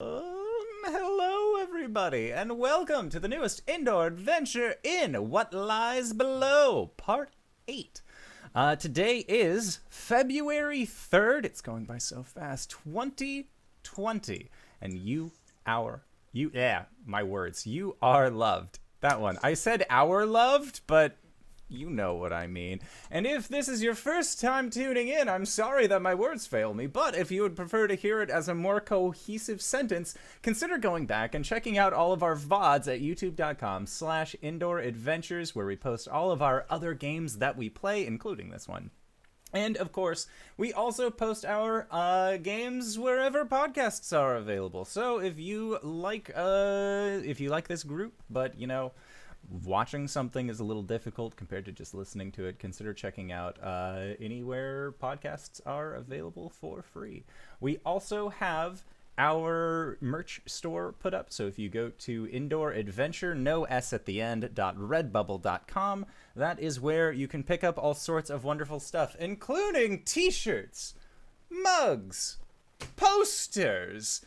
Hello, everybody, and welcome to the newest indoor adventure in What Lies Below, Part 8. Today is February 3rd. It's going by so fast. 2020. And my words. You are loved. That one. I said our loved, but you know what I mean. And if this is your first time tuning in, I'm sorry that my words fail me, but if you would prefer to hear it as a more cohesive sentence, consider going back and checking out all of our VODs at youtube.com/indooradventures, where we post all of our other games that we play, including this one. And, of course, we also post our games wherever podcasts are available. So if you like this group, but, watching something is a little difficult compared to just listening to it, consider checking out anywhere podcasts are available for free. We also have our merch store put up, so if you go to Indoor Adventure, no S at the end, .redbubble.com, that is where you can pick up all sorts of wonderful stuff, including t-shirts, mugs, posters.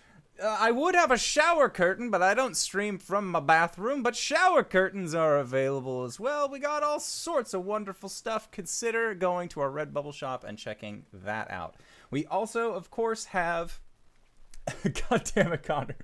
I would have a shower curtain, but I don't stream from my bathroom, but shower curtains are available as well. We got all sorts of wonderful stuff. Consider going to our Redbubble shop and checking that out. We also, of course, have... God damn it, Connor.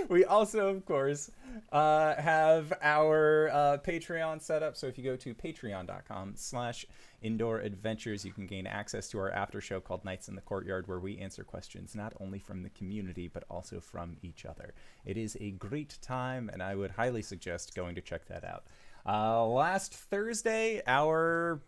We also, of course, have our Patreon set up. So if you go to patreon.com/indooradventures, you can gain access to our after show called Nights in the Courtyard, where we answer questions not only from the community, but also from each other. It is a great time, and I would highly suggest going to check that out. Last Thursday, our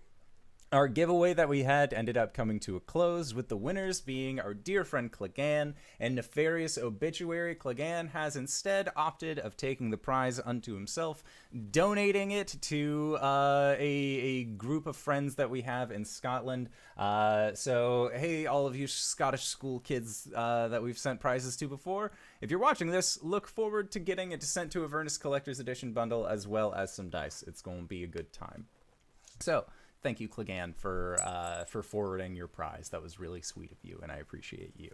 giveaway that we had ended up coming to a close, with the winners being our dear friend Clegane and Nefarious Obituary. Clegane has instead opted of taking the prize unto himself, donating it to a group of friends that we have in Scotland. So, hey, all of you Scottish school kids that we've sent prizes to before, if you're watching this, look forward to getting it sent to Avernus Collector's Edition bundle, as well as some dice. It's going to be a good time. So, thank you, Clegane, for forwarding your prize. That was really sweet of you, and I appreciate you.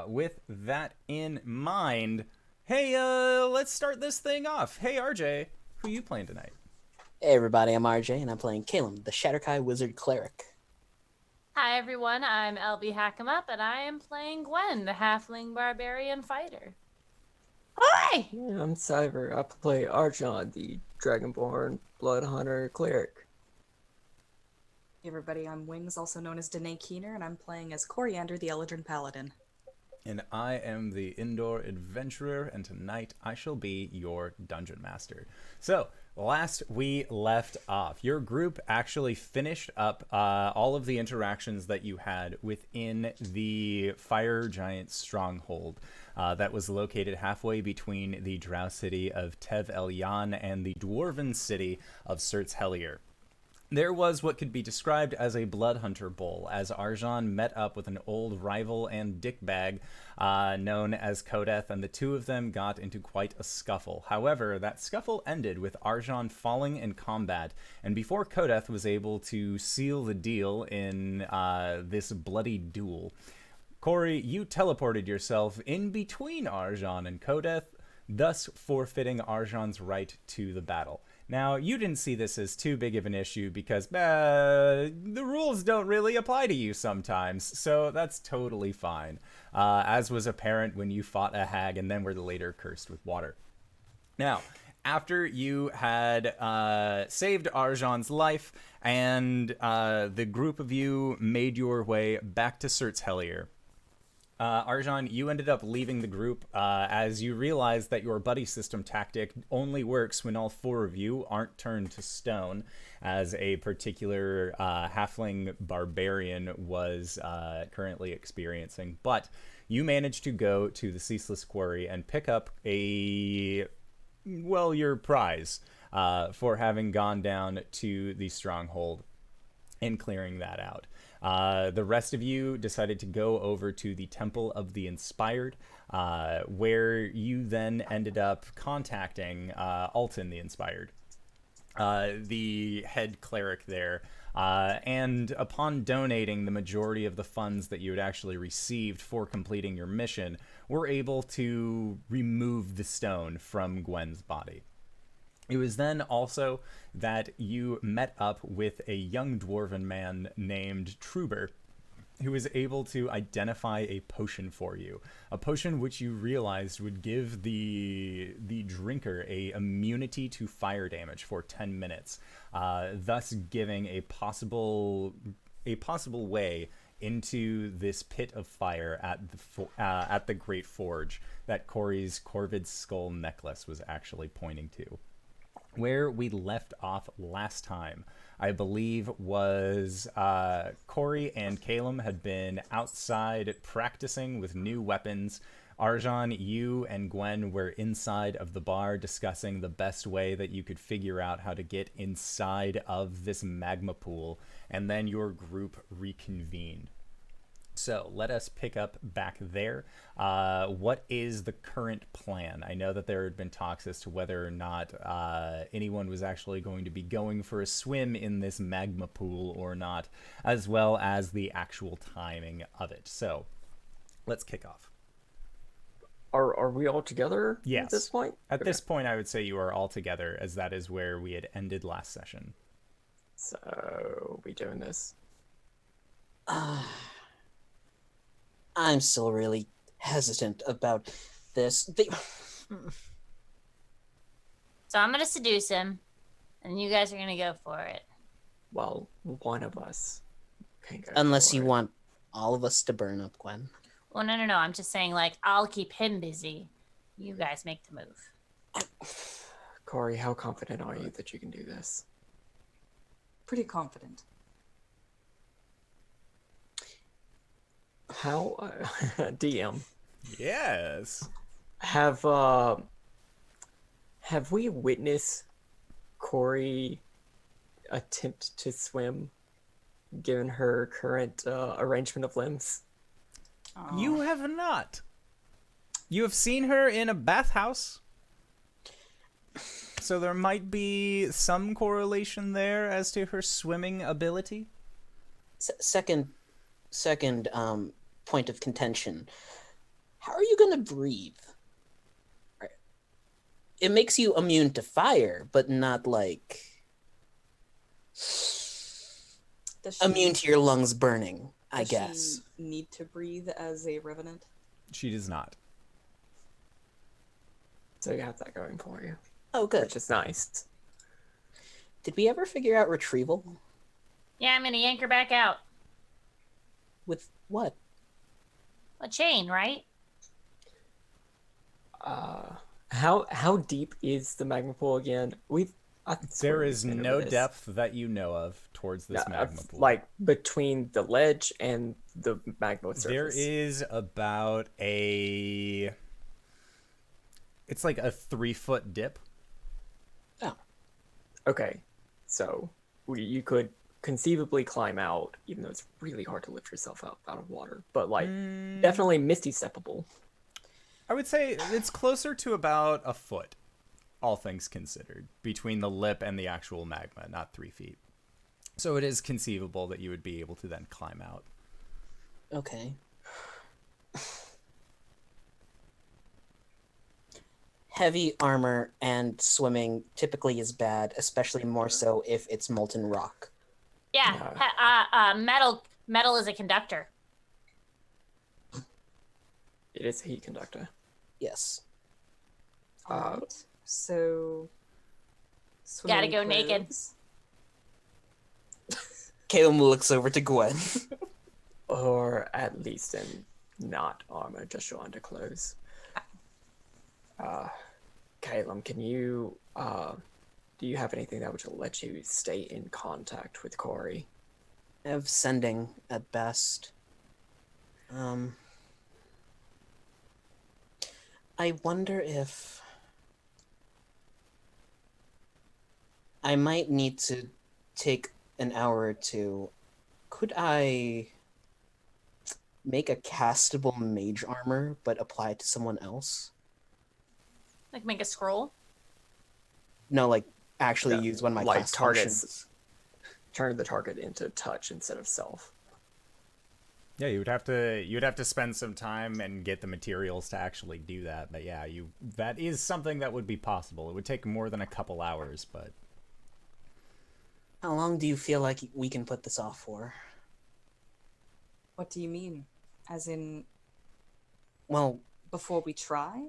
With that in mind, hey, let's start this thing off. Hey, RJ, who are you playing tonight? Hey everybody, I'm RJ, and I'm playing Caelum, the Shatterkai Wizard Cleric. Hi everyone, I'm LBHackEmUp, and I am playing Gwen, the Halfling Barbarian Fighter. Hi! Yeah, I'm Cyber. I play Archon, the Dragonborn Blood Hunter Cleric. Hey everybody, I'm Wings, also known as Danae Keener, and I'm playing as Coriander, the Eldrin Paladin. And I am the Indoor Adventurer, and tonight I shall be your Dungeon Master. So, last we left off, your group actually finished up all of the interactions that you had within the Fire Giant Stronghold that was located halfway between the Drow city of Tev Elyan and the Dwarven city of Surt's Hellier. There was what could be described as a blood hunter bowl, as Arjan met up with an old rival and dickbag known as Kodeth, and the two of them got into quite a scuffle. However, that scuffle ended with Arjan falling in combat, and before Kodeth was able to seal the deal in this bloody duel, Cori, you teleported yourself in between Arjan and Kodeth, thus forfeiting Arjan's right to the battle. Now, you didn't see this as too big of an issue because the rules don't really apply to you sometimes, so that's totally fine, as was apparent when you fought a hag and then were later cursed with water. Now, after you had saved Arjan's life and the group of you made your way back to Surt's Hellier, Arjan, you ended up leaving the group as you realized that your buddy system tactic only works when all four of you aren't turned to stone, as a particular halfling barbarian was currently experiencing. But you managed to go to the Ceaseless Quarry and pick up your prize for having gone down to the stronghold and clearing that out. The rest of you decided to go over to the Temple of the Inspired, where you then ended up contacting Alton the Inspired, the head cleric there, And upon donating the majority of the funds that you had actually received for completing your mission, were able to remove the stone from Gwen's body. It was then also that you met up with a young dwarven man named Truber, who was able to identify a potion for you, a potion which you realized would give the drinker a immunity to fire damage for 10 minutes, thus giving a possible way into this pit of fire at the Great Forge that Cori's Corvid skull necklace was actually pointing to. Where we left off last time, I believe, was Cori and Caelum had been outside practicing with new weapons. Arjan, you and Gwen were inside of the bar discussing the best way that you could figure out how to get inside of this magma pool, and then your group reconvened. So let us pick up back there. What is the current plan? I know that there had been talks as to whether or not anyone was actually going to be going for a swim in this magma pool or not, as well as the actual timing of it. So let's kick off. Are we all together Yes. at this point? At this point, I would say you are all together, as that is where we had ended last session. So, we doing this? I'm still really hesitant about this. So I'm gonna seduce him, and you guys are gonna go for it. Well, one of us can go Unless for you it. want all of us to burn up, Gwen. Well, no. I'm just saying, like, I'll keep him busy. You guys make the move. Cori, how confident are you that you can do this? Pretty confident. How, DM, Yes. have we witnessed Cori attempt to swim, given her current arrangement of limbs? Oh. You have not. You have seen her in a bathhouse. So there might be some correlation there as to her swimming ability. Second point of contention. How are you going to breathe? It makes you immune to fire, but not like Does she- immune to your lungs burning, I does guess. she need to breathe as a revenant? She does not. So you have that going for you, Oh, good. which is nice. Did we ever figure out retrieval? Yeah, I'm gonna yank her back out. With what? A chain, right? How deep is the magma pool again? There is no depth that you know of towards this magma pool. Like between the ledge and the magma surface. There is about it's like a 3-foot dip. Oh, Okay, so you could conceivably climb out, even though it's really hard to lift yourself out of water. But like, definitely misty steppable. I would say it's closer to about a foot, all things considered, between the lip and the actual magma, not 3 feet. So it is conceivable that you would be able to then climb out. okay. Heavy armor and swimming typically is bad, especially more so if it's molten rock. Yeah, metal is a conductor. It is a heat conductor. Yes. Alright. So. Gotta swimming go naked. clothes. Caelum looks over to Gwen. Or at least in not armor, just your underclothes. Caelum, can you, do you have anything that would let you stay in contact with Cori? Of sending at best. I wonder if I might need to take an hour or two. Could I make a castable mage armor but apply it to someone else? Like make a scroll. No, like actually Yeah, use one of my like class targets. functions. turn the target into touch instead of self. Yeah, you'd have to spend some time and get the materials to actually do that. But yeah, that is something that would be possible. It would take more than a couple hours, but How long do you feel like we can put this off for? What do you mean? As in, Well, before we try?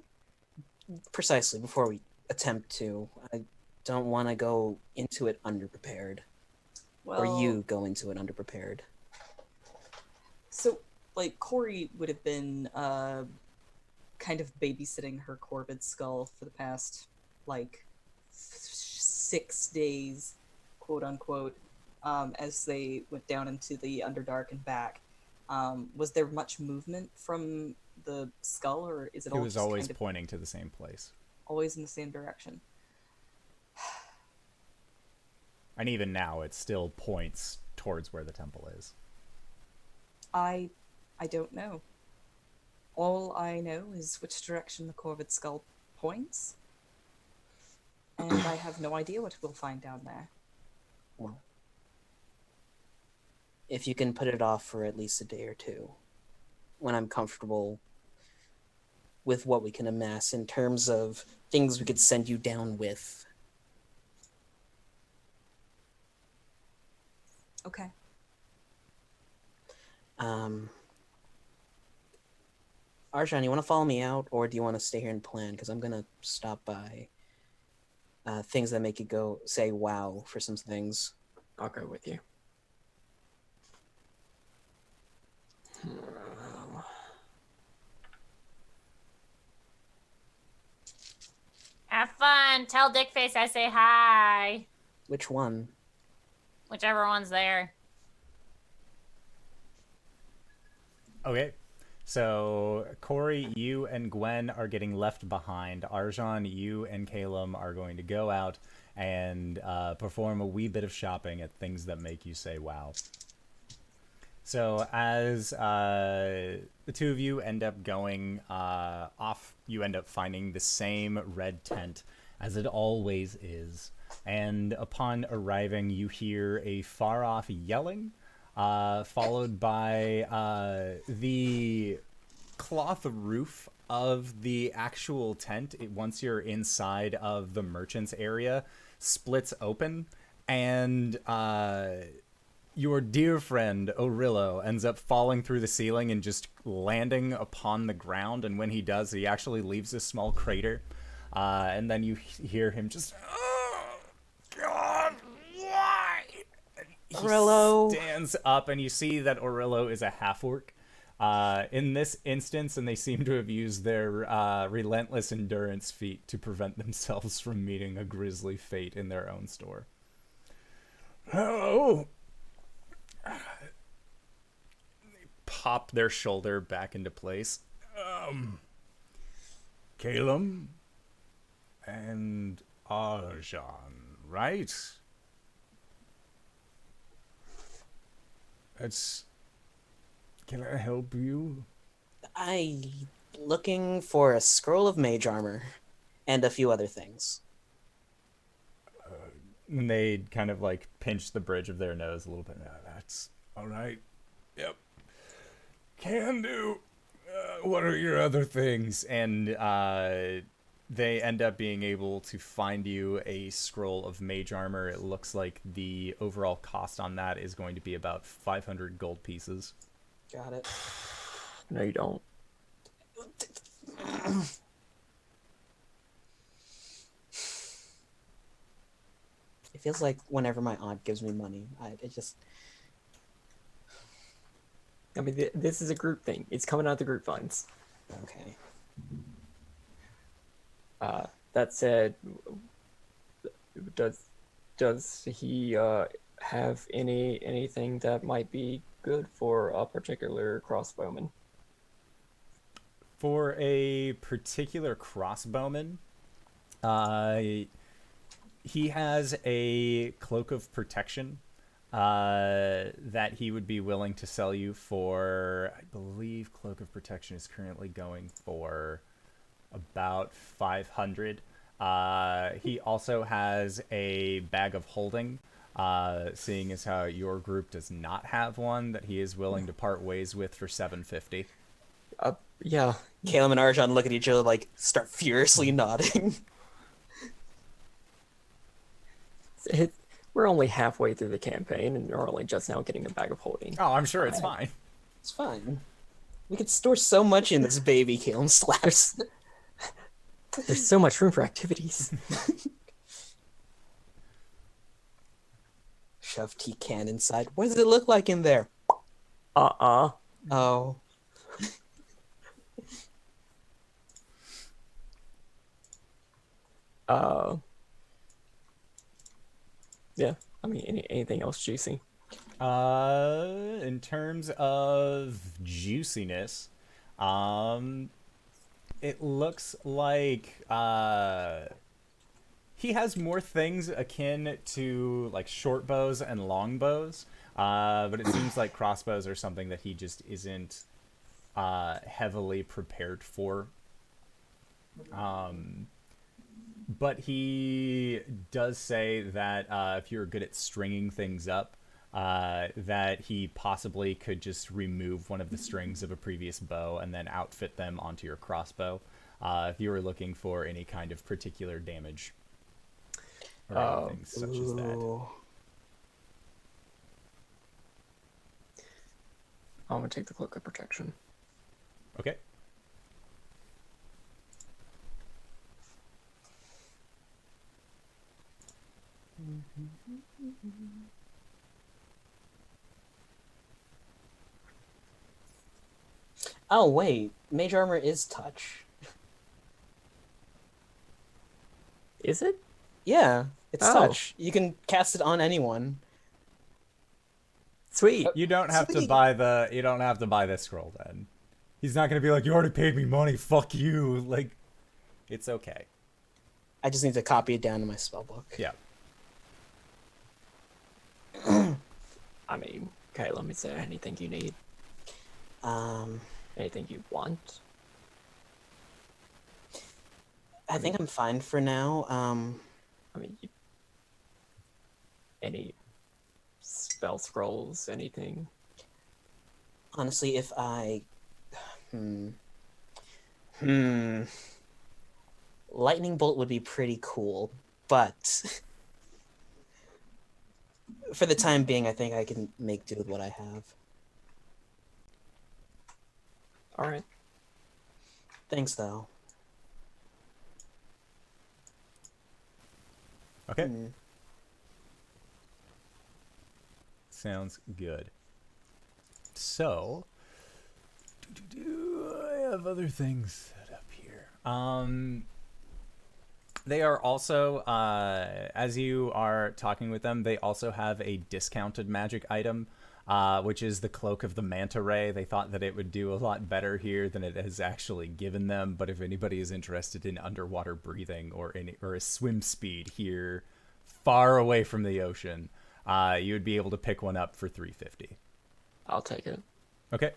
precisely before we attempt to. I don't want to go into it underprepared. Well, Or you go into it underprepared. So, like, Cori would have been kind of babysitting her corvid skull for the past, like, 6 days, quote unquote, as they went down into the Underdark and back. Was there much movement from the skull, or is it all it was just always kind of pointing to the same place. always in the same direction? And even now, it still points towards where the temple is. I don't know. All I know is which direction the corvid skull points, and I have no idea what we'll find down there. Well, if you can put it off for at least a day or two, when I'm comfortable with what we can amass in terms of things we could send you down with. Okay. Arjan, you want to follow me out, or do you want to stay here and plan? Because I'm gonna stop by things that make you go say wow for some things. I'll go with you. Have fun. Tell Dickface I say hi. Which one? Whichever one's there. Okay. So, Cori, you and Gwen are getting left behind. Arjan, you and Caelum are going to go out and perform a wee bit of shopping at things that make you say wow. So, as the two of you end up going off, you end up finding the same red tent as it always is. And upon arriving, you hear a far-off yelling, followed by the cloth roof of the actual tent. Once you're inside of the merchant's area, splits open, and your dear friend Orillo ends up falling through the ceiling and just landing upon the ground. And when he does, he actually leaves a small crater. And then you hear him just, "Oh, God, why?" He Orillo stands up, and you see that Orillo is a half-orc in this instance, and they seem to have used their relentless endurance feat to prevent themselves from meeting a grisly fate in their own store. "Hello." They pop their shoulder back into place. Caelum and Arjan, right? Can I help you? Looking for a scroll of mage armor and a few other things. And they kind of like pinch the bridge of their nose a little bit. That's all right. Yep. Can do. What are your other things? And they end up being able to find you a scroll of mage armor. It looks like the overall cost on that is going to be about 500 gold pieces. Got it. No, you don't. It feels like whenever my aunt gives me money, it just... I mean, this is a group thing. It's coming out of the group funds. Okay. That said, does he have anything that might be good for a particular crossbowman? For a particular crossbowman, he has a cloak of protection that he would be willing to sell you for. I believe cloak of protection is currently going for about 500. He also has a bag of holding seeing as how your group does not have one that he is willing to part ways with for 750. Yeah. Caelum and Arjan look at each other, like, start furiously nodding. We're only halfway through the campaign, and you're only just now getting a bag of holding. Oh, I'm sure it's fine. It's fine. We could store so much in this baby, Caelum slaps. There's so much room for activities. Shove tea can inside. What does it look like in there? Oh. Yeah. I mean, anything else juicy? In terms of juiciness, it looks like he has more things akin to like short bows and long bows, but it seems like crossbows are something that he just isn't heavily prepared for. But he does say that if you're good at stringing things up, that he possibly could just remove one of the strings of a previous bow and then outfit them onto your crossbow, if you were looking for any kind of particular damage or anything such as that. I'm gonna take the cloak of protection. Okay. Oh, wait. Mage armor is touch. Is it? Yeah, it's Oh. touch. You can cast it on anyone. Sweet. You don't have to Sweet. buy this scroll then. He's not gonna be like, you already paid me money, fuck you. Like, it's okay. I just need to copy it down to my spellbook. Yeah. I mean, Caelum, is there anything you need? Anything you want? I think I'm fine for now. I mean, any spell scrolls, anything? Honestly, if I... Lightning bolt would be pretty cool, but... for the time being, I think I can make do with what I have. All right. Thanks, though. Okay. Sounds good. So, I have other things set up here. They are also, as you are talking with them, they also have a discounted magic item, which is the Cloak of the Manta Ray. They thought that it would do a lot better here than it has actually given them, but if anybody is interested in underwater breathing or a swim speed here far away from the ocean, you would be able to pick one up for 350. I'll take it. Okay.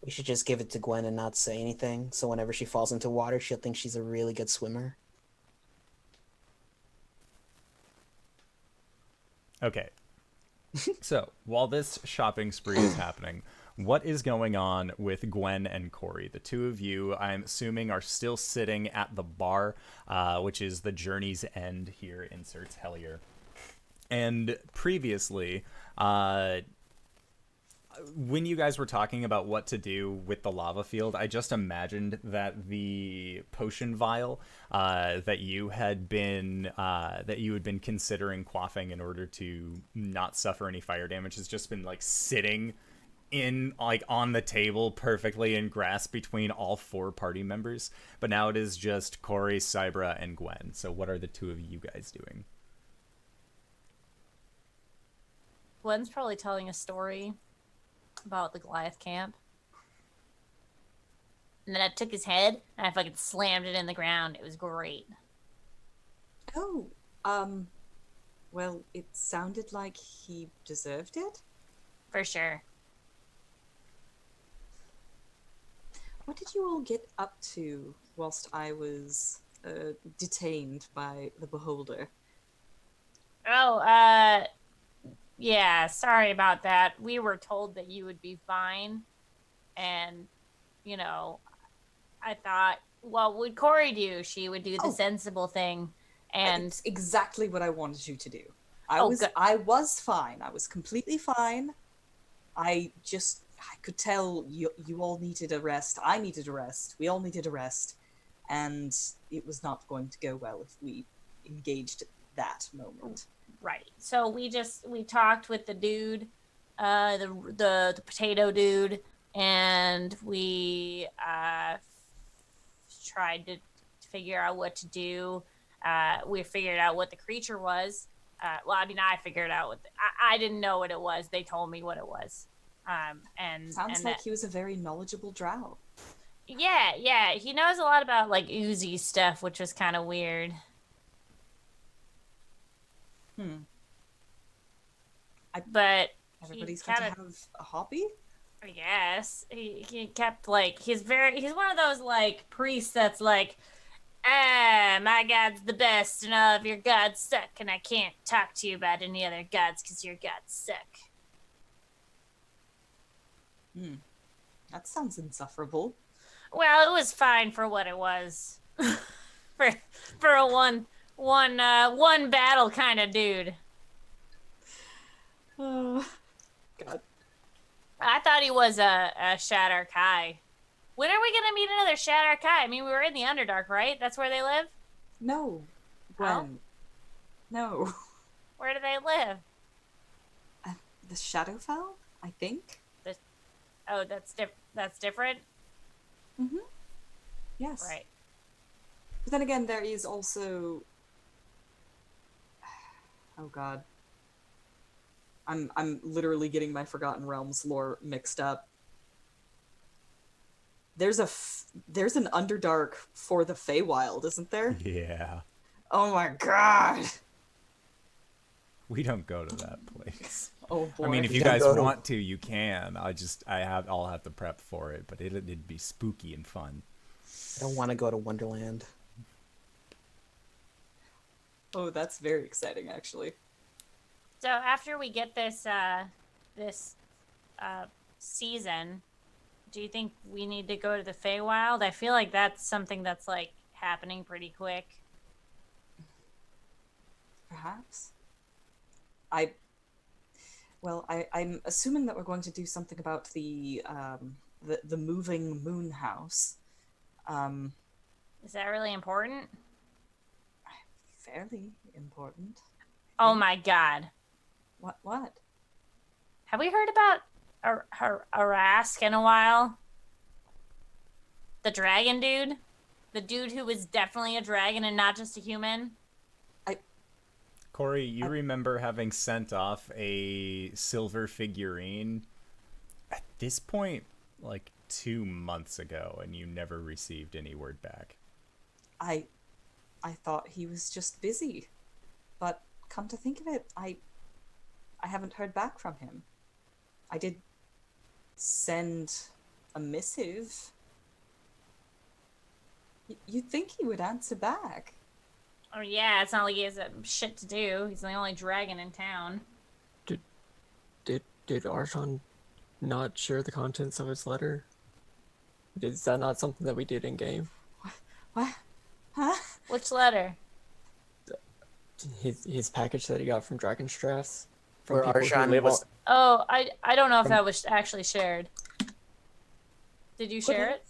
We should just give it to Gwen and not say anything, so whenever she falls into water, she'll think she's a really good swimmer. Okay. So, while this shopping spree is happening, what is going on with Gwen and Cori? The two of you, I'm assuming, are still sitting at the bar, which is the Journey's End here in Sirt's Hellier. And previously, when you guys were talking about what to do with the lava field, I just imagined that the potion vial that you had been considering quaffing in order to not suffer any fire damage has just been like sitting in like on the table perfectly in grasp between all four party members. But now it is just Cori, Cybra, and Gwen. So what are the two of you guys doing? Gwen's probably telling a story about the Goliath camp. And then I took his head and I fucking slammed it in the ground. It was great. Oh, well, it sounded like he deserved it. For sure. What did you all get up to whilst I was detained by the beholder. Oh, yeah, sorry about that. We were told that you would be fine. And, you know, I thought, what would Cori do? She would do the Oh. sensible thing. And, It's exactly what I wanted you to do. good. I was fine. I was completely fine. I could tell you all needed a rest. I needed a rest. We all needed a rest. And it was not going to go well if we engaged at that moment. Right. So we talked with the dude, the potato dude, and we tried to figure out what to do. We figured out what the creature was. Well, I mean, I figured out what I didn't know what it was. They told me what it was. Sounds like he was a very knowledgeable drow. Yeah, he knows a lot about like oozy stuff, which was kind of weird. But everybody's got to have a hobby. I guess he kept like he's one of those like priests that's like, my god's the best and all of your gods suck and I can't talk to you about any other gods because your gods suck. That sounds insufferable. Well, it was fine for what it was. for a one battle kind of dude. God. I thought he was a Shatter Kai. When are we gonna meet another Shatter Kai? I mean, we were in the Underdark, right? That's where they live? No, Gwen. No. Where do they live? The Shadowfell, I think. Oh, that's different? Mm-hmm. Yes. Right. But then again, there is also... Oh god. I'm literally getting my Forgotten Realms lore mixed up. There's an Underdark for the Feywild, isn't there? Yeah. Oh my god! We don't go to that place. Oh boy. I mean, if you guys want to, you can. I'll have to prep for it, but it'd be spooky and fun. I don't want to go to Wonderland. Oh, that's very exciting, actually. So after we get this season, do you think we need to go to the Feywild? I feel like that's something that's like happening pretty quick. Perhaps. I'm assuming that we're going to do something about the moving moon house. Is that really important? Fairly important. Oh my god. What? Have we heard about Arask in a while? The dragon dude? The dude who was definitely a dragon and not just a human? Cori, you remember having sent off a silver figurine at this point like 2 months ago, and you never received any word back. I thought he was just busy, but come to think of it, I haven't heard back from him. I did send a missive. You'd think he would answer back. Oh yeah, it's not like he has shit to do. He's the only dragon in town. Did Archon not share the contents of his letter? Is that not something that we did in game? What? Huh? Which letter? His package that he got from Dragonstrass. Where Archon was... Oh, I don't know if that was actually shared. Did you share it?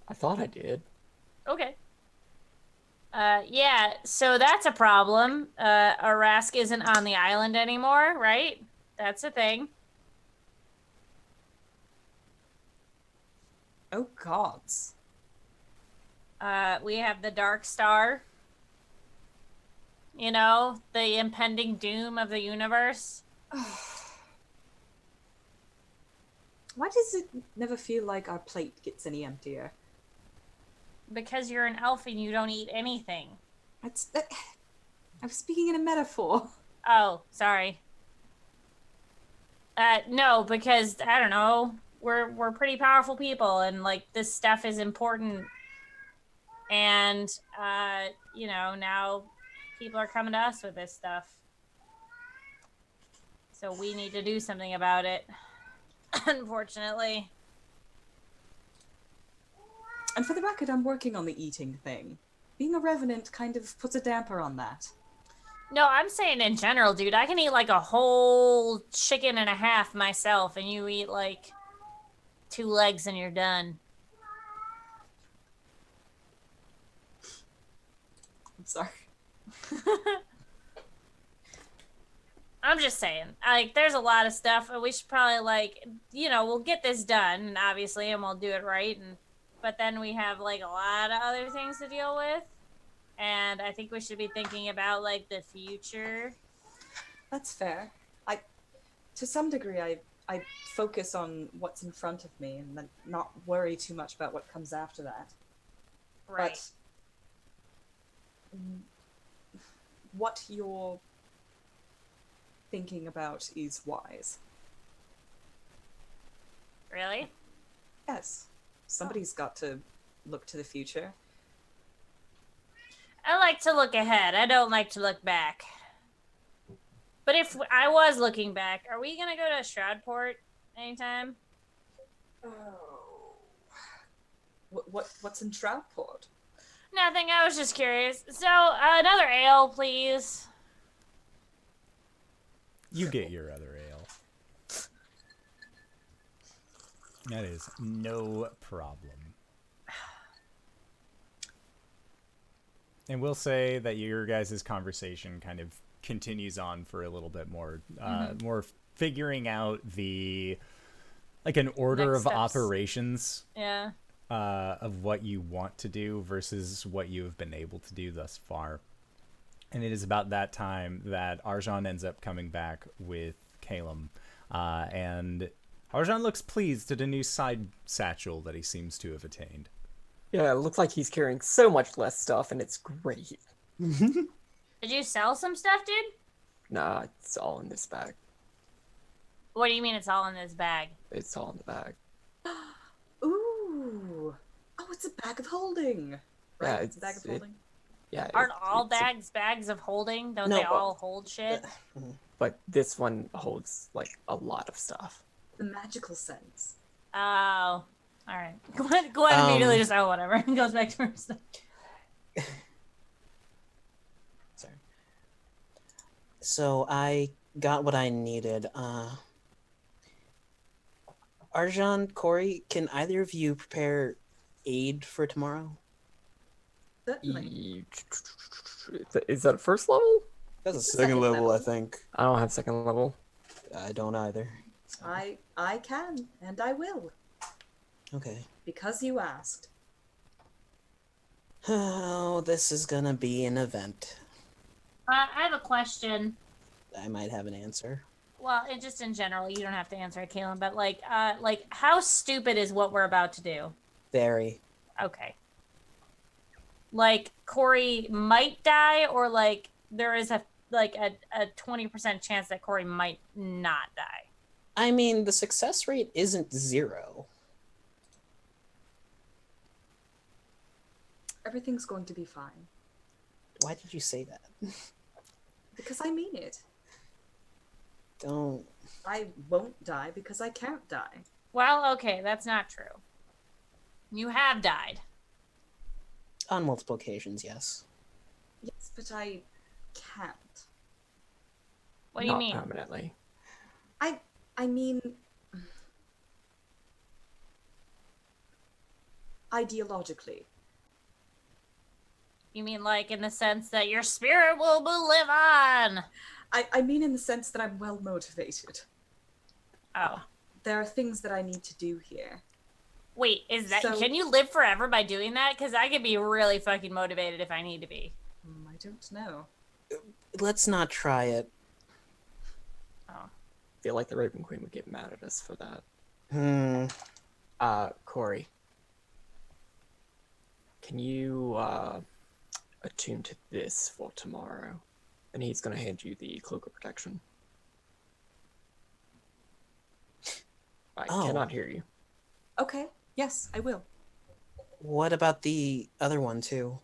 I thought I did. Okay. Yeah, so that's a problem. Arask isn't on the island anymore, right? That's a thing. Oh gods. We have the Dark Star. You know, the impending doom of the universe. Why does it never feel like our plate gets any emptier? Because you're an elf and you don't eat anything. I was speaking in a metaphor. Oh, sorry. No, because I don't know. We're pretty powerful people, and like this stuff is important. And, now people are coming to us with this stuff. So we need to do something about it, unfortunately. And for the record, I'm working on the eating thing. Being a revenant kind of puts a damper on that. No, I'm saying in general, dude. I can eat like a whole chicken and a half myself, and you eat like 2 legs and you're done. I'm sorry. I'm just saying, like, there's a lot of stuff, and we should probably, we'll get this done, obviously, and we'll do it right, but then we have, like, a lot of other things to deal with, and I think we should be thinking about, like, the future. That's fair. To some degree, I focus on what's in front of me and then not worry too much about what comes after that. Right. But what you're thinking about is wise. Really? Yes. Somebody's got to look to the future. I like to look ahead. I don't like to look back. But if I was looking back, are we gonna go to Shroudport anytime? Oh. What's in Shroudport? Nothing. I was just curious. So, another ale, please. You get your other ale. That is no problem. And we'll say that your guys' conversation kind of continues on for a little bit more, more figuring out an order Next of steps. operations. Yeah. Of what you want to do versus what you have been able to do thus far. And it is about that time that Arjan ends up coming back with Caelum. And Arjan looks pleased at a new side satchel that he seems to have attained. Yeah, it looks like he's carrying so much less stuff, and it's great. Did you sell some stuff, dude? Nah, it's all in this bag. What do you mean it's all in this bag? It's all in the bag. Ooh. Oh, it's a bag of holding. Right? Yeah, it's a bag of holding. Yeah. Aren't all it's bags of holding? Don't No, they but- all hold shit? but this one holds, like, a lot of stuff. The magical sense. Oh. Alright. Gwen immediately just, whatever. And goes back to her stuff. Sorry. So I got what I needed. Arjan, Cori, can either of you prepare aid for tomorrow? Certainly. Is that first level? That's a second second level, level. I think. I don't have second level. I don't either. I can, and I will. Okay. Because you asked. Oh, this is gonna be an event. I have a question. I might have an answer. Well, just in general, you don't have to answer it, Caelum, but how stupid is what we're about to do? Very. Okay. Like, Cori might die, or there is a 20% chance that Cori might not die. I mean, the success rate isn't 0. Everything's going to be fine. Why did you say that? Because I mean it. Don't. I won't die because I can't die. Well, okay, that's not true. You have died. On multiple occasions, yes. Yes, but I can't. What do you Not mean? permanently. I mean... ideologically. You mean in the sense that your spirit will live on? I mean in the sense that I'm well motivated. Oh. There are things that I need to do here. Wait, So- can you live forever by doing that? Because I could be really fucking motivated if I need to be. I don't know. Let's not try it. Oh. I feel like the Raven Queen would get mad at us for that. Hmm. Cori. Can you, attune to this for tomorrow? And he's gonna hand you the Cloak of Protection. I Oh. cannot hear you. Okay, yes, I will. What about the other one too?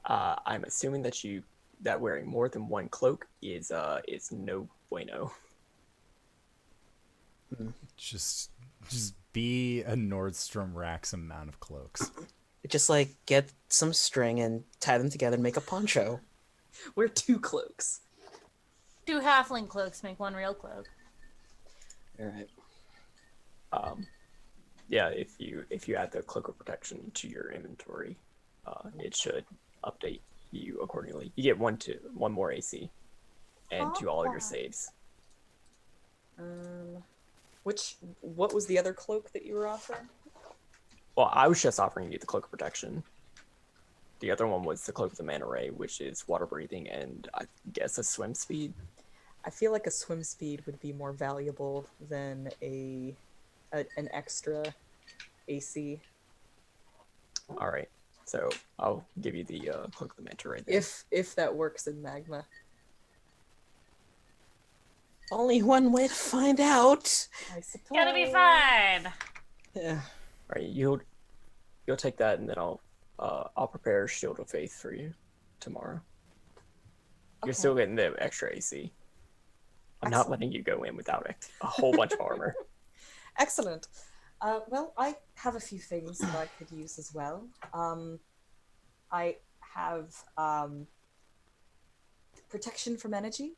I'm assuming that wearing more than one cloak is no bueno. Just be a Nordstrom Rack's amount of cloaks. Just like get some string and tie them together and make a poncho. Wear 2 cloaks. 2 halfling cloaks make 1 real cloak. All right. Yeah, if you add the cloak of protection to your inventory, it should update you accordingly. You get 1 more AC, and to all of your saves. What was the other cloak that you were offering? Well, I was just offering you the cloak of protection. The other one was the cloak of the manta ray, which is water breathing and I guess a swim speed. I feel like a swim speed would be more valuable than an extra AC. All right, so I'll give you the cloak of the manta ray. Then. If that works in magma. Only one way to find out. I suppose. Gonna be fine. Yeah. All right, you'll take that, and then I'll prepare Shield of Faith for you tomorrow. You're Okay. still getting the extra AC. I'm not letting you go in without a whole bunch of armor. Excellent. Well, I have a few things that I could use as well. I have protection from energy,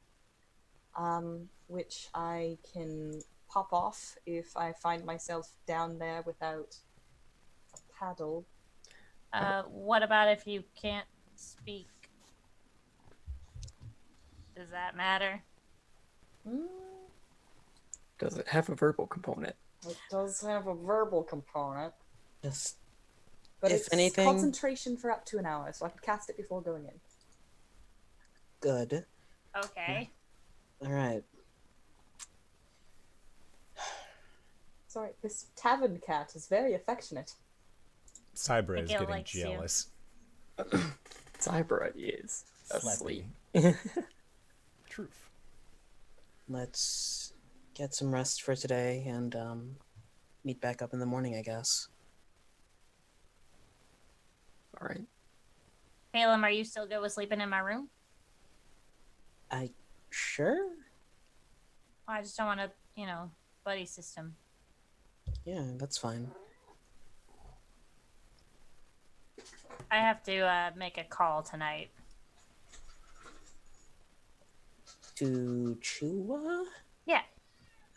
which I can pop off if I find myself down there without a paddle. What about if you can't speak? Does that matter? Does it have a verbal component? It does have a verbal component, Just but If it's anything- concentration for up to an hour, so I can cast it before going in. good. Okay. All right. Sorry, this tavern cat is very affectionate. Cybra is Miguel getting likes you. jealous. Cybra is asleep. Truth. Let's get some rest for today and meet back up in the morning, I guess. All right. Caelum, are you still good with sleeping in my room? Sure? I just don't want to, buddy system. Yeah, that's fine. I have to make a call tonight. To Chua? Yeah.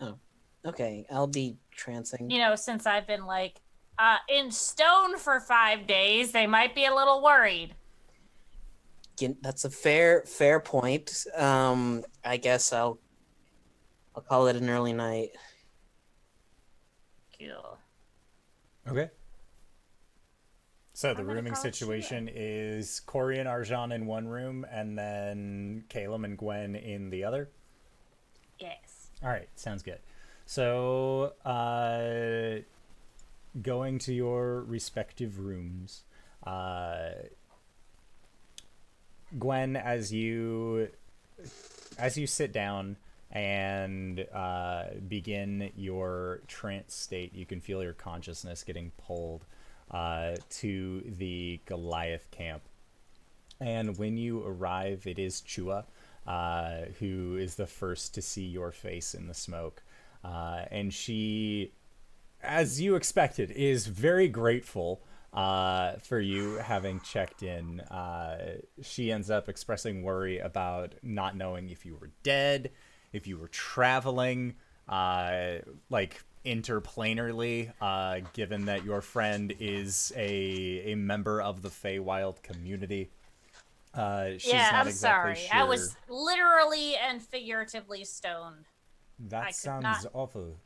Oh, okay. I'll be trancing. Since I've been in stone for 5 days, they might be a little worried. That's a fair point. I guess I'll call it an early night. Cool. Okay. So the I'm gonna rooming call it situation is Cori and Arjan in one room, and then Caelum and Gwen in the other. Yes. All right, sounds good. So, going to your respective rooms, Gwen, as you sit down and begin your trance state, you can feel your consciousness getting pulled to the Goliath camp. And when you arrive, it is Chua, who is the first to see your face in the smoke. And she, as you expected, is very grateful for you having checked in. She ends up expressing worry about not knowing if you were dead, if you were traveling, interplanarly, given that your friend is a member of the Feywild community. She's not I'm exactly sorry. sure. I was literally and figuratively stoned. I That could sounds not- awful.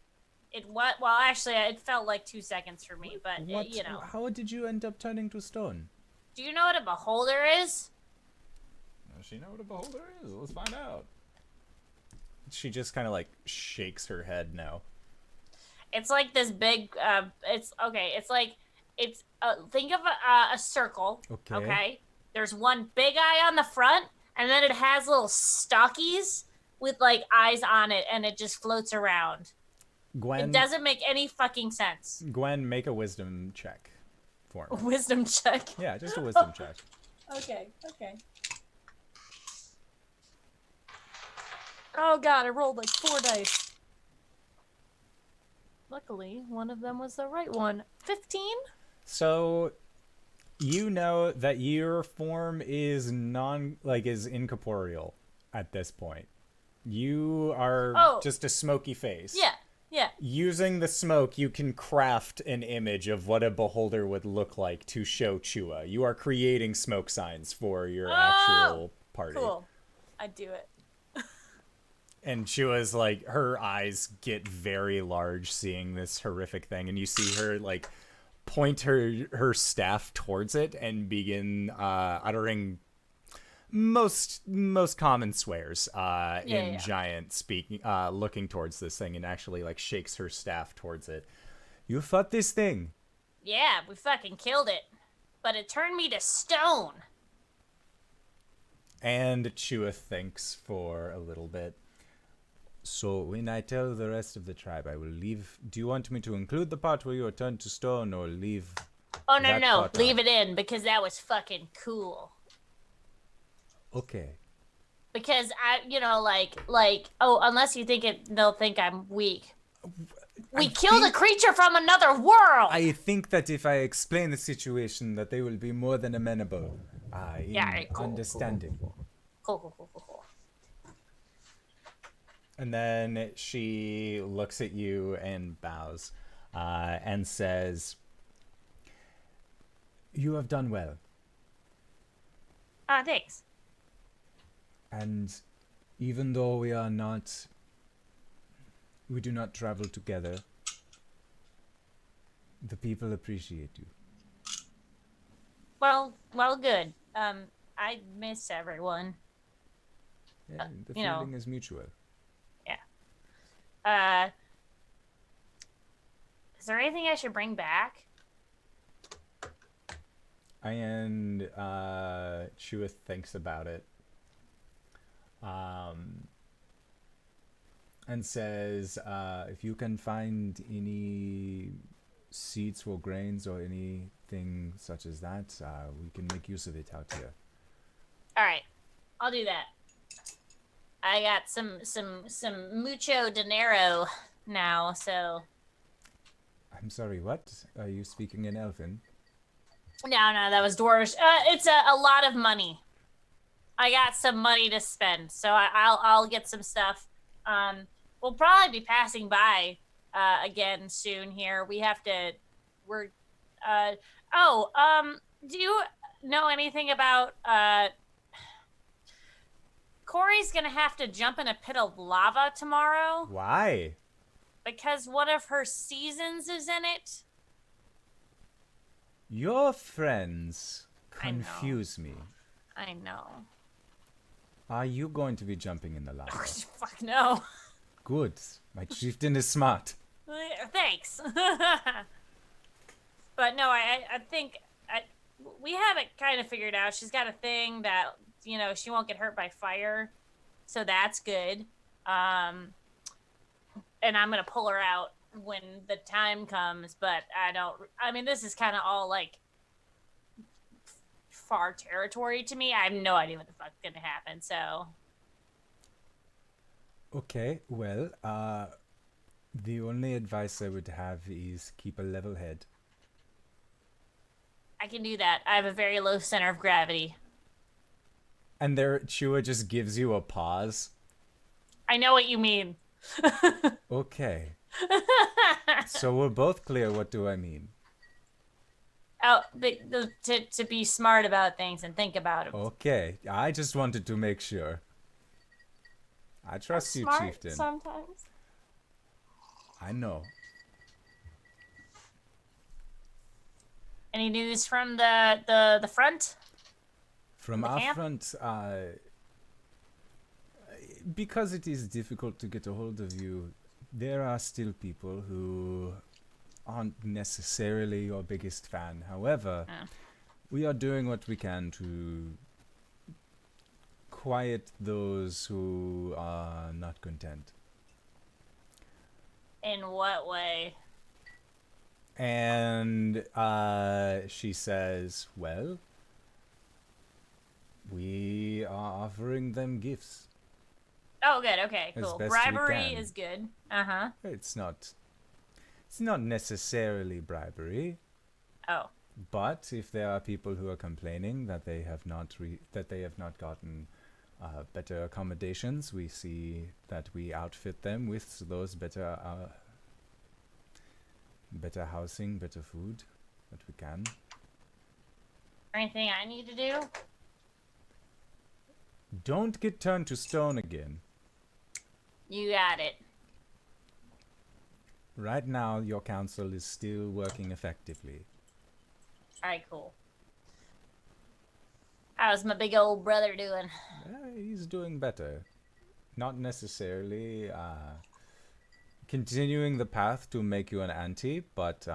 Well, actually, it felt like 2 seconds for me, but, How did you end up turning to stone? Do you know what a beholder is? Does she know what a beholder is? Let's find out. She just kind of shakes her head no. It's like this big, think of a circle, Okay. There's one big eye on the front, and then it has little stockies with, eyes on it, and it just floats around. Gwen, It doesn't make any fucking sense. Gwen, make a wisdom check. for me. Wisdom check. Yeah, just a wisdom check. Okay. Oh god, I rolled like 4 dice. Luckily, one of them was the right one. 15? So, you know that your form is is incorporeal at this point. You are just a smoky face. Yeah. Using the smoke, you can craft an image of what a beholder would look like to show Chua. You are creating smoke signs for your actual party. Cool. I do it. And Chua's like, her eyes get very large seeing this horrific thing, and you see her like point her staff towards it and begin uttering most common swears in giant speaking, looking towards this thing, and actually like shakes her staff towards it. You fought this thing. Yeah, we fucking killed it. But it turned me to stone. And Chua thinks for a little bit. So when I tell the rest of the tribe, I will leave. Do you want me to include the part where you are turned to stone, or leave? Oh, no. Leave out? it in, because that was fucking cool. Okay. Because unless you think they'll think I'm weak. We killed a creature from another world! I think that if I explain the situation, that they will be more than amenable. Understanding. Cool. And then she looks at you and bows, and says, "You have done well. Thanks. And even though we do not travel together, the people appreciate you." Well, good. I miss everyone. Yeah, the feeling is mutual. Is there anything I should bring back? And Chua thinks about it. And says, if you can find any seeds or grains or anything such as that, we can make use of it out here. All right, I'll do that. I got some mucho dinero now, so. I'm sorry, what? Are you speaking in Elfin? No, that was Dwarvish. It's a lot of money. I got some money to spend, so I'll get some stuff. We'll probably be passing by again soon here. Do you know anything about Cori's gonna have to jump in a pit of lava tomorrow? Why? Because one of her seasons is in it. Your friends confuse me. I know. Are you going to be jumping in the lava? Fuck no. Good. My chieftain is smart. Thanks. But no, I think we have it kind of figured out. She's got a thing that, she won't get hurt by fire. So that's good. And I'm going to pull her out when the time comes, but this is kind of all like far territory to me. I have no idea what the fuck's going to happen, so. Okay, well, the only advice I would have is keep a level head. I can do that. I have a very low center of gravity. And there, Chua just gives you a pause. I know what you mean. Okay. So we're both clear, what do I mean? To be smart about things and think about them. Okay, I just wanted to make sure. I trust you, smart chieftain. Sometimes. I know. Any news from the front? From our front, because it is difficult to get a hold of you, there are still people who aren't necessarily your biggest fan. However, we are doing what we can to quiet those who are not content. In what way? And she says, well, we are offering them gifts. Oh, good. Okay, As cool. best we Bribery can. is good. Uh-huh. It's not necessarily bribery, Oh. but if there are people who are complaining that they have not gotten better accommodations, we see that we outfit them with those better housing, better food that we can. Anything I need to do? Don't get turned to stone again. You got it. Right now, your council is still working effectively. Alright, cool. How's my big old brother doing? He's doing better. Not necessarily continuing the path to make you an auntie, but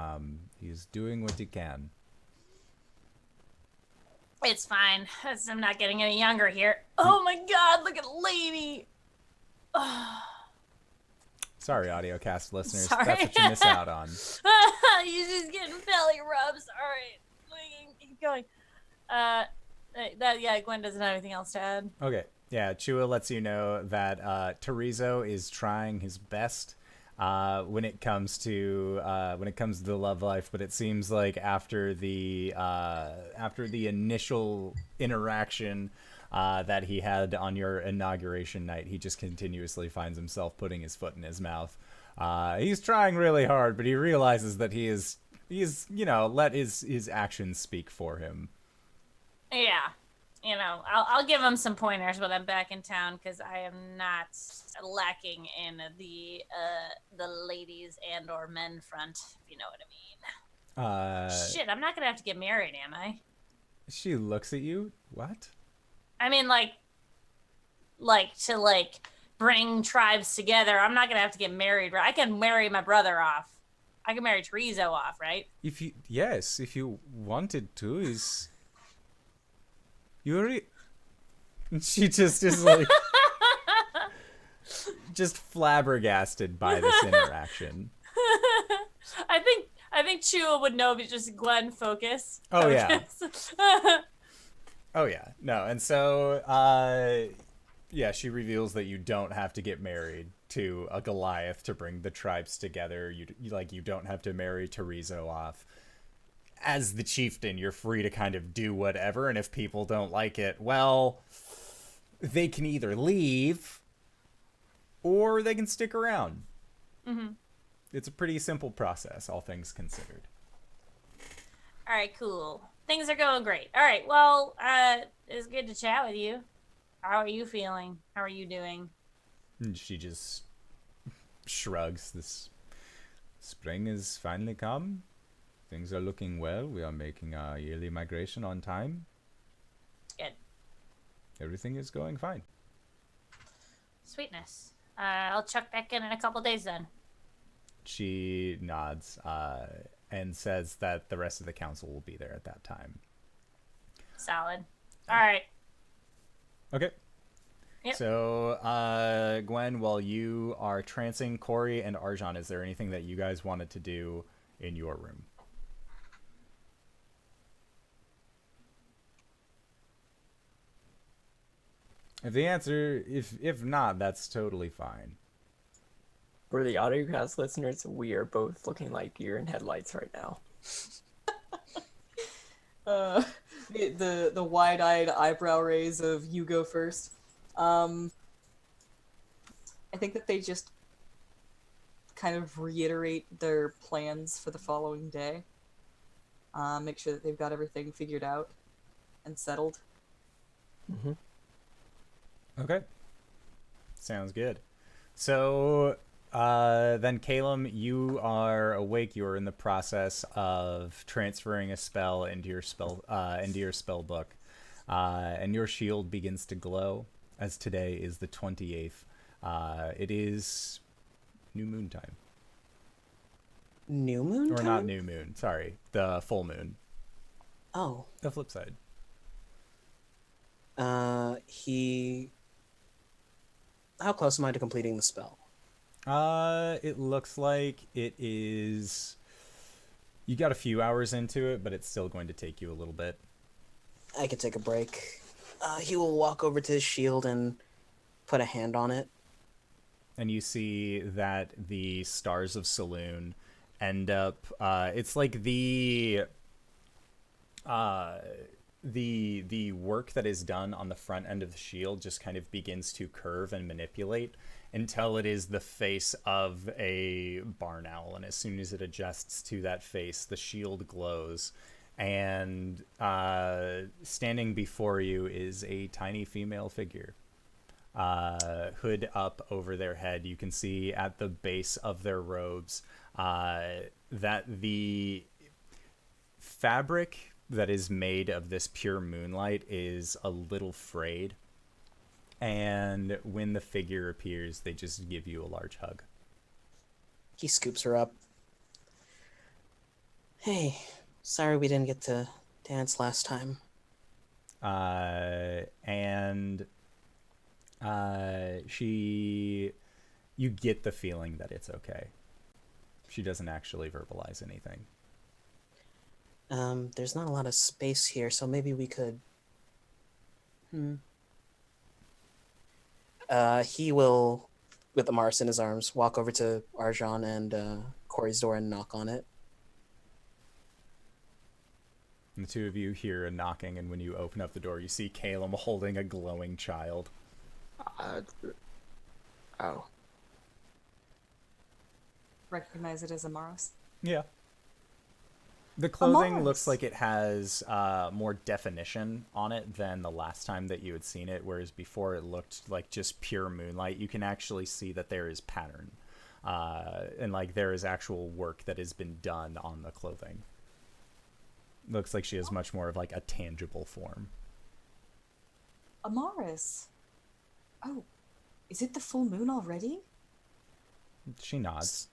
he's doing what he can. It's fine. I'm not getting any younger here. Oh my god, look at Lady! Sorry, audiocast listeners. Sorry. That's what you miss out on. You're just getting belly rubs. Alright. Keep going. Gwen doesn't have anything else to add. Okay. Yeah, Chua lets you know that Terizo is trying his best when it comes to the love life, but it seems like after the initial interaction that he had on your inauguration night, he just continuously finds himself putting his foot in his mouth. He's trying really hard, but he realizes that he's let his actions speak for him. Yeah. I'll give him some pointers when I'm back in town, because I am not lacking in the ladies and or men front, if you know what I mean. Shit, I'm not gonna have to get married, am I? She looks at you. What? I mean, to bring tribes together. I'm not gonna have to get married, right? I can marry my brother off. I can marry Terizo off, right? If you wanted to, is Yuri? She just is like just flabbergasted by this interaction. I think Chua would know if it's just Gwen focus. Oh yeah. Oh yeah. No, and so she reveals that you don't have to get married to a Goliath to bring the tribes together. You don't have to marry Terizo off. As the chieftain, you're free to kind of do whatever, and if people don't like it, well, they can either leave or they can stick around. Mm-hmm. It's a pretty simple process, all things considered. All right, cool. Things are going great. All right, well, it's good to chat with you. How are you feeling? How are you doing? And she just shrugs. This spring has finally come. Things are looking well. We are making our yearly migration on time. Good. Everything is going fine. Sweetness. I'll check back in a couple days then. She nods and says that the rest of the council will be there at that time. Solid. All right. Okay. Yep. So, Gwen, while you are trancing Cori and Arjan, is there anything that you guys wanted to do in your room? If not, that's totally fine. For the audiocast listeners, we are both looking like deer in headlights right now. The wide-eyed eyebrow raise of you go first. I think that they just kind of reiterate their plans for the following day. Make sure that they've got everything figured out and settled. Mm-hmm. Okay. Sounds good. So, then Caelum, you are awake. You are in the process of transferring a spell into your spell book, and your shield begins to glow. As today is the 28th. It is new moon time. New moon Or time? not new moon. Sorry, the full moon. Oh. The flip side. How close am I to completing the spell? It looks like it is You got a few hours into it, but it's still going to take you a little bit. I could take a break. He will walk over to his shield and put a hand on it. And you see that the stars of Saloon end up. It's like the work that is done on the front end of the shield just kind of begins to curve and manipulate until it is the face of a barn owl. And as soon as it adjusts to that face, the shield glows. And standing before you is a tiny female figure. Hood up over their head. You can see at the base of their robes that the fabric that is made of this pure moonlight is a little frayed. And when the figure appears, they just give you a large hug. He scoops her up. Hey, sorry we didn't get to dance last time. You get the feeling that it's okay. She doesn't actually verbalize anything. There's not a lot of space here, so maybe we could... He will, with Amaris in his arms, walk over to Arjan and Cori's door and knock on it. And the two of you hear a knocking, and when you open up the door, you see Caelum holding a glowing child. Oh. Recognize it as Amaros. Yeah. The clothing Amaris. looks like it has more definition on it than the last time that you had seen it, whereas before it looked like just pure moonlight. You can actually see that there is pattern, and like there is actual work that has been done on the clothing. Looks like she has much more of like a tangible form. Amaris. Oh, is it the full moon already? She nods.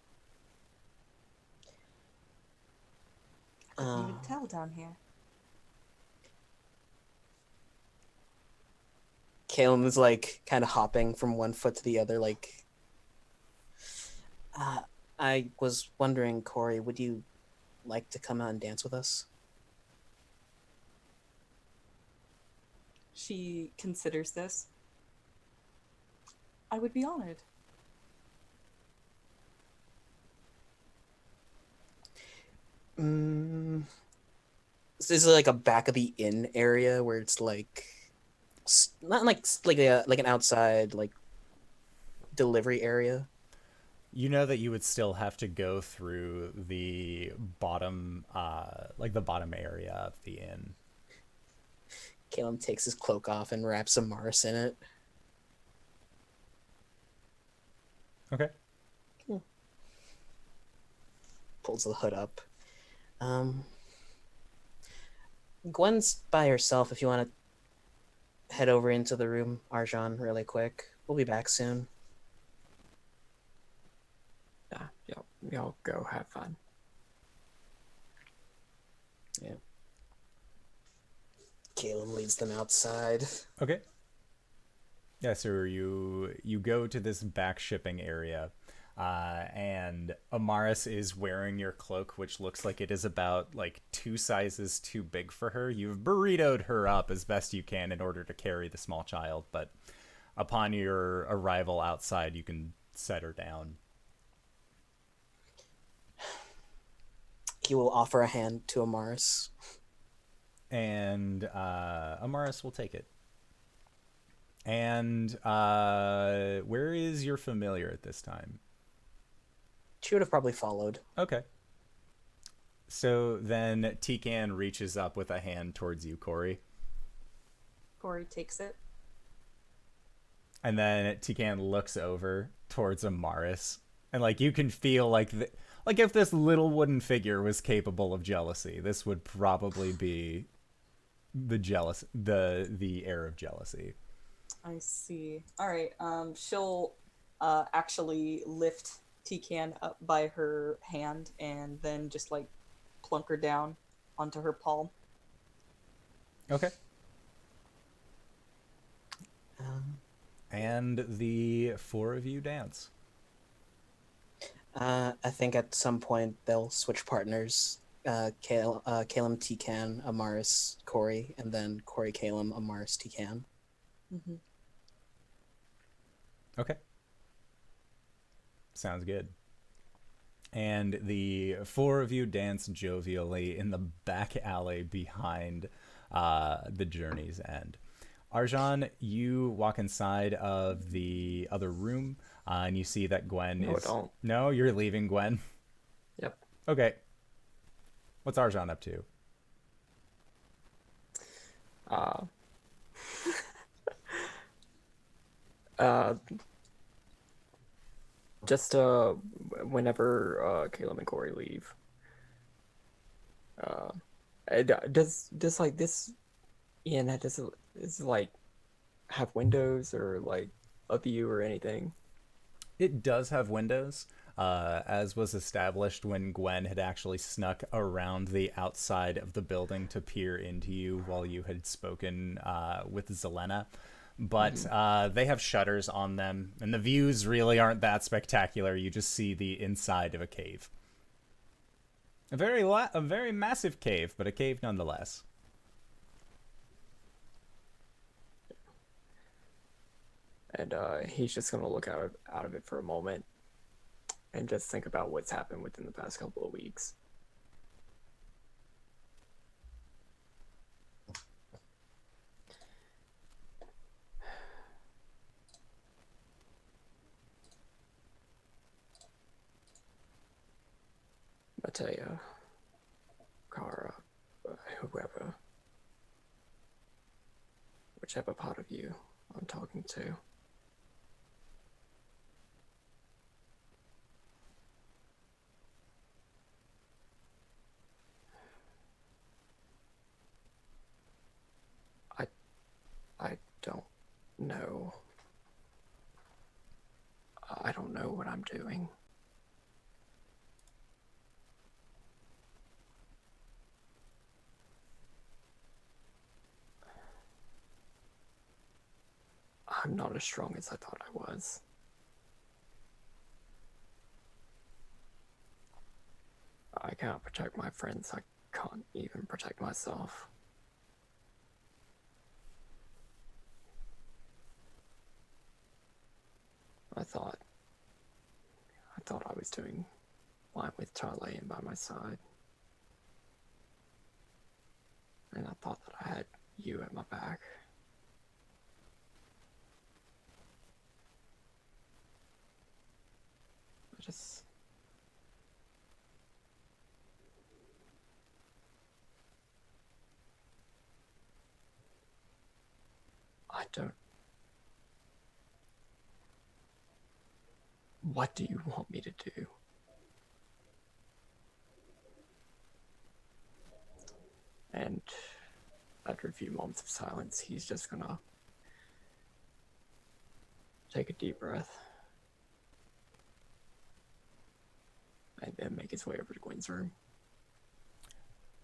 You would tell down here. Caelum is like kind of hopping from one foot to the other, like... I was wondering, Cori, would you like to come out and dance with us? She considers this. I would be honored. This is like a back of the inn area where it's like not like an outside like delivery area. You know that you would still have to go through the bottom, like the bottom area of the inn. Caelum takes his cloak off and wraps Amaris in it. Okay. Pulls the hood up. Gwen's by herself if you want to head over into the room, Arjan, really quick. We'll be back soon. Yeah, y'all go have fun. Yeah. Caelum leads them outside. Okay. Yeah, so you go to this back shipping area, and Amaris is wearing your cloak, which looks like it is about like 2 sizes too big for her. You've burritoed her up as best you can in order to carry the small child, but upon your arrival outside, you can set her down. He will offer a hand to Amaris. And Amaris will take it. And where is your familiar at this time? She would have probably followed. Okay. So then Tikan reaches up with a hand towards you, Cori. Cori takes it. And then Tikan looks over towards Amaris. And like you can feel like like if this little wooden figure was capable of jealousy, this would probably be the air of jealousy. I see. All right. She'll actually lift Tikan up by her hand and then just like plunk her down onto her palm. Okay. And the 4 of you dance. I think at some point they'll switch partners. Caelum Tican, Amaris Cori, and then Cori Caelum, Amaris Tican. Mm-hmm. Okay. Sounds good. And the four of you dance jovially in the back alley behind the journey's end. Arjan, you walk inside of the other room, and you see that Gwen No, is... I don't. No, you're leaving, Gwen. Yep. Okay. What's Arjan up to? Just whenever Caleb and Corey leave, does like this Ian, does it like have windows or like a view or anything? It does have windows, as was established when Gwen had actually snuck around the outside of the building to peer into you while you had spoken with Zelena. But they have shutters on them, and the views really aren't that spectacular. You just see the inside of a cave. A very massive cave, but a cave nonetheless. And he's just gonna look out of it for a moment and just think about what's happened within the past couple of weeks. Matea, Kara, whoever, whichever part of you I'm talking to. I don't know. I don't know what I'm doing. I'm not as strong as I thought I was. I can't protect my friends. I can't even protect myself. I thought I was doing fine with Charlie by my side. And I thought that I had you at my back. I don't. What do you want me to do? And after a few moments of silence, he's just gonna take a deep breath and then make his way over to Gwen's room.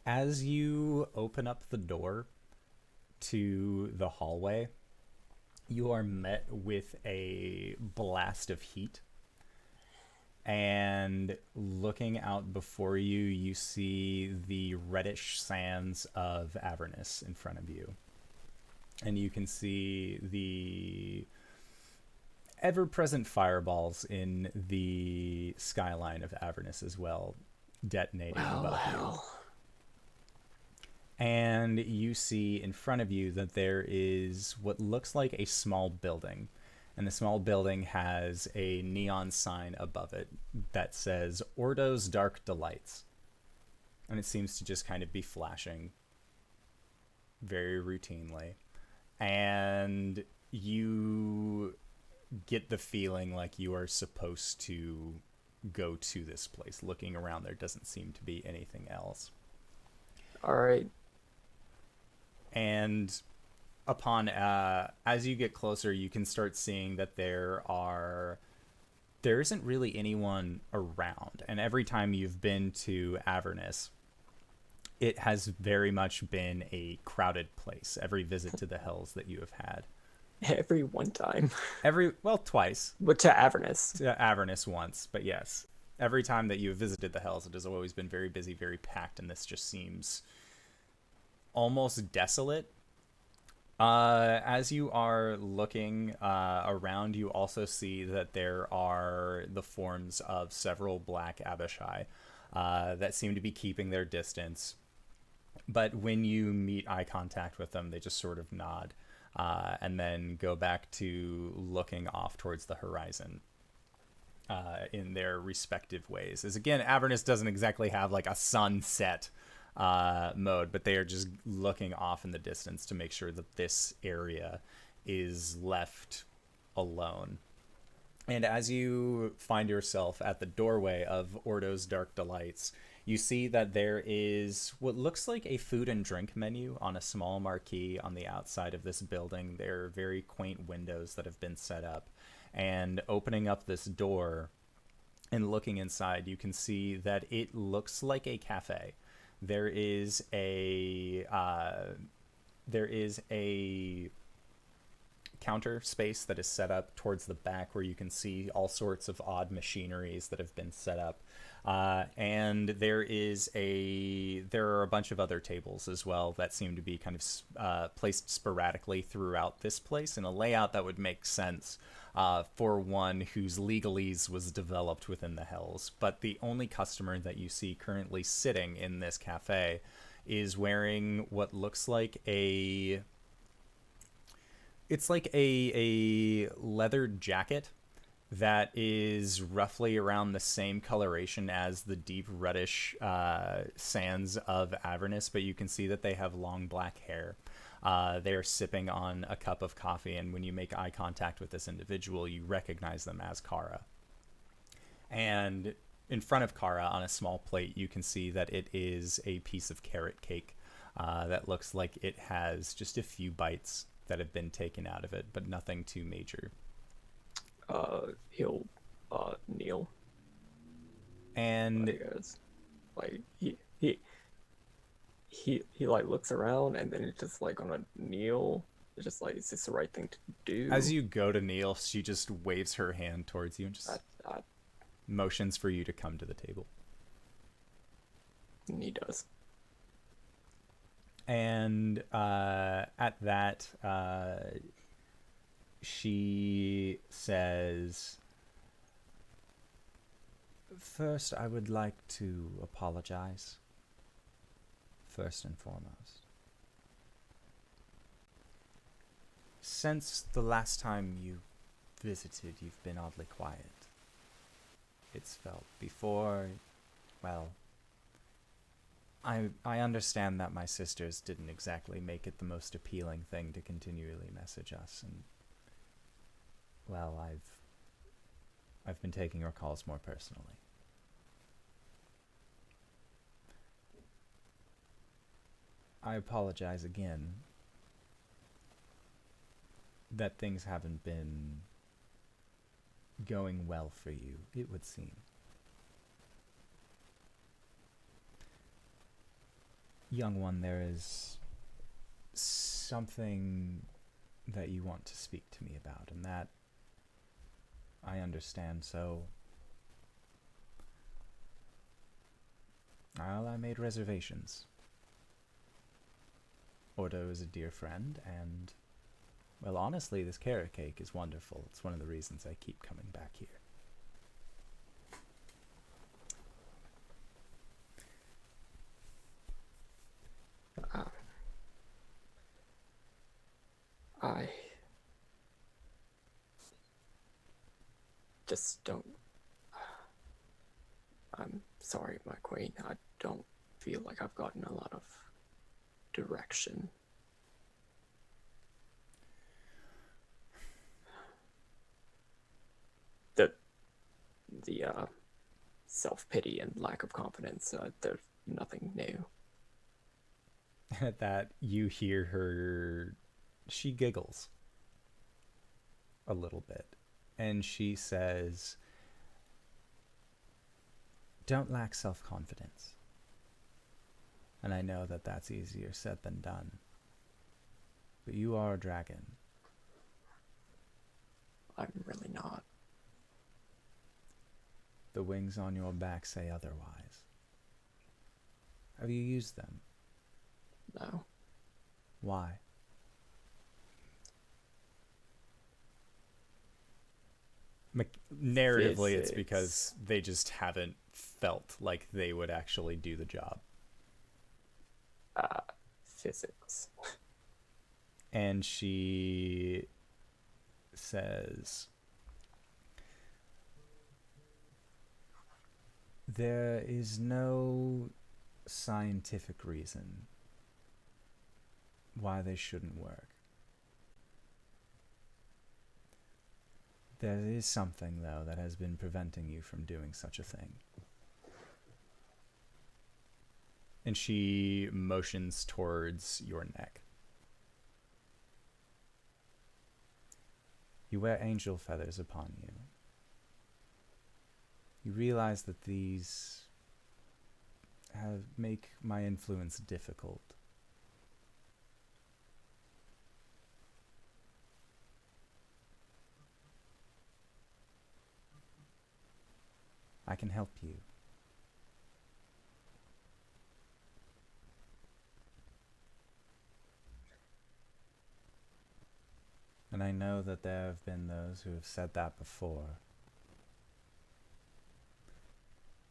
As you open up the door to the hallway, you are met with a blast of heat. And looking out before you, you see the reddish sands of Avernus in front of you. And you can see the ever-present fireballs in the skyline of Avernus as well, detonating above you. And you see in front of you that there is what looks like a small building. And the small building has a neon sign above it that says Ordo's Dark Delights. And it seems to just kind of be flashing very routinely. And you get the feeling like you are supposed to go to this place. Looking around, there doesn't seem to be anything else. All right. And upon as you get closer, you can start seeing that there isn't really anyone around. And every time you've been to Avernus, it has very much been a crowded place. Every visit to the Hells that you have had. Every one time. Twice. But to Avernus. To Avernus once, but yes. every time that you've visited the Hells, it has always been very busy, very packed, and this just seems almost desolate. As you are looking around, you also see that there are the forms of several black Abishai that seem to be keeping their distance. But when you meet eye contact with them, they just sort of nod and then go back to looking off towards the horizon in their respective ways. As again, Avernus doesn't exactly have like a sunset mode, but they are just looking off in the distance to make sure that this area is left alone. And as you find yourself at the doorway of Ordo's Dark Delights, you see that there is what looks like a food and drink menu on a small marquee on the outside of this building. There are very quaint windows that have been set up. And opening up this door and looking inside, you can see that it looks like a cafe. There is a counter space that is set up towards the back where you can see all sorts of odd machineries that have been set up. And there are a bunch of other tables as well that seem to be kind of placed sporadically throughout this place in a layout that would make sense for one whose legalese was developed within the Hells. But the only customer that you see currently sitting in this cafe is wearing what looks like a leather jacket that is roughly around the same coloration as the deep reddish sands of Avernus, but you can see that they have long black hair. They are sipping on a cup of coffee, and when you make eye contact with this individual, you recognize them as Kara. And in front of Kara, on a small plate, you can see that it is a piece of carrot cake that looks like it has just a few bites that have been taken out of it, but nothing too major. He'll kneel. And like he like looks around, and then it's just like on a kneel. It's just like, is this the right thing to do? as you go to kneel, she just waves her hand towards you and just motions for you to come to the table. And he does. And at that, she says, "First, I would like to apologize. First and foremost. Since the last time you visited, you've been oddly quiet. It's felt before, well, I understand that my sisters didn't exactly make it the most appealing thing to continually message us, and well, I've been taking your calls more personally. I apologize again that things haven't been going well for you, it would seem. Young one, there is something that you want to speak to me about, and that I understand, so well, I made reservations. Ordo is a dear friend, and well, honestly, this carrot cake is wonderful. It's one of the reasons I keep coming back here. I just don't. I'm sorry, my queen. I don't feel like I've gotten a lot of direction. The self-pity and lack of confidence, there's nothing new. At that, you hear her, she giggles a little bit, and she says, "Don't lack self-confidence." And I know that that's easier said than done, but you are a dragon. I'm really not. the wings on your back say otherwise. Have you used them? No. Why? Narratively, it's because they just haven't felt like they would actually do the job. Physics. And she says, there is no scientific reason why they shouldn't work. There is something, though, that has been preventing you from doing such a thing. And she motions towards your neck. You wear angel feathers upon you. You realize that these make my influence difficult. I can help you. And I know that there have been those who have said that before.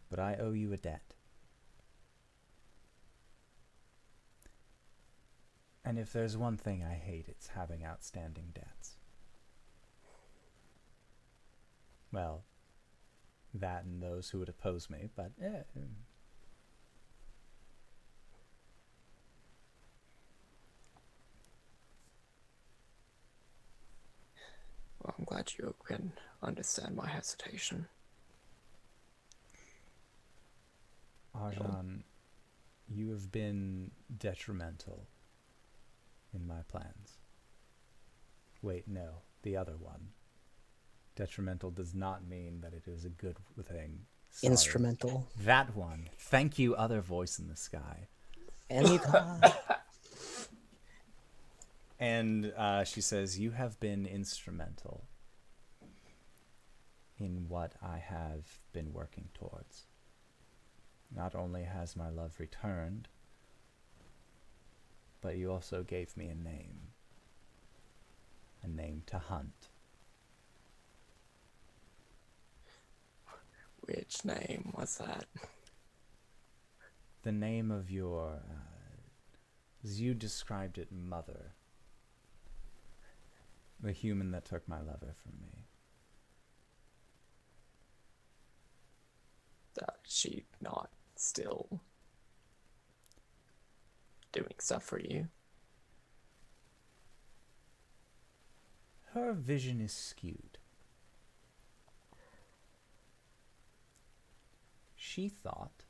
But I owe you a debt. And if there's one thing I hate, it's having outstanding debts. Well, that and those who would oppose me, but Well, I'm glad you can understand my hesitation. Arjan, you have been detrimental in my plans. Wait, no, the other one. Detrimental does not mean that it is a good thing. Sorry. Instrumental. That one. Thank you, other voice in the sky. Anytime. And she says, you have been instrumental in what I have been working towards. Not only has my love returned, but you also gave me a name to hunt. Which name was that? The name of your, as you described it, mother. The human that took my lover from me. Is she not still doing stuff for you? Her vision is skewed. She thought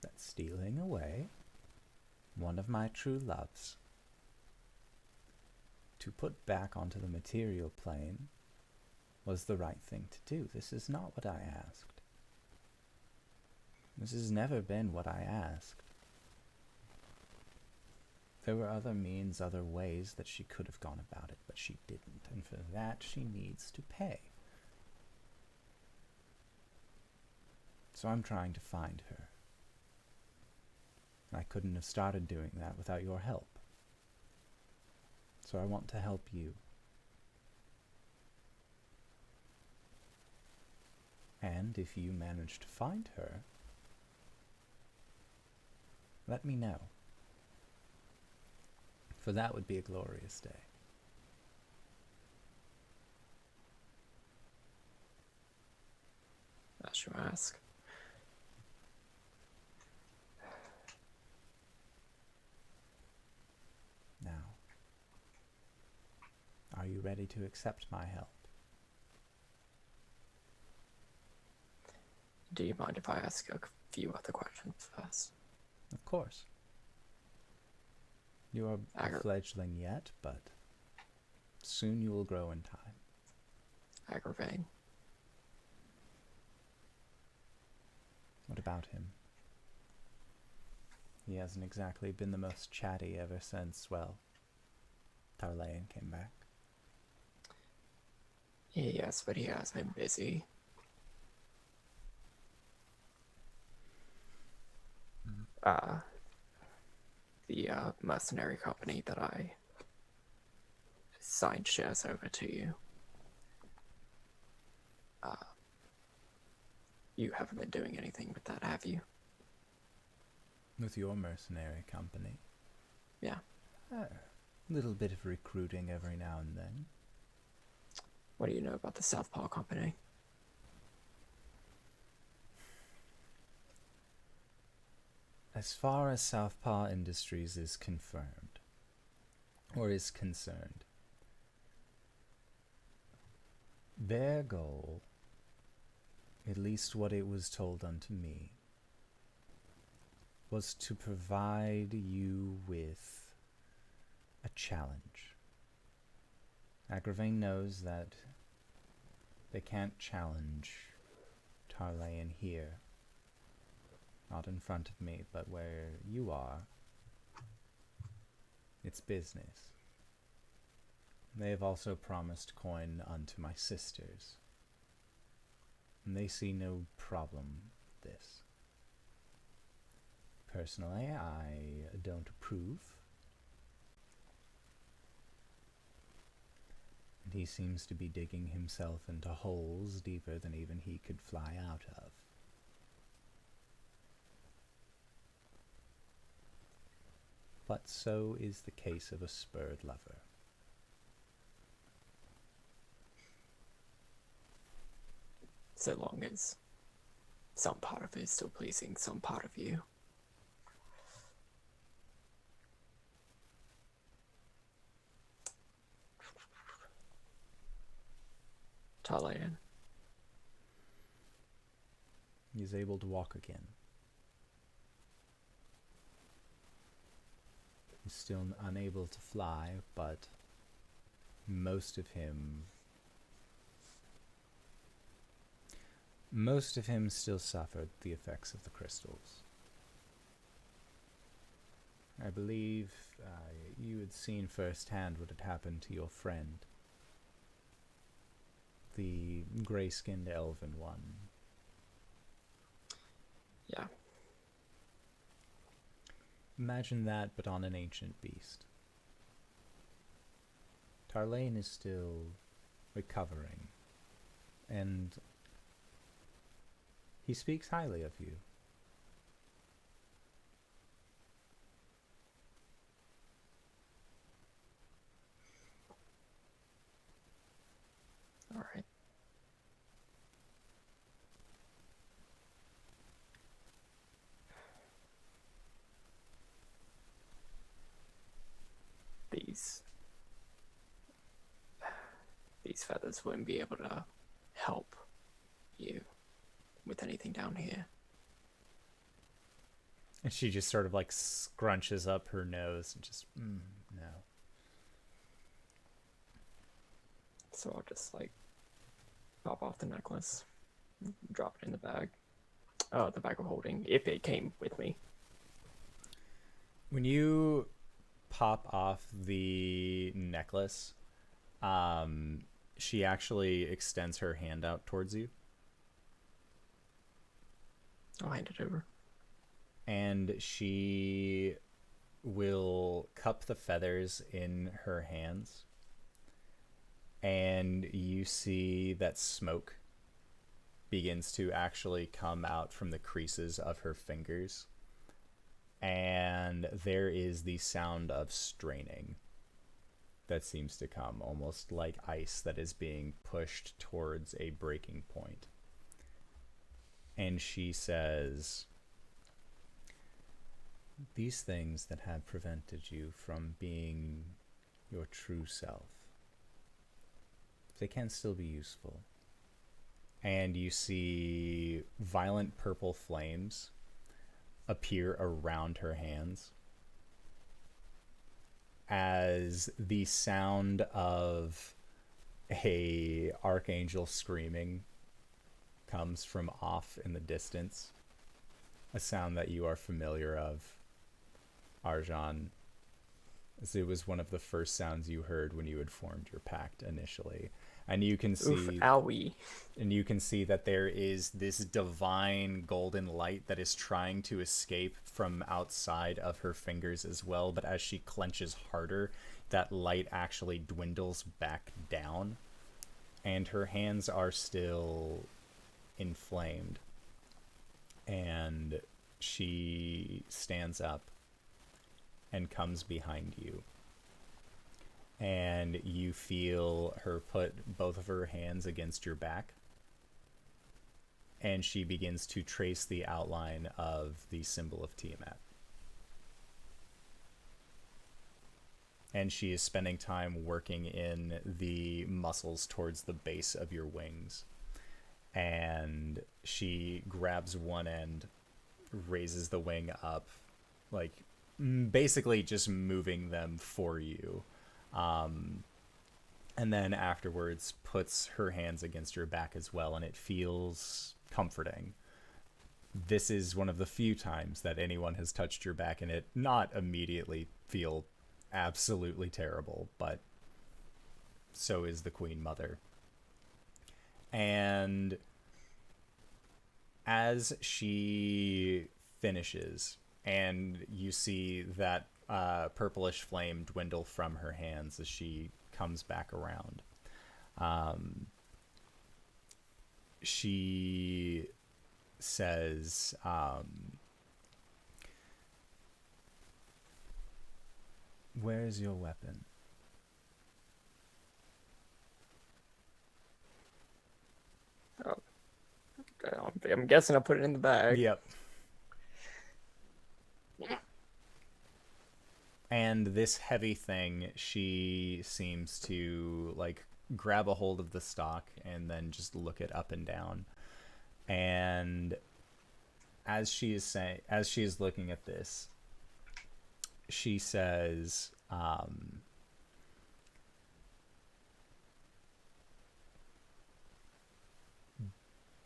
that stealing away one of my true loves to put back onto the material plane was the right thing to do. This is not what I asked. This has never been what I asked. There were other means, other ways that she could have gone about it, but she didn't, and for that she needs to pay. So I'm trying to find her. I couldn't have started doing that without your help. So I want to help you. And if you manage to find her, let me know. For that would be a glorious day. As you ask. Now, are you ready to accept my help? Do you mind if I ask a few other questions first? Of course. You are a fledgling yet, but soon you will grow in time. Aggravating. What about him? He hasn't exactly been the most chatty ever since, well, Tarlean came back. Yes, but he has been busy. the mercenary company that I signed shares over to you. You haven't been doing anything with that, have you? With your mercenary company? Yeah. A little bit of recruiting every now and then. What do you know about the Southpaw Company? As far as Southpaw Industries is confirmed, or is concerned, their goal, at least what it was told unto me, was to provide you with a challenge. Agravain knows that they can't challenge Tarlayan here. Not in front of me, but where you are. It's business. They have also promised coin unto my sisters. And they see no problem with this. Personally, I don't approve. And he seems to be digging himself into holes deeper than even he could fly out of. But so is the case of a spurred lover. So long as some part of it is still pleasing some part of you. Tarlayan. He's able to walk again. He's still unable to fly, but most of him still suffered the effects of the crystals. I believe you had seen firsthand what had happened to your friend, the gray-skinned elven one. Yeah. Imagine that, but on an ancient beast. Tarlayan is still recovering, and he speaks highly of you. All right. These feathers wouldn't be able to help you with anything down here. And she just sort of like scrunches up her nose and just, no. So I'll just like pop off the necklace, drop it in the bag. The bag of holding, if it came with me. When you pop off the necklace, she actually extends her hand out towards you. I'll hand it over. And she will cup the feathers in her hands. And you see that smoke begins to actually come out from the creases of her fingers. And there is the sound of straining that seems to come, almost like ice that is being pushed towards a breaking point. And she says, "These things that have prevented you from being your true self, they can still be useful." And you see violent purple flames appear around her hands as the sound of a archangel screaming comes from off in the distance. A sound that you are familiar of, Arjan, as it was one of the first sounds you heard when you had formed your pact initially. And you can Oof, see owie. and you can see that there is this divine golden light that is trying to escape from outside of her fingers as well, but as she clenches harder, that light actually dwindles back down, and her hands are still inflamed. And she stands up and comes behind you. And you feel her put both of her hands against your back. And she begins to trace the outline of the symbol of Tiamat. And she is spending time working in the muscles towards the base of your wings. And she grabs one end, raises the wing up, like basically just moving them for you. And then afterwards puts her hands against your back as well, and it feels comforting. This is one of the few times that anyone has touched your back and it not immediately feel absolutely terrible, but so is the Queen Mother. And as she finishes, and you see that purplish flame dwindle from her hands as she comes back around, she says, "Where is your weapon?" I'm guessing I put it in the bag. Yep. And this heavy thing, she seems to like grab a hold of the stock and then just look it up and down. And as she is looking at this, she says,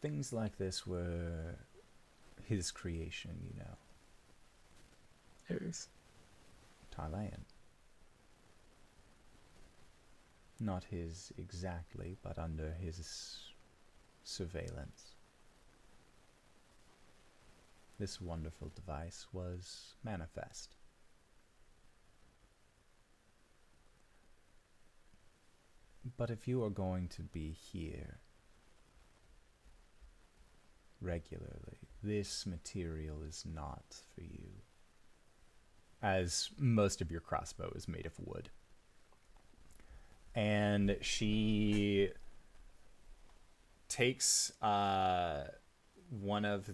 "Things like this were his creation, you know." Whose? Thailand. Not his exactly, but under his surveillance. This wonderful device was manifest. But if you are going to be here regularly, this material is not for you, as most of your crossbow is made of wood. And she takes one of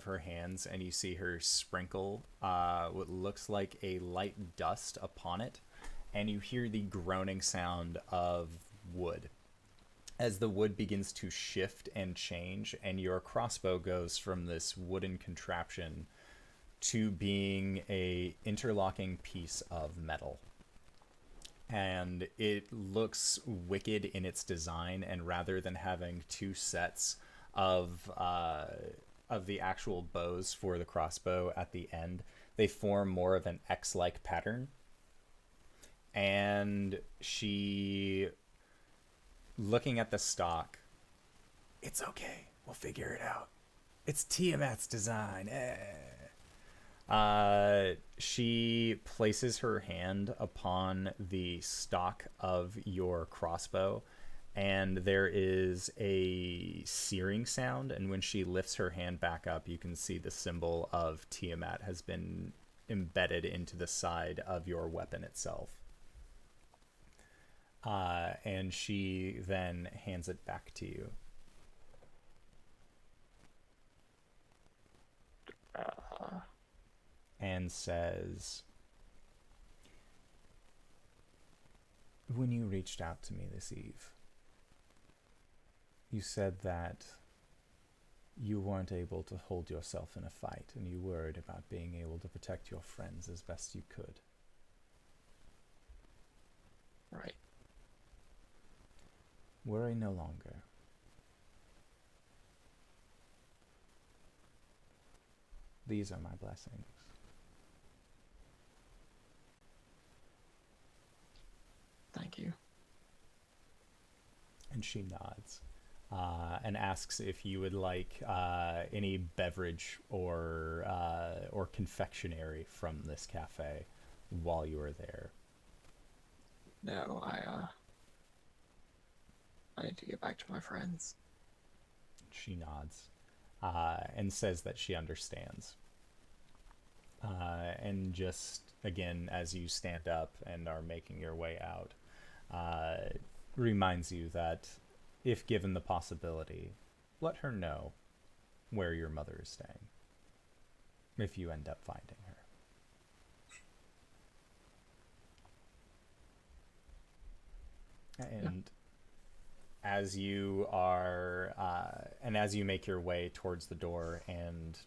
her hands, and you see her sprinkle what looks like a light dust upon it, and you hear the groaning sound of wood as the wood begins to shift and change, and your crossbow goes from this wooden contraption to being a interlocking piece of metal. And it looks wicked in its design, and rather than having two sets of the actual bows for the crossbow at the end, they form more of an X-like pattern. And she, looking at the stock, "It's okay, we'll figure it out. It's Tiamat's design." She places her hand upon the stock of your crossbow, and there is a searing sound, and when she lifts her hand back up, you can see the symbol of Tiamat has been embedded into the side of your weapon itself. And she then hands it back to you. And says, "When you reached out to me this eve, you said that you weren't able to hold yourself in a fight, and you worried about being able to protect your friends as best you could. Right. Worry no longer. These are my blessings." Thank you. And she nods and asks if you would like any beverage or confectionery from this cafe while you are there. No, I need to get back to my friends. She nods and says that she understands. And just, again, as you stand up and are making your way out, reminds you that if given the possibility, let her know where your mother is staying, if you end up finding her. And as you are, and as you make your way towards the door and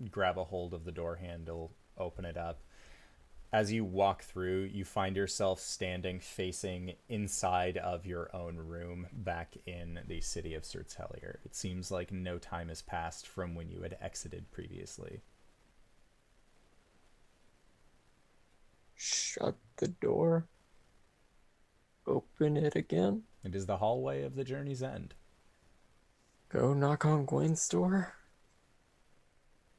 grab a hold of the door handle, open it up, as you walk through, you find yourself standing facing inside of your own room back in the city of Sertelier. It seems like no time has passed from when you had exited previously. Shut the door. Open it again. It is the hallway of the journey's end. Go knock on Gwen's door.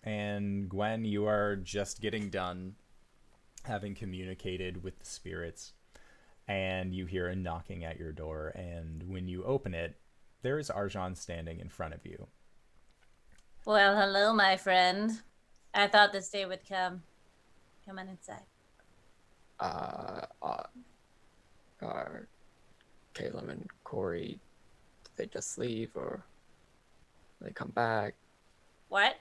And Gwen, you are just getting done having communicated with the spirits, and you hear a knocking at your door, and when you open it, there is Arjan standing in front of you. Well, hello, my friend. I thought this day would come. Come on inside. Caelum and Cori, did they just leave or they come back? What?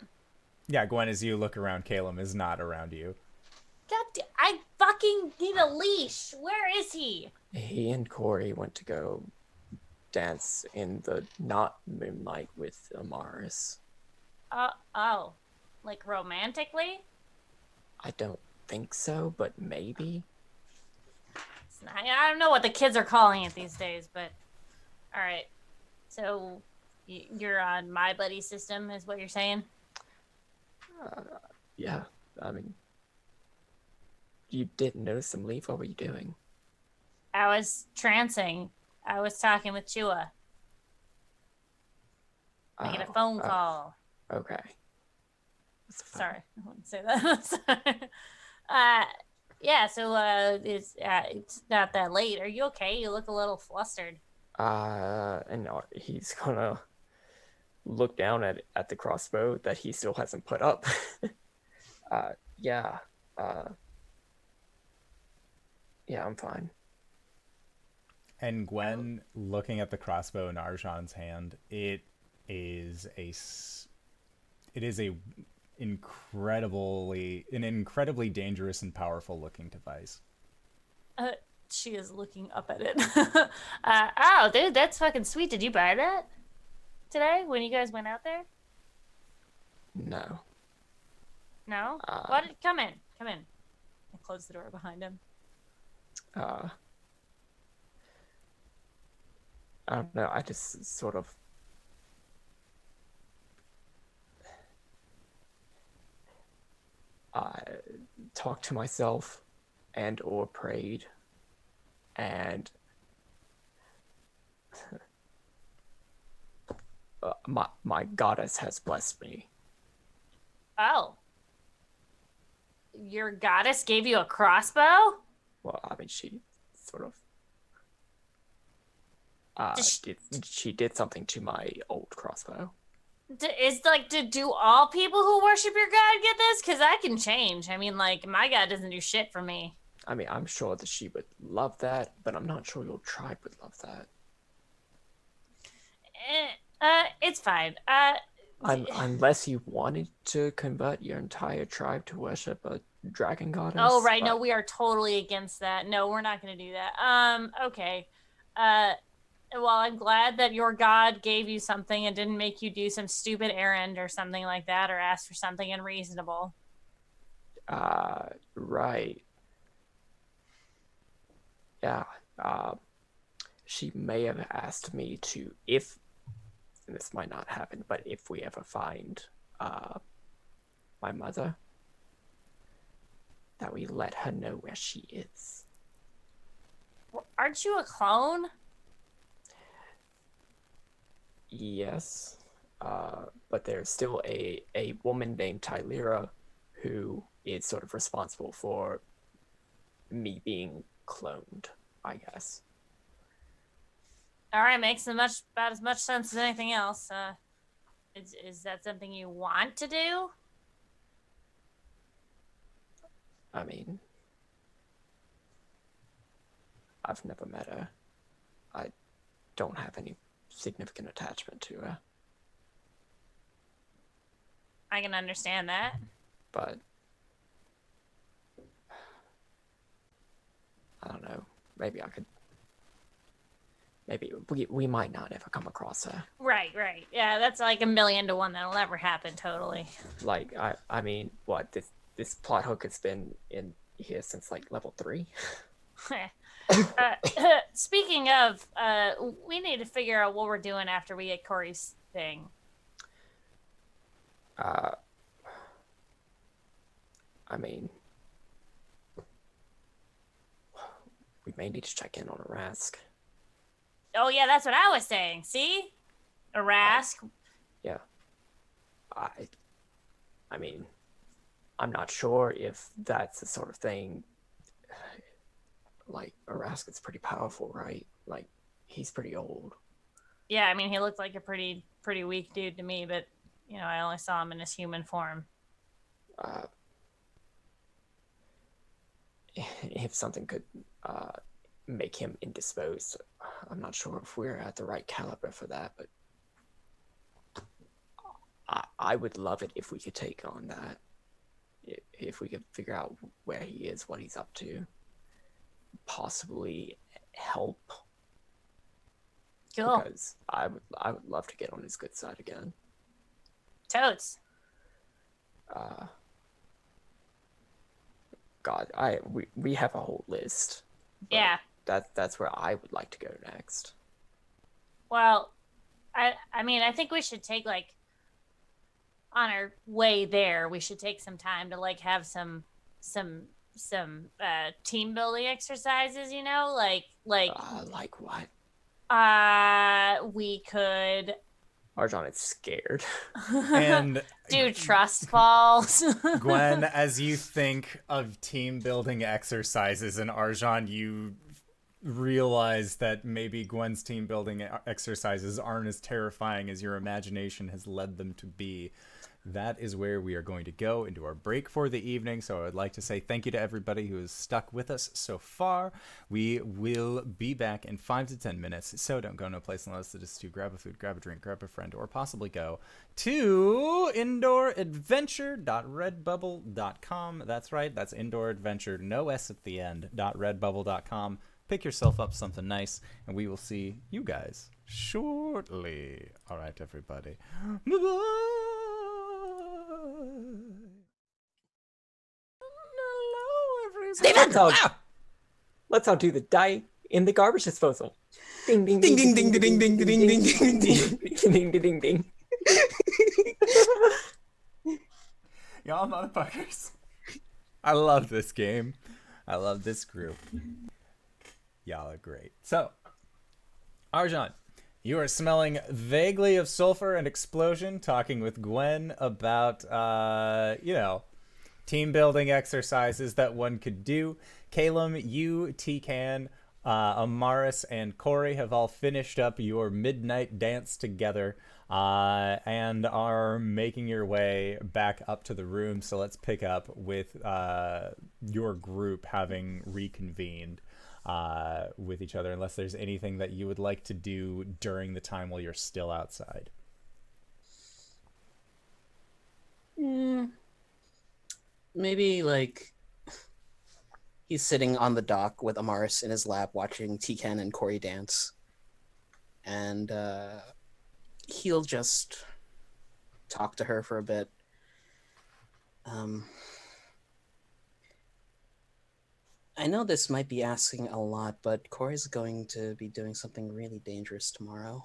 Yeah, Gwen, as you look around, Caelum is not around you. I fucking need a leash. Where is he? He and Cori went to go dance in the not moonlight with Amaris. Oh. Like romantically? I don't think so, but maybe. I don't know what the kids are calling it these days, but all right. So you're on my buddy system, is what you're saying? Yeah, I mean, you didn't notice him leave. What were you doing? I was trancing. I was talking with Chua. Making a phone call. Okay. That's fine. Sorry, I wouldn't say that. Sorry. Yeah, so it's not that late. Are you okay? You look a little flustered. And he's gonna look down at the crossbow that he still hasn't put up. Yeah, I'm fine. And Gwen, looking at the crossbow in Arjan's hand, it is an incredibly dangerous and powerful looking device. She is looking up at it. Oh, dude, that's fucking sweet. Did you buy that today when you guys went out there? No. No? What? Come in. I closed the door behind him. I don't know. I just sort of talked to myself and or prayed, and my goddess has blessed me. Oh. Your goddess gave you a crossbow? Well, I mean, she sort of she did something to my old crossbow. Do all people who worship your god get this? Because I can change. I mean, like, my god doesn't do shit for me. I mean, I'm sure that she would love that, but I'm not sure your tribe would love that. It's fine. Unless you wanted to convert your entire tribe to worship a dragon goddess. Oh, right. No, we are totally against that. No, we're not going to do that. Okay. Well, I'm glad that your god gave you something and didn't make you do some stupid errand or something like that, or ask for something unreasonable. Right. Yeah. She may have asked me to, if, and this might not happen, but if we ever find my mother, that we let her know where she is. Aren't you a clone? Yes, but there's still a woman named Tylera who is sort of responsible for me being cloned, I guess. All right, makes about as much sense as anything else. Is that something you want to do? I mean, I've never met her. I don't have any significant attachment to her, I can understand that. but I don't know. Maybe I could. Maybe we might not ever come across her. Right. Yeah, that's like 1,000,000 to 1 that'll never happen. Totally. Like I mean, what this plot hook has been in here since like level 3. Speaking of, we need to figure out what we're doing after we get Cori's thing. I mean, we may need to check in on a Rask. Oh yeah, that's what I was saying. See, a Rask. Yeah. I mean, I'm not sure if that's the sort of thing. Like, Rask is pretty powerful, right? Like, he's pretty old. Yeah, I mean, he looked like a pretty weak dude to me, but you know, I only saw him in his human form. If something could make him indisposed, I'm not sure if we're at the right caliber for that, but I would love it if we could take on that. If we could figure out where he is, what he's up to, possibly help. Cool. Because I would love to get on his good side again. Totes. God, we have a whole list. Yeah. That's where I would like to go next. Well, I mean, I think we should take like on our way there, we should take some time to like have some team building exercises, you know, like Like what? we could Arjan is scared. And do trust falls. Gwen, as you think of team building exercises in Arjan, you realize that maybe Gwen's team building exercises aren't as terrifying as your imagination has led them to be. That is where we are going to go into our break for the evening. So I would like to say thank you to everybody who has stuck with us so far. We will be back in 5 to 10 minutes. So don't go no place unless it is to grab a food, grab a drink, grab a friend, or possibly go to indooradventure.redbubble.com. That's right. That's indoor adventure, no S at the end, .redbubble.com. Pick yourself up something nice, and we will see you guys shortly. All right, everybody. Bye-bye. Steven! Let's all do the die in the garbage disposal. Ding ding ding ding ding ding ding ding ding ding ding ding ding ding. Y'all motherfuckers. I love this game. I love this group. Y'all are great. So, Arjan, you are smelling vaguely of sulfur and explosion, talking with Gwen about, team building exercises that one could do. Caelum, you, Tikan, Amaris, and Cori have all finished up your midnight dance together and are making your way back up to the room. So let's pick up with your group having reconvened with each other, unless there's anything that you would like to do during the time while you're still outside. Maybe like he's sitting on the dock with Amaris in his lap watching Tikan and Cori dance. And he'll just talk to her for a bit. I know this might be asking a lot, but Cori's going to be doing something really dangerous tomorrow.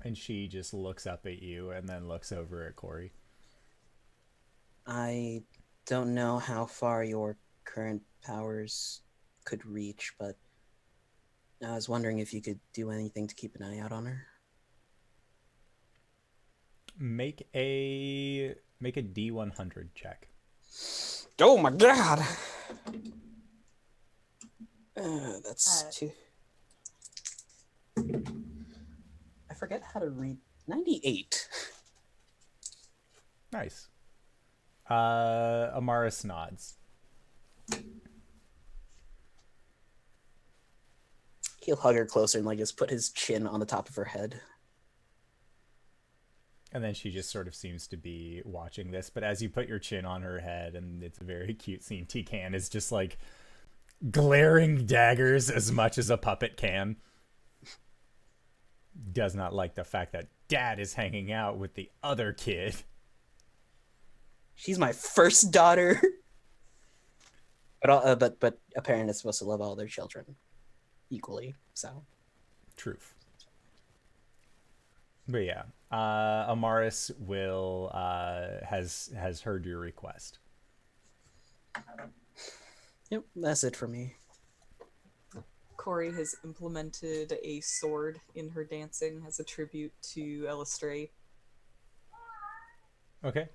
And she just looks up at you and then looks over at Cori. I don't know how far your current powers could reach, but I was wondering if you could do anything to keep an eye out on her. Make a D100 check. Oh my god! That's two. I forget how to read. 98. Nice. Amaris nods. He'll hug her closer and like just put his chin on the top of her head. And then she just sort of seems to be watching this. But as you put your chin on her head, and it's a very cute scene, T-Can is just like glaring daggers as much as a puppet can. Does not like the fact that Dad is hanging out with the other kid. She's my first daughter. But a parent is supposed to love all their children equally, so. Truth. But yeah, Amaris will has heard your request. Yep, that's it for me. Cori has implemented a sword in her dancing as a tribute to Elistray. Okay.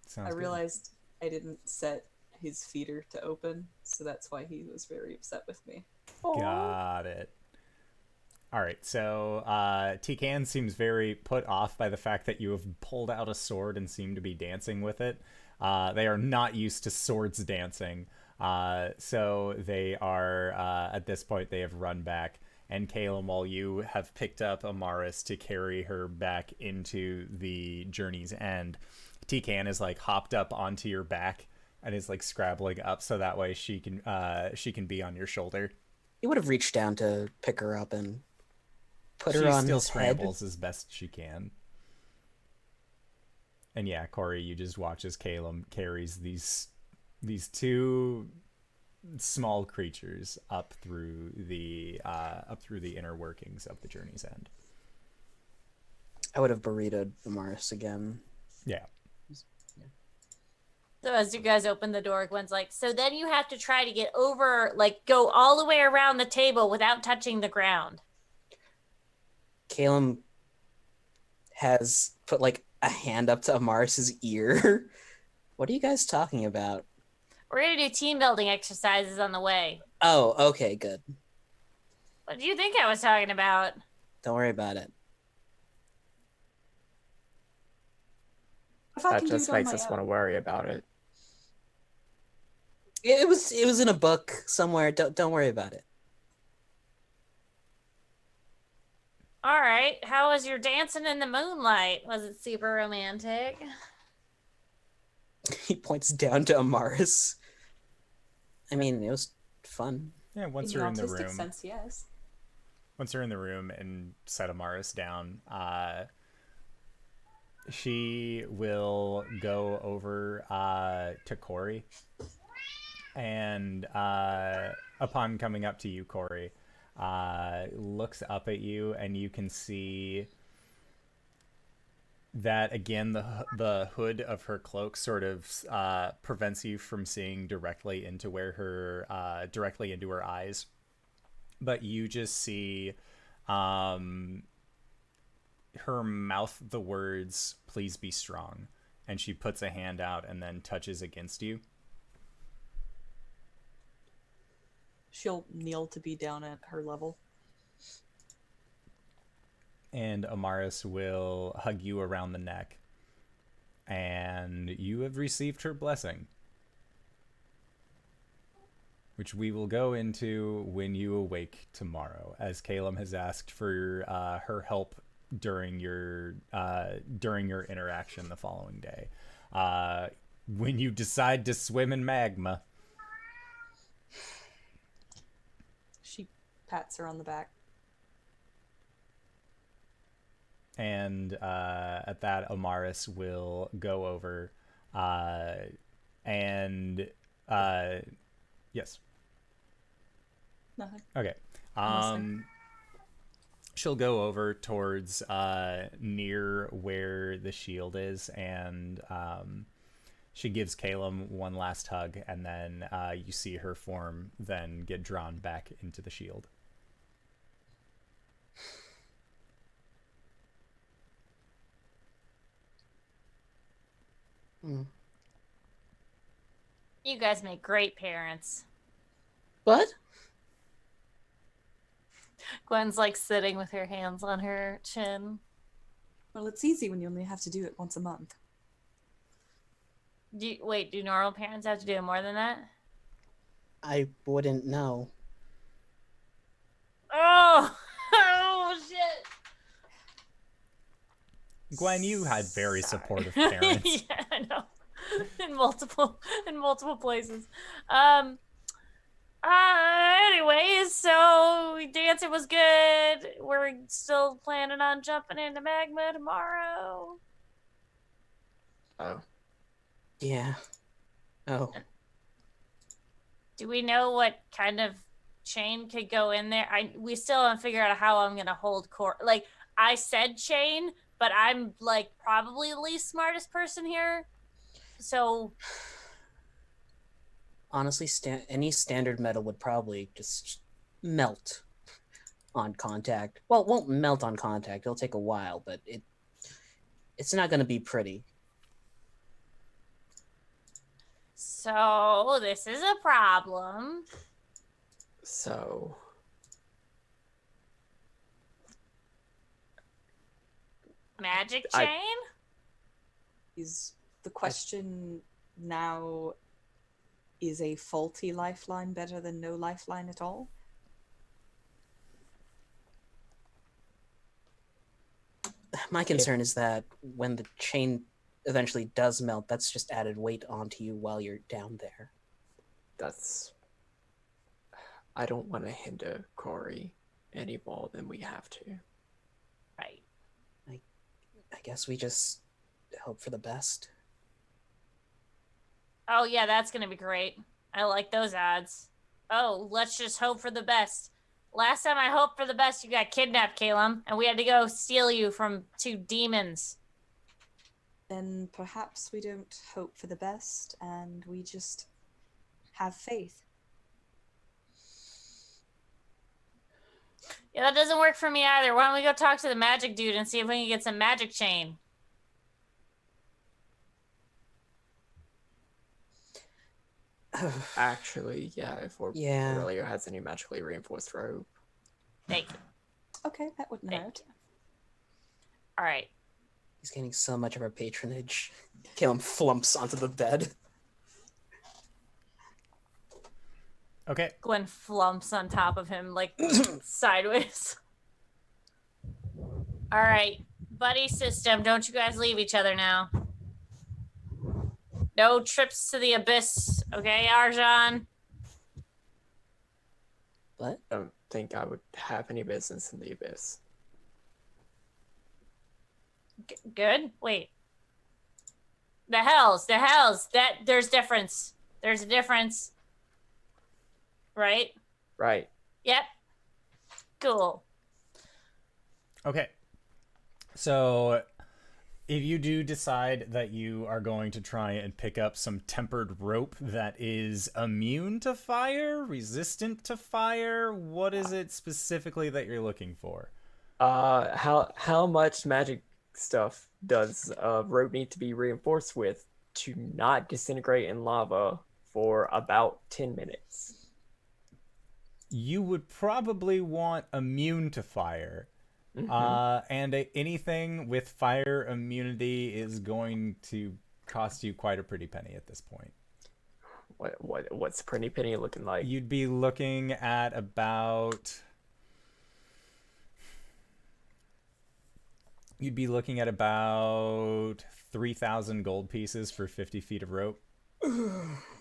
Sounds I good. realized I didn't set his feeder to open, so that's why he was very upset with me. Got it. All right, so T-Can seems very put off by the fact that you have pulled out a sword and seem to be dancing with it. They are not used to swords dancing, so they are, at this point, they have run back. And Caelum, while you have picked up Amaris to carry her back into the journey's end, T-Can is like hopped up onto your back and is like scrabbling up so that way she can be on your shoulder. He would have reached down to pick her up and put her She on still his head. scrambles as best she can. And yeah, Cori, you just watch as Caelum carries these two small creatures up through the inner workings of the journey's end. I would have burritoed Amaris again. Yeah. So as you guys open the door, Gwen's like, so then you have to try to get over, like, go all the way around the table without touching the ground. Caelum has put like a hand up to Amaris's ear. What are you guys talking about? We're going to do team building exercises on the way. Oh, okay, good. What do you think I was talking about? Don't worry about it. If I That can do just it on makes my us own. want to worry about it. It was in a book somewhere. Don't worry about it. All right. How was your dancing in the moonlight? Was it super romantic? He points down to Amaris. I mean, it was fun. Yeah, once In you're in the autistic room. sense, yes. Once you're in the room and set Amaris down, she will go over to Cori. And upon coming up to you, Cori, looks up at you, and you can see that again the hood of her cloak sort of prevents you from seeing directly into her eyes, but you just see her mouth the words "please be strong," and she puts a hand out and then touches against you. She'll kneel to be down at her level. And Amaris will hug you around the neck. And you have received her blessing. Which we will go into when you awake tomorrow, as Caelum has asked for her help during your interaction the following day. When you decide to swim in magma. She pats her on the back. And at that, Amaris will go over and yes. Nothing. Okay. She'll go over towards near where the shield is, and She gives Caelum one last hug, and then you see her form then get drawn back into the shield. You guys make great parents. What? Gwen's like sitting with her hands on her chin. Well, it's easy when you only have to do it once a month. Do normal parents have to do it more than that? I wouldn't know. Oh! Oh, shit! Gwen, you had very Sorry. supportive parents. Yeah, I know. In multiple places. Anyways, so the answer was good. We're still planning on jumping into magma tomorrow. Oh, Yeah. Oh. Do we know what kind of chain could go in there? We still haven't figured out how I'm gonna hold Cori. Like, I said chain, but I'm like probably the least smartest person here. So Honestly, any standard metal would probably just melt on contact. Well, it won't melt on contact. It'll take a while, but it's not going to be pretty. So this is a problem. so Magic I- chain? Is the question now, is a faulty lifeline better than no lifeline at all? My concern is that when the chain eventually does melt, that's just added weight onto you while you're down there. I don't want to hinder Cori any more than we have to. Right. I guess we just hope for the best. Oh yeah, that's gonna be great. I like those odds. Oh, let's just hope for the best. Last time I hoped for the best, you got kidnapped, Caelum, and we had to go steal you from 2 demons. Then perhaps we don't hope for the best and we just have faith. Yeah, that doesn't work for me either. Why don't we go talk to the magic dude and see if we can get some magic chain? Actually, yeah, if Yeah. Aurelio has any magically reinforced rope. Thank you. Okay, that wouldn't Thank hurt. All right. He's getting so much of our patronage. Caleb flumps onto the bed. Okay. Gwen flumps on top of him, like sideways. All right. Buddy system, don't you guys leave each other now. No trips to the abyss, okay, Arjan? What? I don't think I would have any business in the abyss. Good? Wait. The hells. That there's difference. There's a difference. Right? Right. Yep. Cool. Okay. So if you do decide that you are going to try and pick up some tempered rope that is immune to fire, resistant to fire, what is it specifically that you're looking for? How much magic stuff does rope need to be reinforced with to not disintegrate in lava for about 10 minutes? You would probably want immune to fire. And anything with fire immunity is going to cost you quite a pretty penny at this point. What's pretty penny looking like? You'd be looking at about 3,000 gold pieces for 50 feet of rope.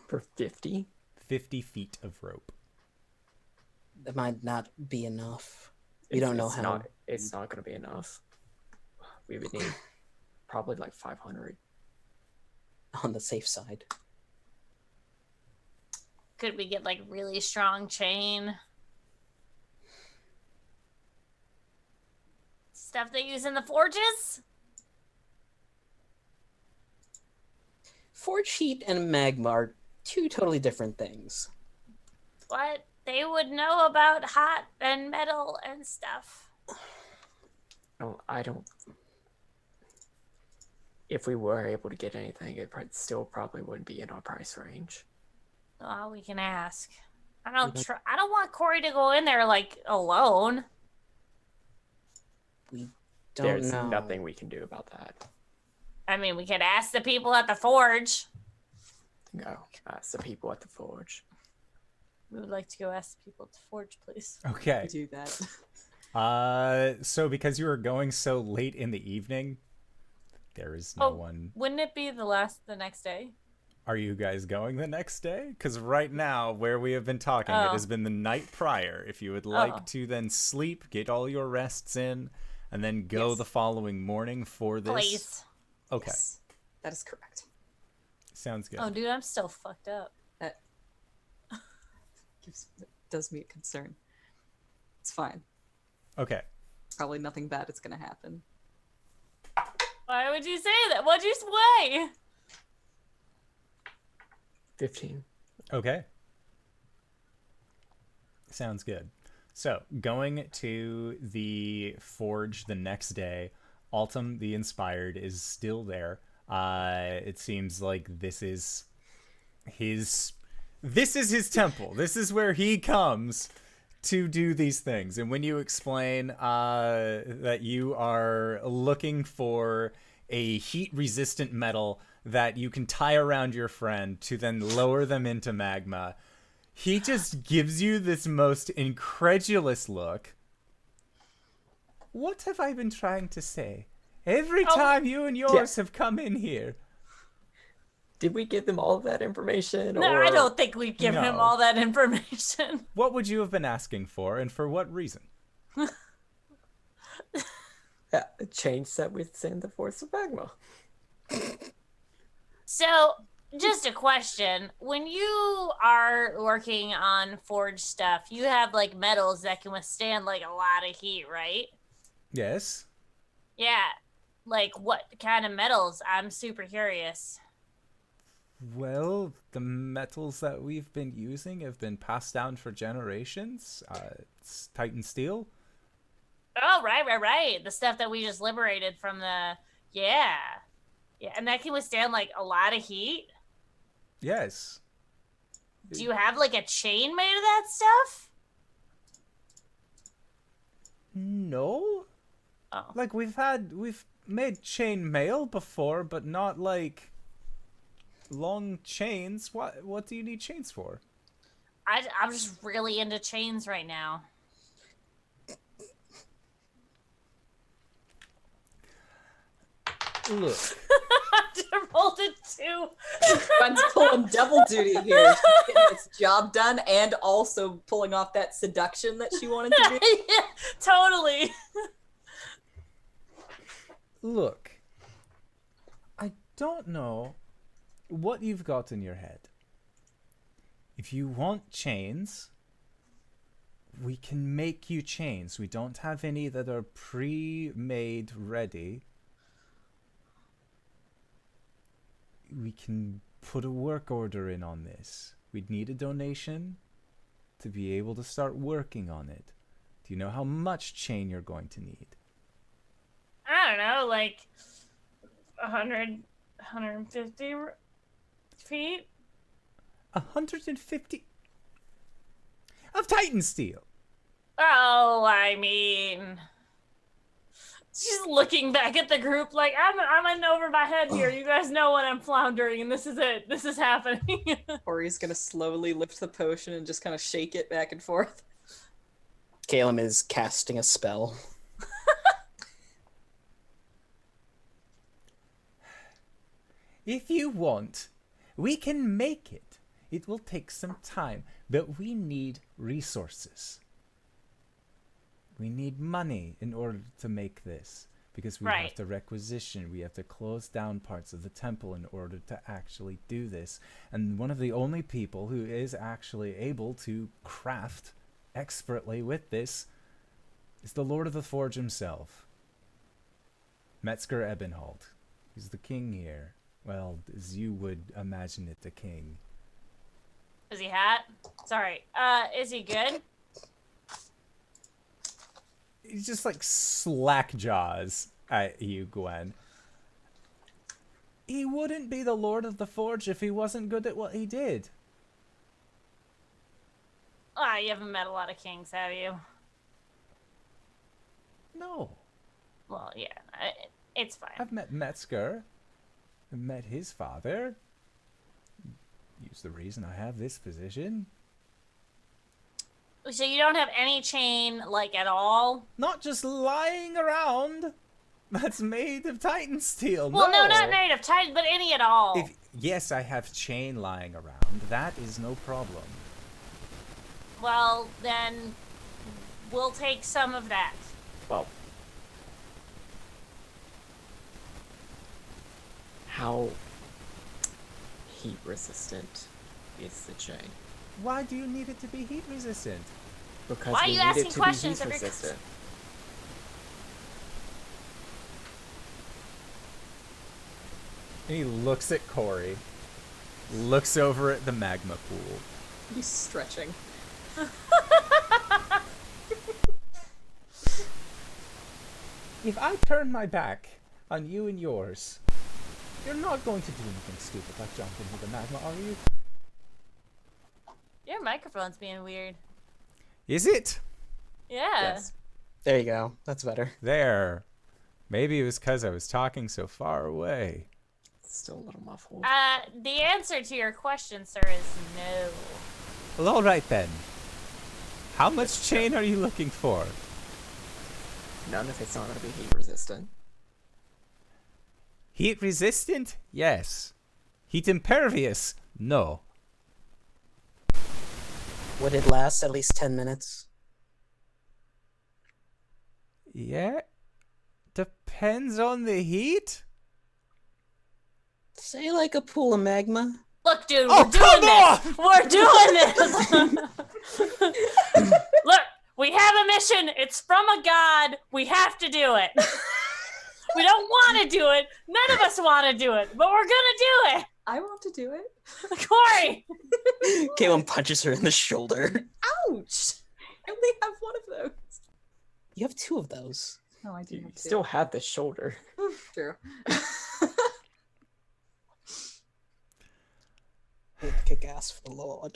For 50? 50 feet of rope. That might not be enough. We don't know how. It's not going to be enough. We would need probably like 500. On the safe side. Could we get like really strong chain? Stuff they use in the forges? Forge heat and magma are two totally different things. What? They would know about hot and metal and stuff. No, I don't. If we were able to get anything, it still probably wouldn't be in our price range. Well, we can ask. I don't want Cori to go in there like alone. We don't There's know. nothing we can do about that. I mean, we could ask the people at the forge. No, that's the people at the forge. We would like to go ask the people at the forge, please. Okay. Do that. So because you were going so late in the evening, there is no one. Wouldn't it be the next day? Are you guys going the next day? Because right now, where we have been talking, it has been the night prior. If you would like to then sleep, get all your rests in, and then go the following morning for this. Please. Okay. Yes, that is correct. Sounds good. Oh, dude, I'm still fucked up. That does me a concern. It's fine. Okay. Probably nothing bad is gonna happen. Why would you say that? What'd you say? 15. Okay. Sounds good. So, going to the forge the next day, Altum the Inspired is still there. It seems like this is his temple. This is where he comes to do these things. And when you explain that you are looking for a heat-resistant metal that you can tie around your friend to then lower them into magma, he just gives you this most incredulous look. What have I been trying to say? Every time you and yours have come in here. Did we give them all of that information? No, or... I don't think we've given him No. all that information. What would you have been asking for, and for what reason? Yeah, a chains that withstand the force of magma. So, just a question. When you are working on forge stuff, you have like metals that can withstand like a lot of heat, right? Yes. Yeah. Like what kind of metals? I'm super curious. Well, the metals that we've been using have been passed down for generations. It's Titan steel. Oh, right. The stuff that we just liberated from the... Yeah, and that can withstand like a lot of heat. Yes. Do you have like a chain made of that stuff? No. Oh. Like we've made chain mail before, but not like long chains. What do you need chains for? I'm just really into chains right now. Look. I rolled a 2. Gwen's pulling double duty here. She's getting this job done and also pulling off that seduction that she wanted to do. Yeah, totally. Look. I don't know what you've got in your head. If you want chains, we can make you chains. We don't have any that are pre-made ready. We can put a work order in on this. We'd need a donation to be able to start working on it. Do you know how much chain you're going to need? I don't know, like 100, 150 feet? 150 of Titan steel. Oh, I mean... She's looking back at the group like, I'm in over my head here. You guys know when I'm floundering, and this is it. This is happening. Ori's gonna slowly lift the potion and just kind of shake it back and forth. Caelum is casting a spell. If you want, we can make it. It will take some time, but we need resources. We need money in order to make this, because we have to requisition, we have to close down parts of the temple in order to actually do this. And one of the only people who is actually able to craft expertly with this is the Lord of the Forge himself, Metzger Ebenhold. He's the king here. Well, as you would imagine it, the king. Is he hot? Sorry. Is he good? He's just like slack jaws at you, Gwen. He wouldn't be the Lord of the Forge if he wasn't good at what he did. Ah, you haven't met a lot of kings, have you? No. Well, yeah, it's fine. I've met Metzger. I've met his father. He's the reason I have this position. So you don't have any chain, like, at all? Not just lying around. That's made of Titan steel. Well, no, not made of Titan, but any at all. Yes, I have chain lying around. That is no problem. Well, then we'll take some of that. Well, how heat resistant is the chain? Why do you need it to be heat resistant? Because Why are we you need asking it to questions be of heat your resistant. And he looks at Cori, looks over at the magma pool. He's stretching. If I turn my back on you and yours, you're not going to do anything stupid like jump into the magma, are you? Your microphone's being weird. Is it? Yeah. Yes. There you go. That's better. There. Maybe it was because I was talking so far away. Still a little muffled. The answer to your question, sir, is no. Well, all right then. How much chain are you looking for? None if it's not going to be heat resistant. Heat resistant? Yes. Heat impervious? No. Would it last at least 10 minutes? Yeah. Depends on the heat? Say like a pool of magma. Look, dude, Oh, we're doing this. We're doing this. Look, we have a mission. It's from a god. We have to do it. We don't want to do it. None of us want to do it, but we're gonna do it. I want to do it. Cori. Caelum punches her in the shoulder. Ouch! I only have one of those. You have 2 of those. No, I do You have two. still have the shoulder. True. Kick ass for the Lord.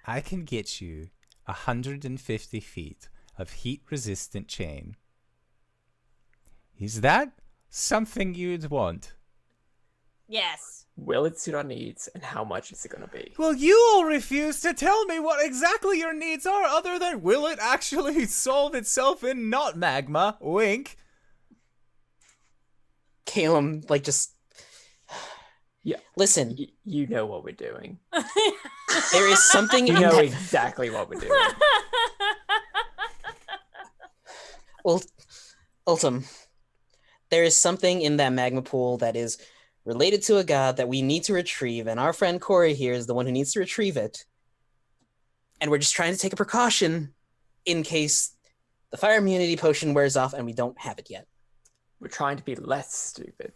I can get you 150 feet of heat-resistant chain. Is that something you'd want? Yes. Will it suit our needs, and how much is it going to be? Well, you all refuse to tell me what exactly your needs are, other than will it actually solve itself in not magma? Wink. Caelum, like, just... Yeah. Listen, You know what we're doing. there is something You in know that... exactly what we're doing. Well, Ultim, there is something in that magma pool that is related to a god that we need to retrieve, and our friend Cori here is the one who needs to retrieve it. And we're just trying to take a precaution in case the fire immunity potion wears off and we don't have it yet. We're trying to be less stupid.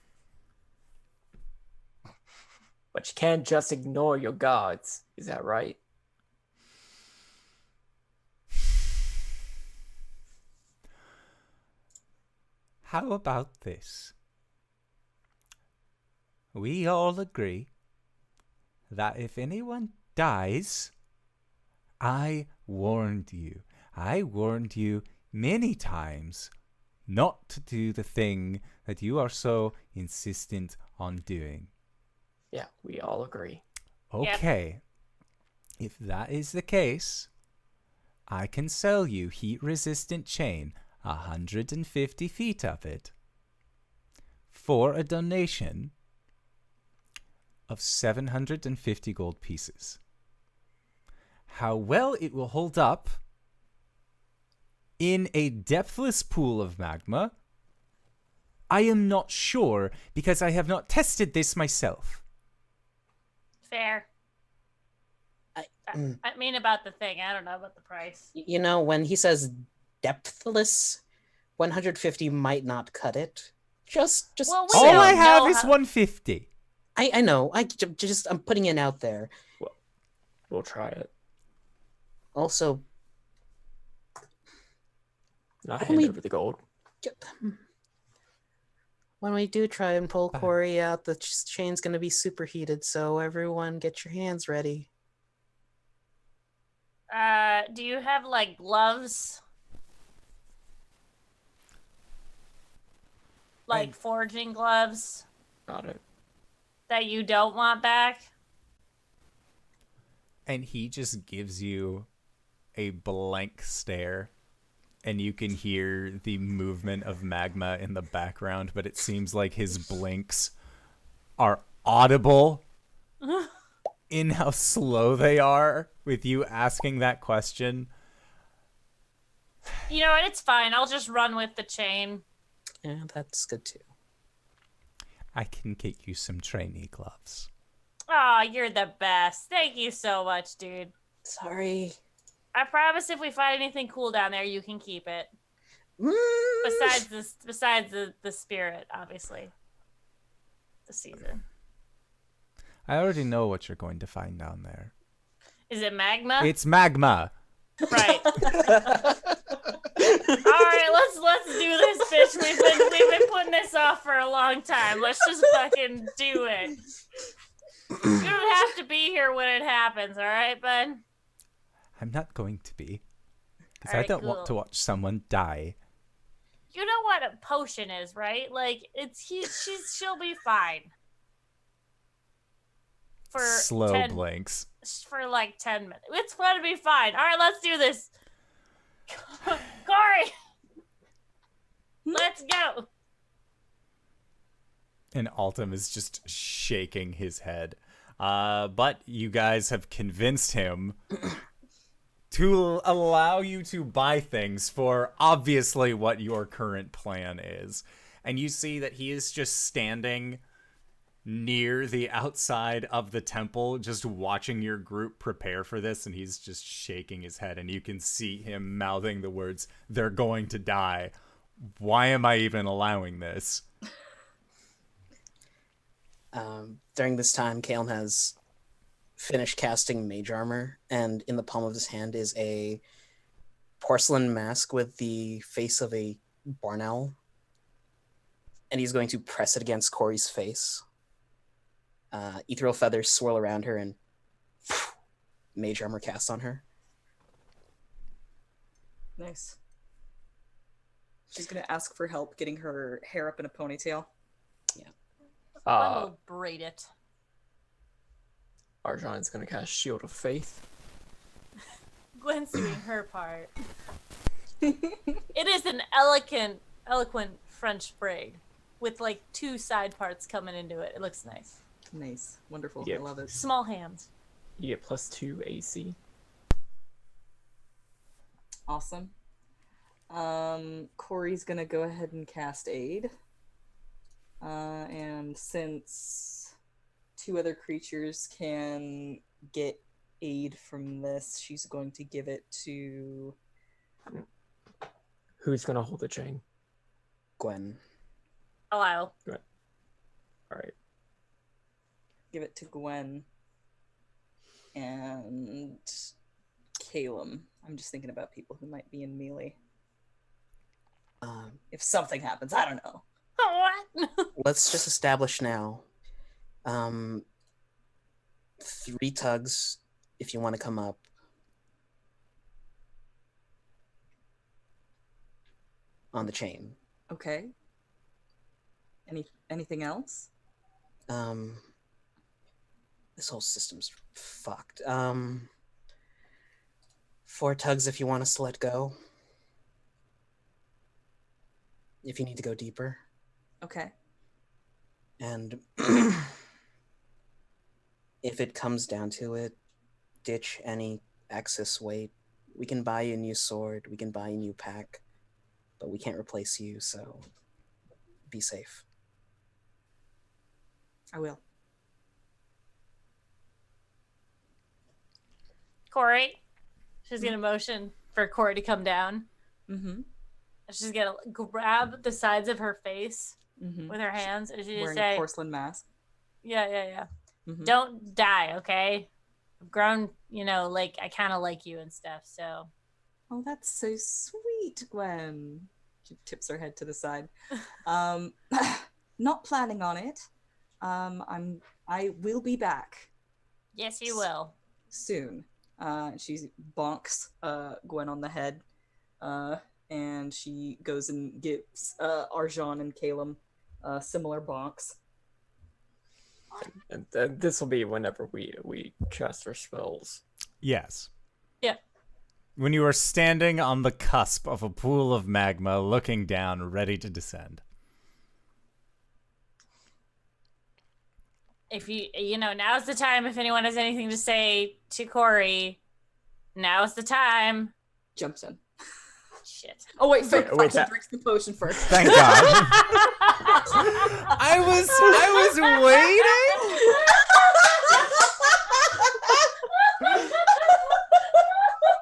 But you can't just ignore your gods. Is that right? How about this? We all agree that if anyone dies, I warned you. I warned you many times not to do the thing that you are so insistent on doing. Yeah, we all agree. Okay. If that is the case, I can sell you heat-resistant chain, 150 feet of it, for a donation of 750 gold pieces. How well it will hold up in a depthless pool of magma, I am not sure, because I have not tested this myself. Fair. I mean about the thing. I don't know about the price. You know, when he says depthless, 150 might not cut it. Just. Well, we All don't I have know is how- 150. I know. I'm putting it out there. We'll try it. Also, Not When hand we- over the gold. when we do try and pull Cori out, the chain's gonna be superheated. So everyone, get your hands ready. Do you have like gloves? Like forging gloves Got it. that you don't want back? And he just gives you a blank stare. And you can hear the movement of magma in the background, but it seems like his blinks are audible in how slow they are with you asking that question. You know what? It's fine. I'll just run with the chain. Yeah, that's good too. I can get you some trainee gloves. Oh, you're the best. Thank you so much, dude. Sorry. I promise if we find anything cool down there, you can keep it. Mm. Besides the spirit, obviously. The season. I already know what you're going to find down there. Is it magma? It's magma. Right. All right, let's do this, bitch. We've been putting this off for a long time. Let's just fucking do it. You don't have to be here when it happens, all right, bud? I'm not going to be. Because I Alright, don't want cool. to watch someone die. You know what a potion is, right? Like she'll be fine. For Slow blinks. For like 10 minutes. It's gonna be fine. All right, let's do this. Cori, let's go. And Altum is just shaking his head. But you guys have convinced him to allow you to buy things for obviously what your current plan is. And you see that he is just standing near the outside of the temple, just watching your group prepare for this, and he's just shaking his head, and you can see him mouthing the words, "They're going to die. Why am I even allowing this?" During this time, Caelum has finished casting mage armor, and in the palm of his hand is a porcelain mask with the face of a barn owl. And he's going to press it against Cori's face. Ethereal feathers swirl around her, and mage armor cast on her. Nice. She's gonna ask for help getting her hair up in a ponytail. We'll braid it. Arjan's gonna cast Shield of Faith. Gwen's doing her part. It is an eloquent French braid with like 2 side parts coming into it. It looks nice. Nice. Wonderful. Yep. I love it. Small hands. You get +2 AC. Awesome. Cori's gonna go ahead and cast Aid. And since 2 other creatures can get aid from this, she's going to give it to Who's gonna hold the chain? Gwen. Allow. Alright. give it to Gwen and Caelum. I'm just thinking about people who might be in melee. If something happens, I don't know. What? Let's just establish now. 3 tugs if you want to come up. On the chain. Okay. Anything else? This whole system's fucked. 4 tugs if you want us to let go. If you need to go deeper. Okay. And if it comes down to it, ditch any excess weight. We can buy you a new sword, we can buy you a new pack, but we can't replace you, so be safe. I will. Cori, she's gonna motion for Cori to come down. Mm-hmm. She's gonna grab the sides of her face with her hands, and she just Wearing say, a porcelain mask. yeah. Mhm. Don't die, okay? I've grown, like I kind of like you and stuff. So Oh, that's so sweet, Gwen. She tips her head to the side. Um, not planning on it. I will be back yes, you will. soon. She bonks Gwen on the head, and she goes and gives Arjan and Caelum similar bonks. And this will be whenever we cast our spells. Yes. Yeah. When you are standing on the cusp of a pool of magma, looking down, ready to descend. If now's the time. If anyone has anything to say to Cori, now's the time. Jumps in. Shit. Oh wait, fuck, wait, she that- drinks the potion first. Thank God. I was waiting.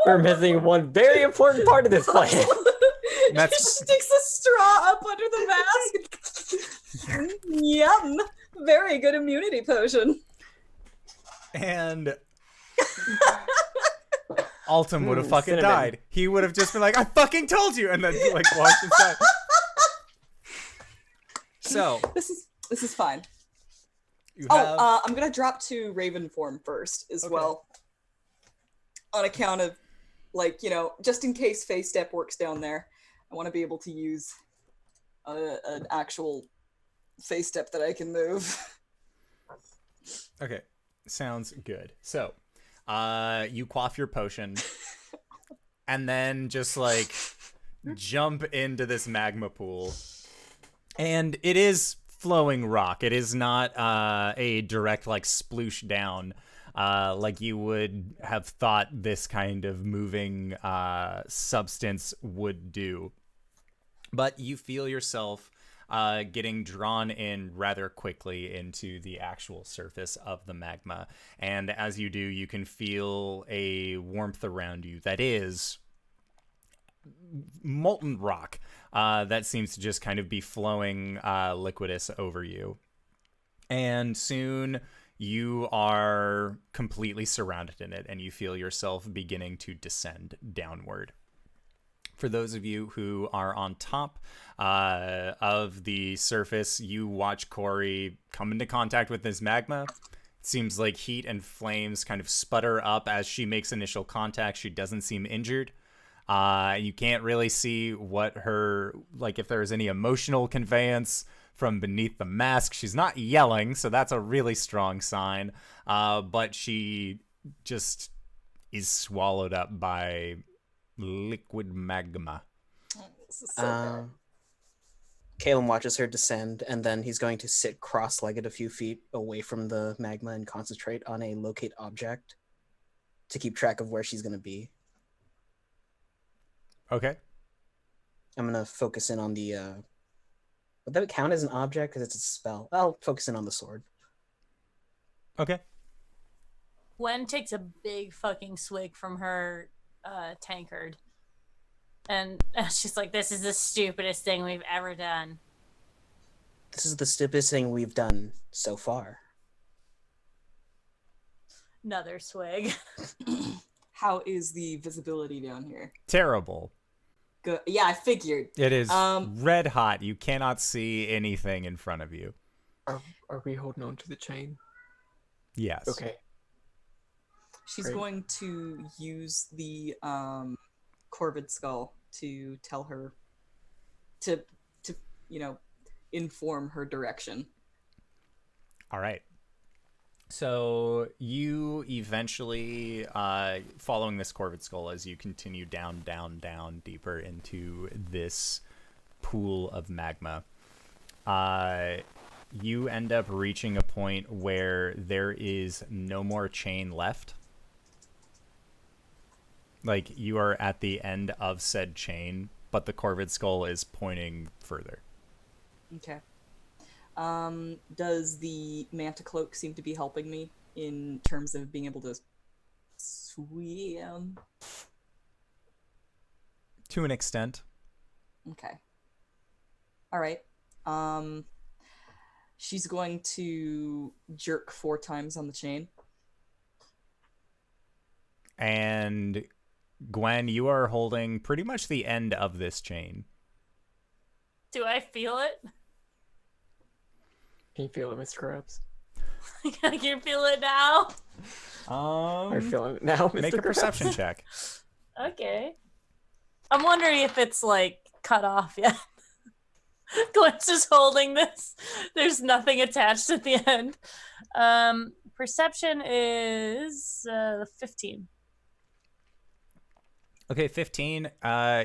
We're missing one very important part of this plan. That's She sticks a straw up under the mask. Yum! Very good immunity potion. and Altum would have Ooh, fucking cinnamon. died. He would have just been like, "I fucking told you," and then like walked inside. So This is fine. you have I'm gonna drop to Raven form first as well. On account of, just in case Face Step works down there, I want to be able to use an actual Face Step that I can move. okay. Sounds good. So, you quaff your potion, and then just like jump into this magma pool, and it is flowing rock. It is not a direct like sploosh down. Like you would have thought this kind of moving substance would do. But you feel yourself getting drawn in rather quickly into the actual surface of the magma. And as you do, you can feel a warmth around you that is molten rock that seems to just kind of be flowing liquidous over you. And soon you are completely surrounded in it, and you feel yourself beginning to descend downward. For those of you who are on top of the surface, you watch Cori come into contact with this magma. It seems like heat and flames kind of sputter up as she makes initial contact. She doesn't seem injured. You can't really see what her, like if there's any emotional conveyance from beneath the mask. She's not yelling, so that's a really strong sign. But she just is swallowed up by liquid magma. This is so bad. Caelum watches her descend, and then he's going to sit cross-legged a few feet away from the magma and concentrate on a locate object to keep track of where she's going to be. Okay. I'm going to focus in on the... would that count as an object because it's a spell? I'll focus in on the sword. Okay. Gwen takes a big fucking swig from her tankard. And she's like, this is the stupidest thing we've ever done. This is the stupidest thing we've done so far. Another swig. How is the visibility down here? Terrible. Good. Yeah, I figured. It is Um, red hot. You cannot see anything in front of you. Are we holding on to the chain? Yes. Okay. She's Great. going to use the Corvid skull to tell her to inform her direction. All right. So you eventually, following this Corvid skull as you continue down, deeper into this pool of magma, you end up reaching a point where there is no more chain left. Like, you are at the end of said chain, but the Corvid skull is pointing further. Okay. Does the manta cloak seem to be helping me in terms of being able to swim? To an extent. Okay. All right. She's going to jerk 4 times on the chain. And Gwen, you are holding pretty much the end of this chain. Do I feel it? Can you feel it, Mr. Krabs? Can you feel it now? Are you feeling it now, Mr. Make a Krabs? perception check. Okay. I'm wondering if it's like cut off yet. Gwen's just holding this. There's nothing attached at the end. Perception is 15. Okay, 15.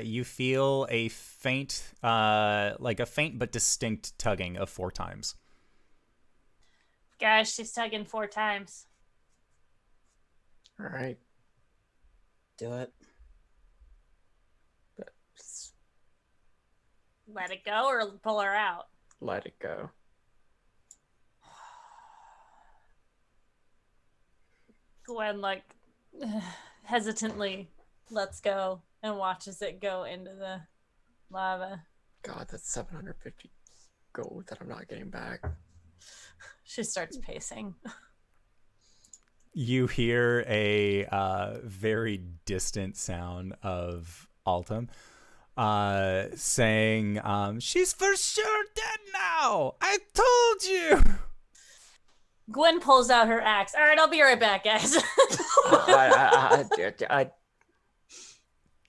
You feel a faint, like a faint but distinct tugging of 4 times. Gosh, she's tugging 4 times. All right. Do it. Just Let it go or pull her out? let it go. Gwen, like, hesitantly lets go and watches it go into the lava. God, that's 750 gold that I'm not getting back. She starts pacing. You hear a very distant sound of Altum saying, she's for sure dead now! I told you! Gwen pulls out her axe. All right, I'll be right back, guys.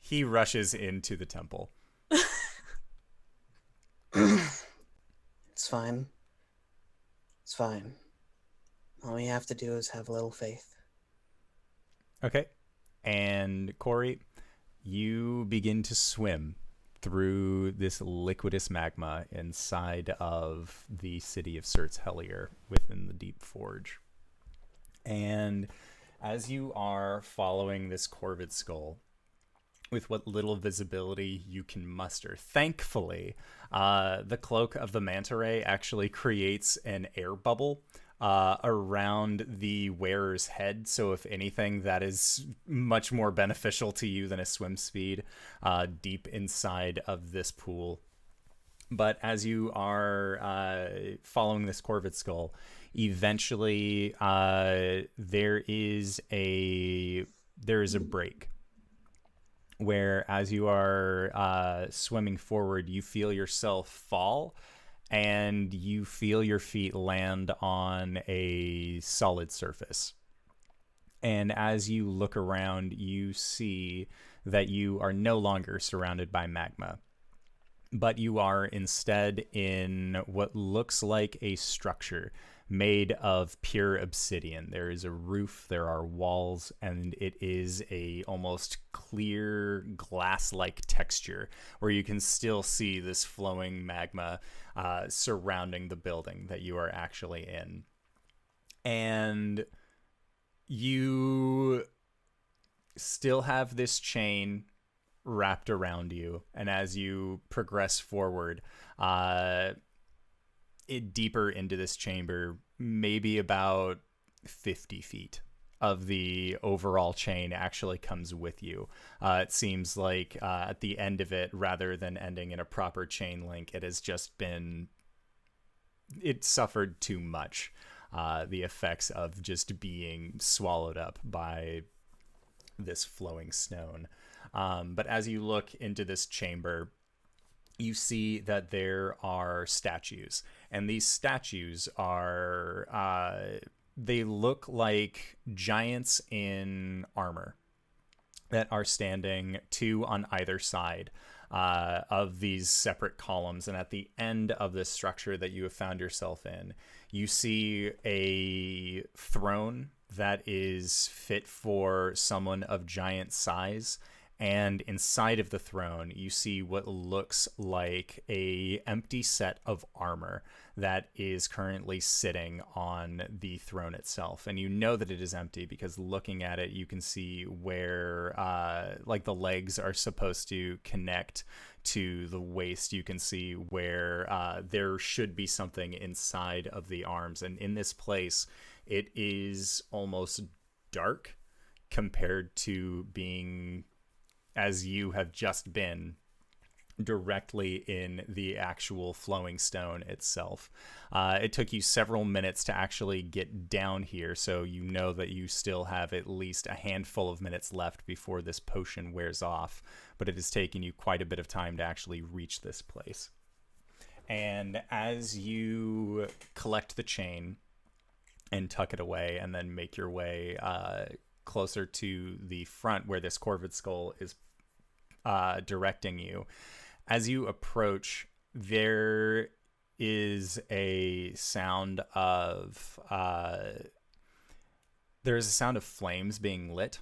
He rushes into the temple. It's fine. It's fine. All we have to do is have a little faith. Okay. And Cori, you begin to swim through this liquidous magma inside of the city of Surt's Hellier within the Deep Forge. And as you are following this corvid skull, with what little visibility you can muster, thankfully, the cloak of the manta ray actually creates an air bubble around the wearer's head. So if anything, that is much more beneficial to you than a swim speed deep inside of this pool. But as you are following this corvid skull, eventually there is a break where, as you are swimming forward, you feel yourself fall, and you feel your feet land on a solid surface. And as you look around, you see that you are no longer surrounded by magma, but you are instead in what looks like a structure made of pure obsidian. There is a roof, there are walls, and it is a almost clear glass-like texture where you can still see this flowing magma surrounding the building that you are actually in. And you still have this chain wrapped around you, and as you progress forward, deeper into this chamber, maybe about 50 feet of the overall chain actually comes with you. It seems like at the end of it, rather than ending in a proper chain link, it suffered too much. The effects of just being swallowed up by this flowing stone. But as you look into this chamber, you see that there are statues, and these statues are, they look like giants in armor that are standing 2 on either side of these separate columns. And at the end of this structure that you have found yourself in, you see a throne that is fit for someone of giant size. And inside of the throne, you see what looks like a empty set of armor that is currently sitting on the throne itself. And you know that it is empty because looking at it, you can see where like the legs are supposed to connect to the waist. You can see where there should be something inside of the arms. And in this place, it is almost dark compared to being as you have just been directly in the actual flowing stone itself. It took you several minutes to actually get down here, so you know that you still have at least a handful of minutes left before this potion wears off, but it has taken you quite a bit of time to actually reach this place. And as you collect the chain and tuck it away and then make your way closer to the front where this corvid skull is directing you, as you approach, there is a sound of flames being lit,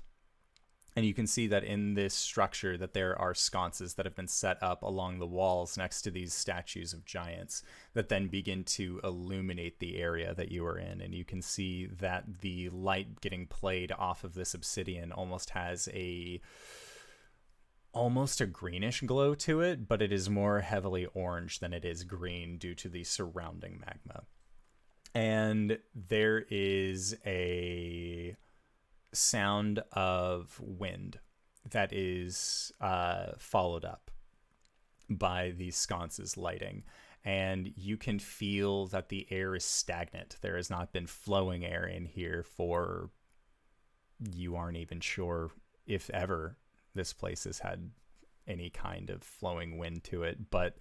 and you can see that in this structure that there are sconces that have been set up along the walls next to these statues of giants that then begin to illuminate the area that you are in, and you can see that the light getting played off of this obsidian almost has a greenish glow to it, but it is more heavily orange than it is green due to the surrounding magma. And there is a sound of wind that is followed up by these sconces lighting, and you can feel that the air is stagnant. There has not been flowing air in here for, you aren't even sure if ever this place has had any kind of flowing wind to it, but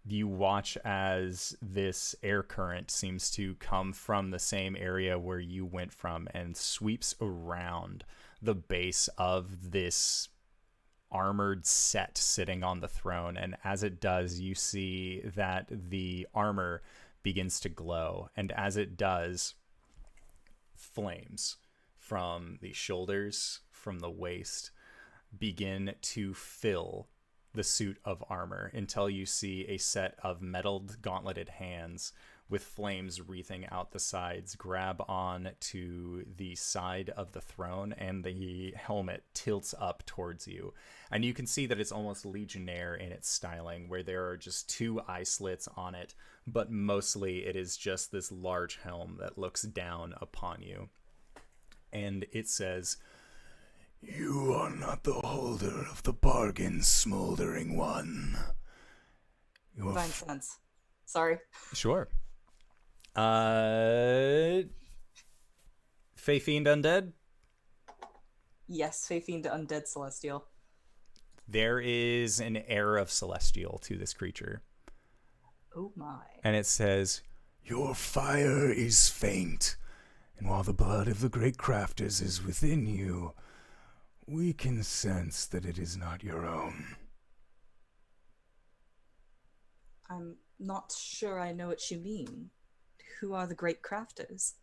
you watch as this air current seems to come from the same area where you went from and sweeps around the base of this armored set sitting on the throne. And as it does, you see that the armor begins to glow, and as it does, flames from the shoulders, from the waist, begin to fill the suit of armor until you see a set of metalled gauntleted hands with flames wreathing out the sides grab on to the side of the throne, and the helmet tilts up towards you. And you can see that it's almost legionnaire in its styling, where there are just 2 eye slits on it, but mostly it is just this large helm that looks down upon you. And it says, "You are not the holder of the bargain, smoldering one." Divine sense. Sorry. Sure. Fey Fiend Undead? Yes, Fey Fiend Undead Celestial. There is an air of celestial to this creature. Oh my. And it says, "Your fire is faint, and while the blood of the great crafters is within you, we can sense that it is not your own." I'm not sure I know what you mean. Who are the great crafters?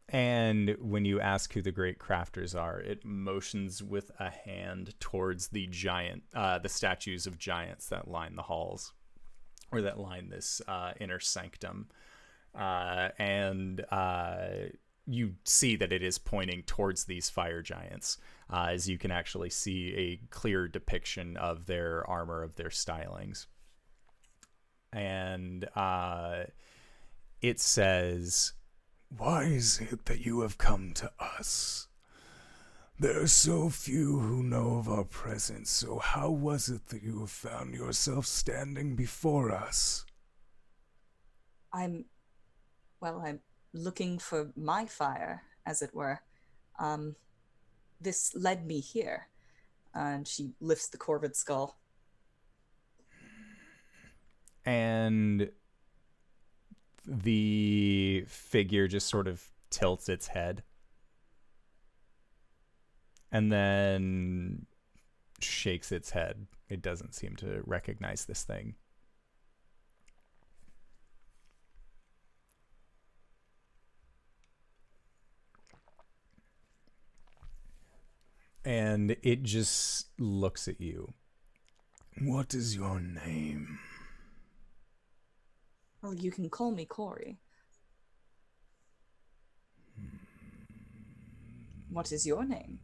And when you ask who the great crafters are, it motions with a hand towards the statues of giants that line the halls, or that line this inner sanctum. And you see that it is pointing towards these fire giants, as you can actually see a clear depiction of their armor, of their stylings. And it says, "Why is it that you have come to us? There are so few who know of our presence, so how was it that you have found yourself standing before us?" I'm looking for my fire, as it were. This led me here. And she lifts the corvid skull. And the figure just sort of tilts its head and then shakes its head. It doesn't seem to recognize this thing. And it just looks at you. "What is your name?" Well, you can call me Cori. What is your name?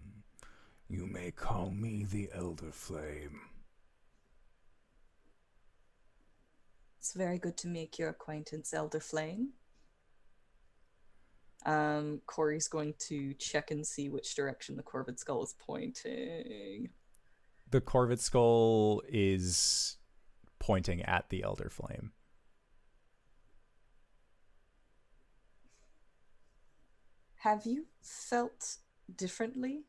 "You may call me the Elder Flame." It's very good to make your acquaintance, Elder Flame. Cori's going to check and see which direction the corvid skull is pointing. The corvid skull is pointing at the Elder Flame. Have you felt differently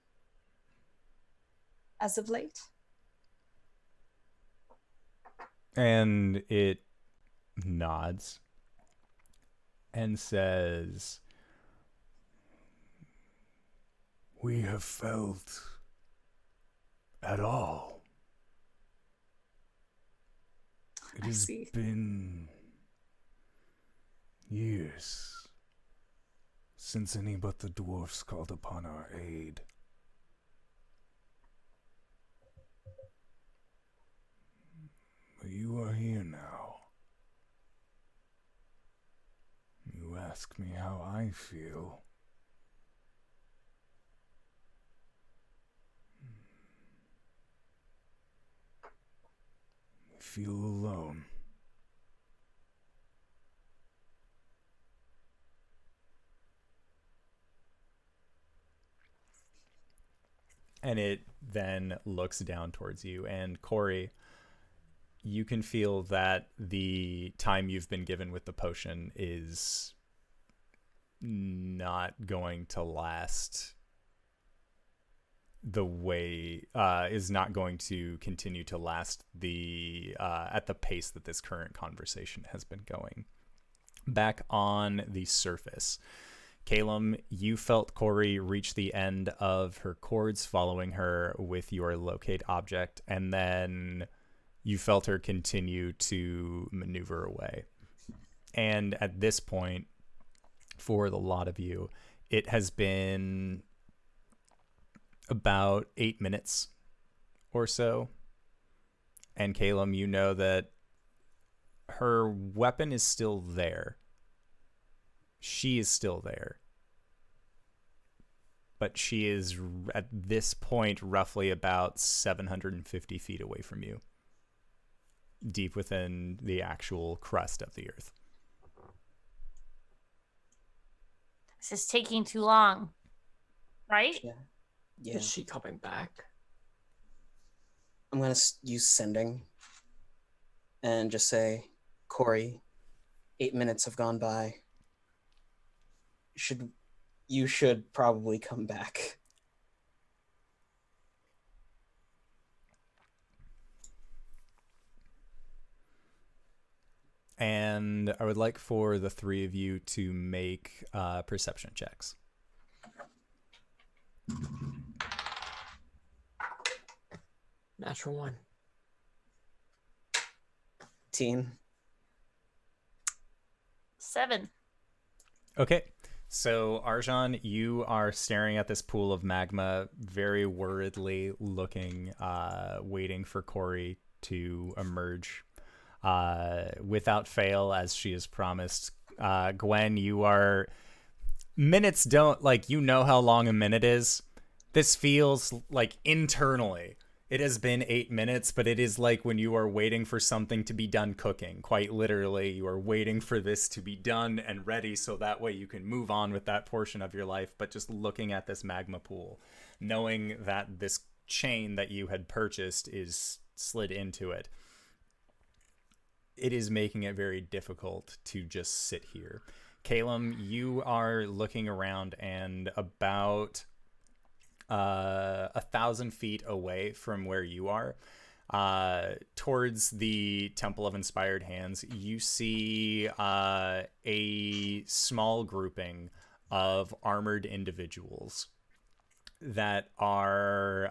as of late? And it nods and says, "We have felt at all. It I has see. been years since any but the dwarfs called upon our aid. But you are here now. You ask me how I feel. I feel alone. And it then looks down towards you. And Cori, you can feel that the time you've been given with the potion is not going to last the way, is not going to continue to last the at the pace that this current conversation has been going. Back on the surface, Caelum, you felt Cori reach the end of her cords, following her with your locate object, and then you felt her continue to maneuver away. And at this point, for the lot of you, it has been about 8 minutes or so. And Caelum, you know that her weapon is still there. She is still there. But she is, at this point, roughly about 750 feet away from you, deep within the actual crust of the earth. This is taking too long, right? Yeah. Is she coming back? I'm going to use sending and just say, Cori, 8 minutes have gone by. You should probably come back. And I would like for the three of you to make perception checks. Natural one. Teen. 7. Okay. So, Arjan, you are staring at this pool of magma, very worriedly looking, waiting for Cori to emerge. Without fail, as she has promised. Gwen, you are... Minutes don't... Like, you know how long a minute is. This feels like internally it has been 8 minutes, but it is like when you are waiting for something to be done cooking. Quite literally, you are waiting for this to be done and ready so that way you can move on with that portion of your life. But just looking at this magma pool, knowing that this chain that you had purchased is slid into it, it is making it very difficult to just sit here. Caelum, you are looking around, and about 1,000 feet away from where you are, towards the Temple of Inspired Hands, you see a small grouping of armored individuals that are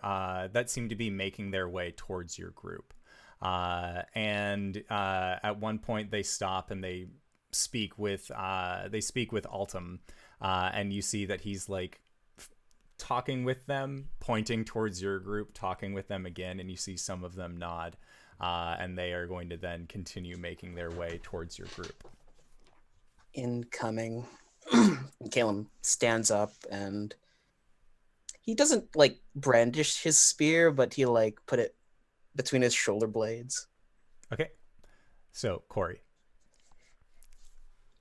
that seem to be making their way towards your group. And at one point they stop and they speak with Altum, and you see that he's like talking with them, pointing towards your group, talking with them again, and you see some of them nod, and they are going to then continue making their way towards your group. Incoming. Caelum stands up and he doesn't like brandish his spear, but he like put it between his shoulder blades. Okay. So, Cori.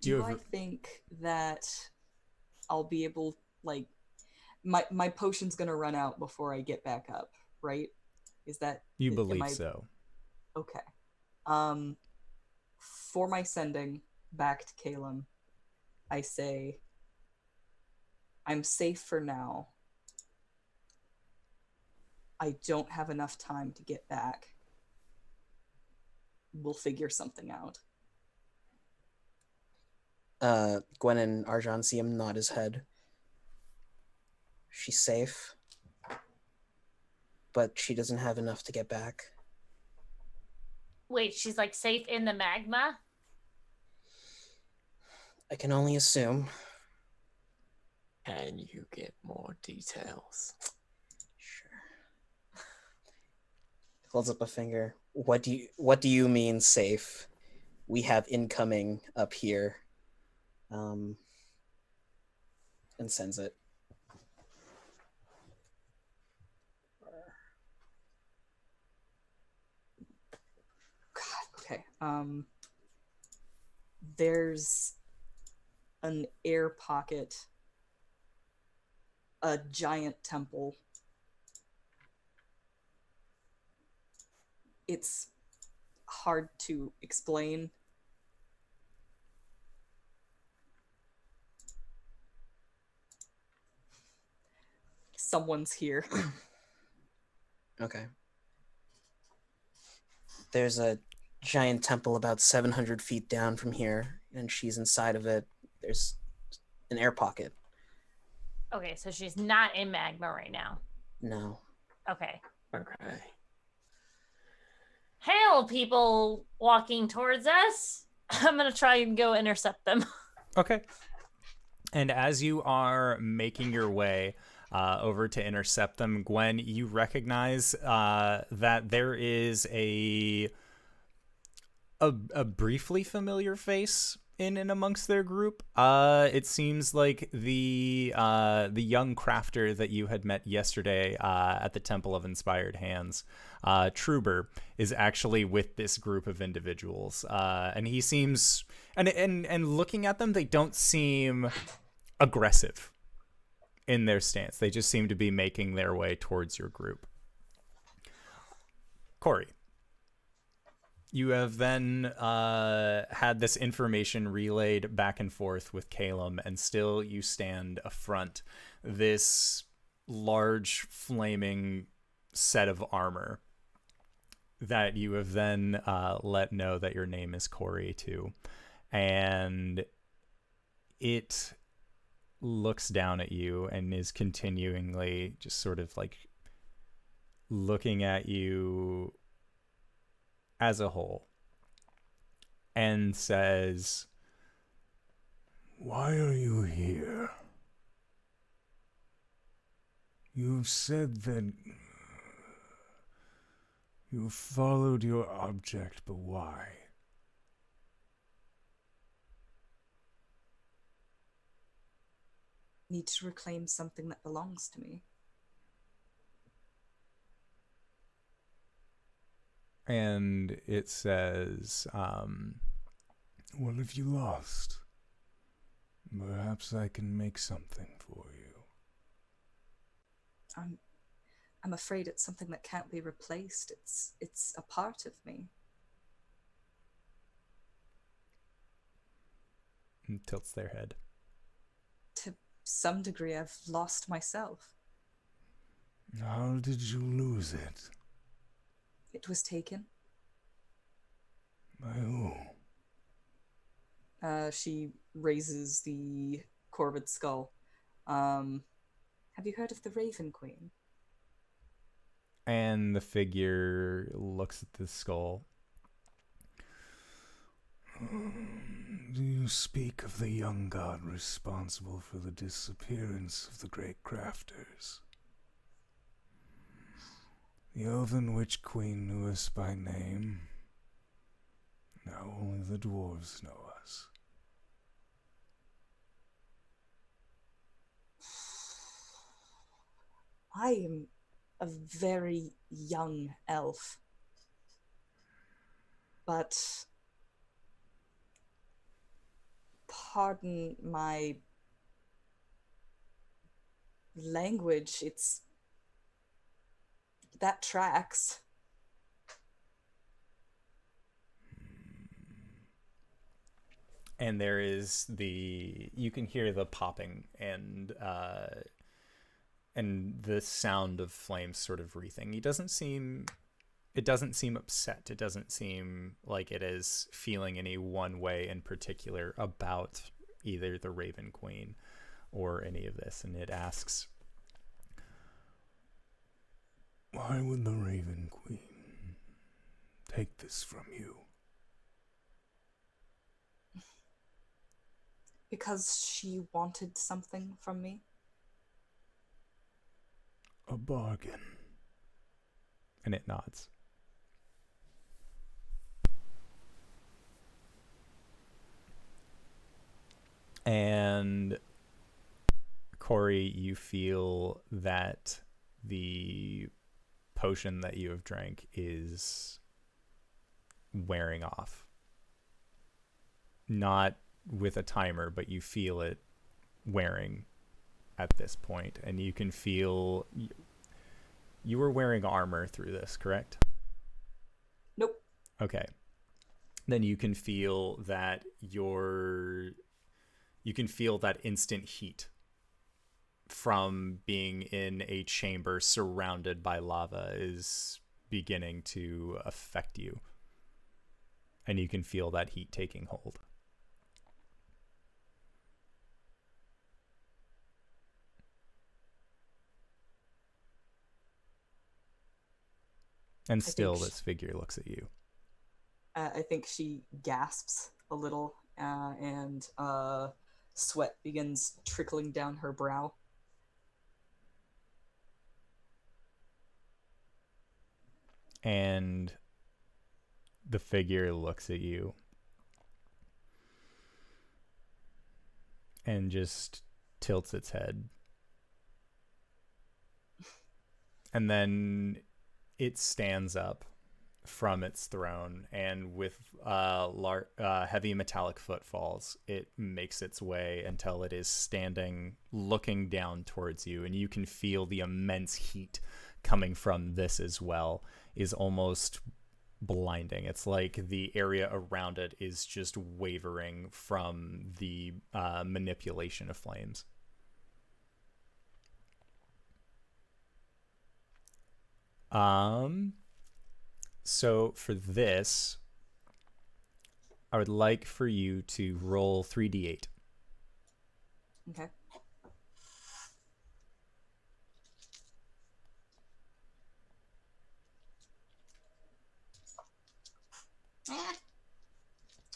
Do I think that I'll be able, like, my potion's gonna run out before I get back up, right? Is that... You believe so. Okay. For my sending back to Caelum, I say, I'm safe for now. I don't have enough time to get back. We'll figure something out. Gwen and Arjan see him nod his head. She's safe, but she doesn't have enough to get back. Wait, she's like safe in the magma? I can only assume. Can you get more details? Sure. Holds up a finger. What do you mean safe? We have incoming up here. And sends it. Okay. There's an air pocket, a giant temple. It's hard to explain. Someone's here. Okay. There's a giant temple about 700 feet down from here, and she's inside of it. There's an air pocket. Okay, so she's not in magma right now. No. Okay. Okay. Hail, people walking towards us. I'm going to try and go intercept them. Okay. And as you are making your way over to intercept them, Gwen, you recognize that there is a briefly familiar face in and amongst their group. It seems like the young crafter that you had met yesterday at the Temple of Inspired Hands, Truber, is actually with this group of individuals. And he seems, and looking at them, they don't seem aggressive in their stance. They just seem to be making their way towards your group. Cori, you have then had this information relayed back and forth with Caelum, and still you stand affront this large flaming set of armor that you have then let know that your name is Cori to. And it looks down at you and is continuingly just sort of like looking at you as a whole and says, "Why are you here? You've said that you followed your object, but why?" Need to reclaim something that belongs to me. and it says, Well, if you lost, perhaps I can make something for you. I'm afraid it's something that can't be replaced. It's a part of me. and tilts their head. To some degree, I've lost myself. How did you lose it? It was taken. By who? She raises the corvid skull. Have you heard of the Raven Queen? And the figure looks at the skull. Do you speak of the young god responsible for the disappearance of the great crafters? The elven witch queen knew us by name. Now only the dwarves know us. I am a very young elf. But pardon my language, that tracks. And there is you can hear the popping and the sound of flames sort of wreathing. It doesn't seem upset. It doesn't seem like it is feeling any one way in particular about either the Raven Queen or any of this. And it asks, why would the Raven Queen take this from you? Because she wanted something from me. A bargain. and it nods. And Cori, you feel that the potion that you have drank is wearing off. Not with a timer, but you feel it wearing at this point. And you can feel... You were wearing armor through this, correct? Nope. Okay. Then you can feel that you can feel that instant heat from being in a chamber surrounded by lava is beginning to affect you. And you can feel that heat taking hold. And still this figure looks at you. I think she gasps a little and sweat begins trickling down her brow. And the figure looks at you and just tilts its head. And then it stands up from its throne, and with heavy metallic footfalls, it makes its way until it is standing, looking down towards you, and you can feel the immense heat coming from this as well is almost blinding. It's like the area around it is just wavering from the manipulation of flames. So for this, I would like for you to roll 3d8. Okay.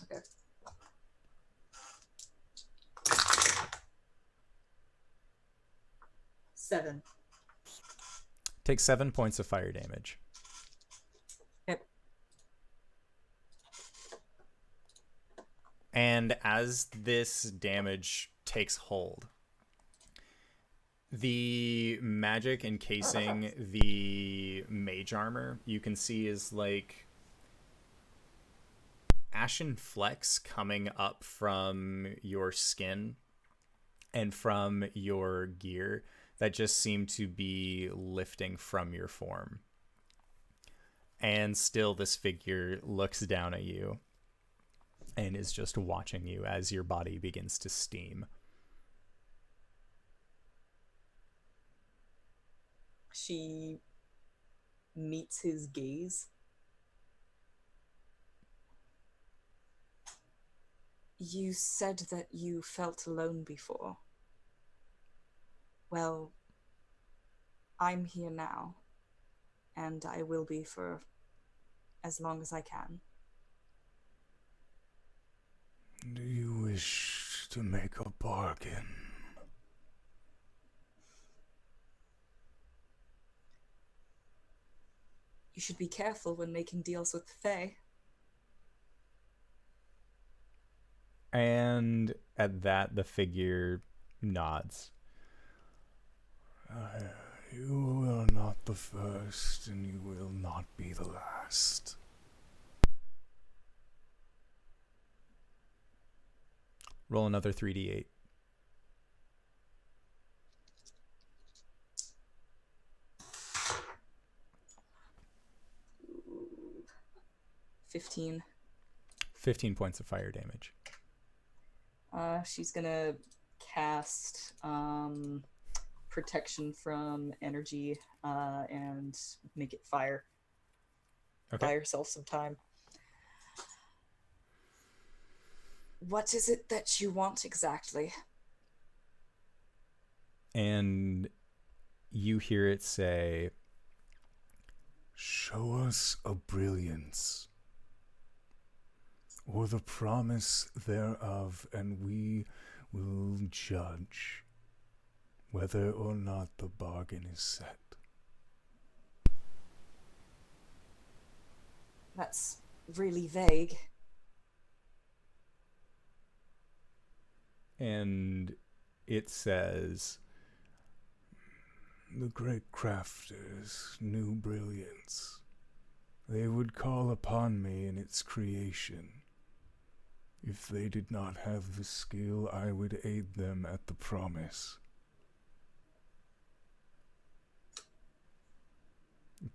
Okay. Seven. Take 7 points of fire damage. Yep. And as this damage takes hold, the magic encasing the mage armor, you can see is like ashen flecks coming up from your skin and from your gear that just seem to be lifting from your form. And still this figure looks down at you and is just watching you as your body begins to steam. She meets his gaze. You said that you felt alone before. Well, I'm here now, and I will be for as long as I can. Do you wish to make a bargain? You should be careful when making deals with the Fae. And at that, the figure nods. You are not the first, and you will not be the last. Roll another 3d8. $15. 15 points of fire damage. She's gonna cast protection from energy and make it fire. Okay. Buy herself some time. What is it that you want exactly? And you hear it say, Show us a brilliance, or the promise thereof, and we will judge whether or not the bargain is set. That's really vague. and it says, The great crafters knew brilliance. They would call upon me in its creation. If they did not have the skill, I would aid them at the promise.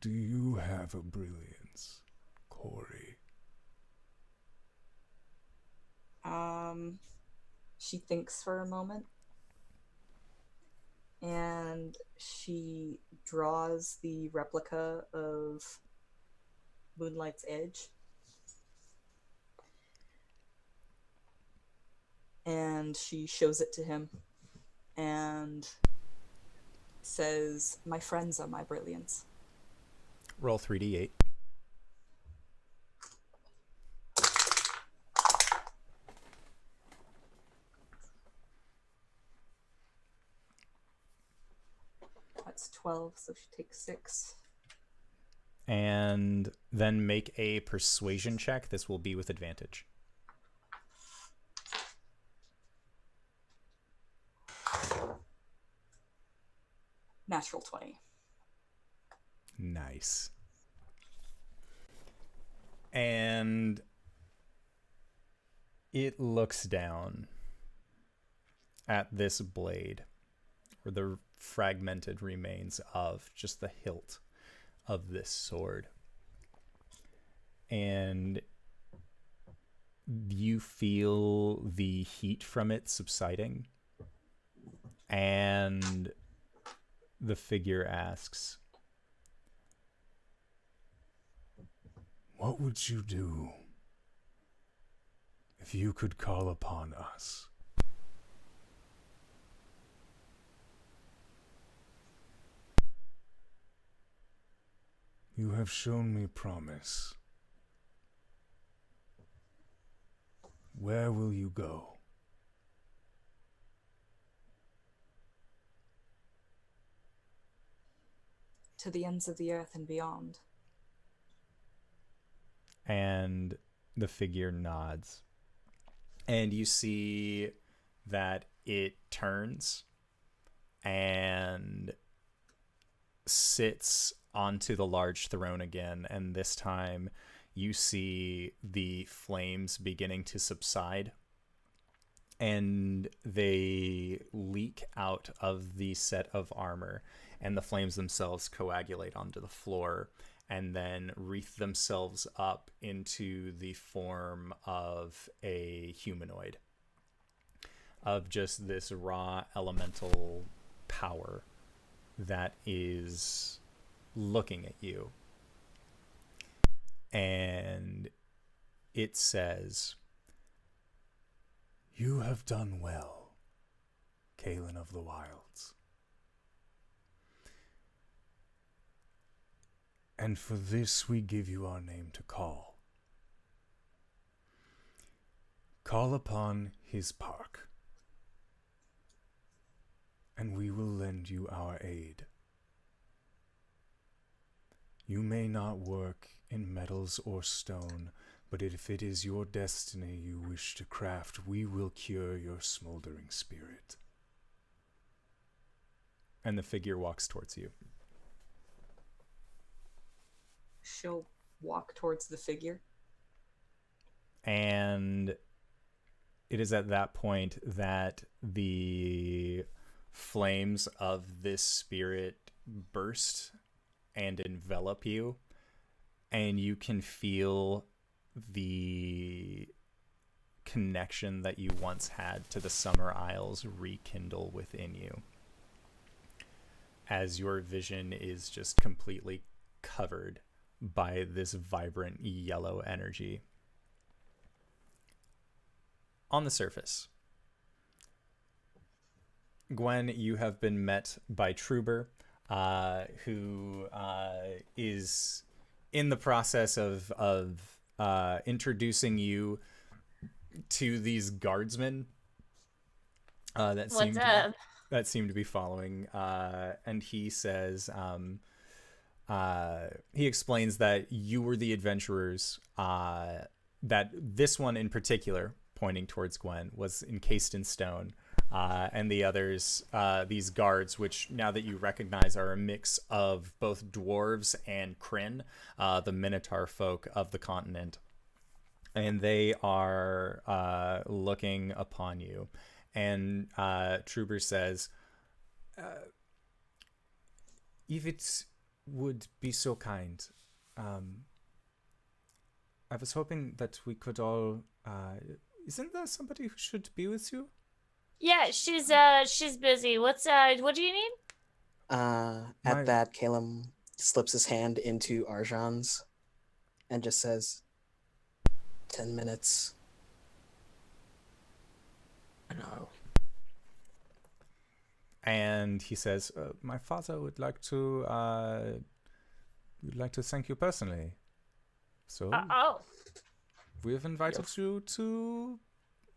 Do you have a brilliance, Cori? She thinks for a moment. And she draws the replica of Moonlight's Edge. And she shows it to him and says, "My friends are my brilliance." roll 3d8. That's 12, so she takes 6. And then make a persuasion check. This will be with advantage. Natural 20. Nice. And it looks down at this blade, or the fragmented remains of just the hilt of this sword. And you feel the heat from it subsiding. And the figure asks, What would you do if you could call upon us? You have shown me promise. Where will you go? To the ends of the earth and beyond. and the figure nods. And you see that it turns and sits onto the large throne again, and this time you see the flames beginning to subside, and they leak out of the set of armor, and the flames themselves coagulate onto the floor and then wreath themselves up into the form of a humanoid, of just this raw elemental power that is looking at you. And it says, You have done well, Caelum of the Wilds. And for this we give you our name to call. Call upon his park, and we will lend you our aid. You may not work in metals or stone, but if it is your destiny you wish to craft, we will cure your smoldering spirit. and the figure walks towards you. She'll walk towards the figure. And it is at that point that the flames of this spirit burst and envelop you, and you can feel the connection that you once had to the Summer Isles rekindle within you, as your vision is just completely covered by this vibrant yellow energy. On the surface, Gwen, you have been met by Truber, who is in the process of introducing you to these guardsmen that seem to be following. And he says, he explains that you were the adventurers, that this one in particular, pointing towards Gwen, was encased in stone. And the others, these guards, which now that you recognize are a mix of both dwarves and Kryn, the Minotaur folk of the continent. And they are looking upon you. And Truber says, if it would be so kind, I was hoping that we could all... isn't there somebody who should be with you? Yeah, she's busy. What do you need? At that, Caelum slips his hand into Arjan's and just says, 10 minutes. No. And he says, my father would like to thank you personally. So we have invited you to,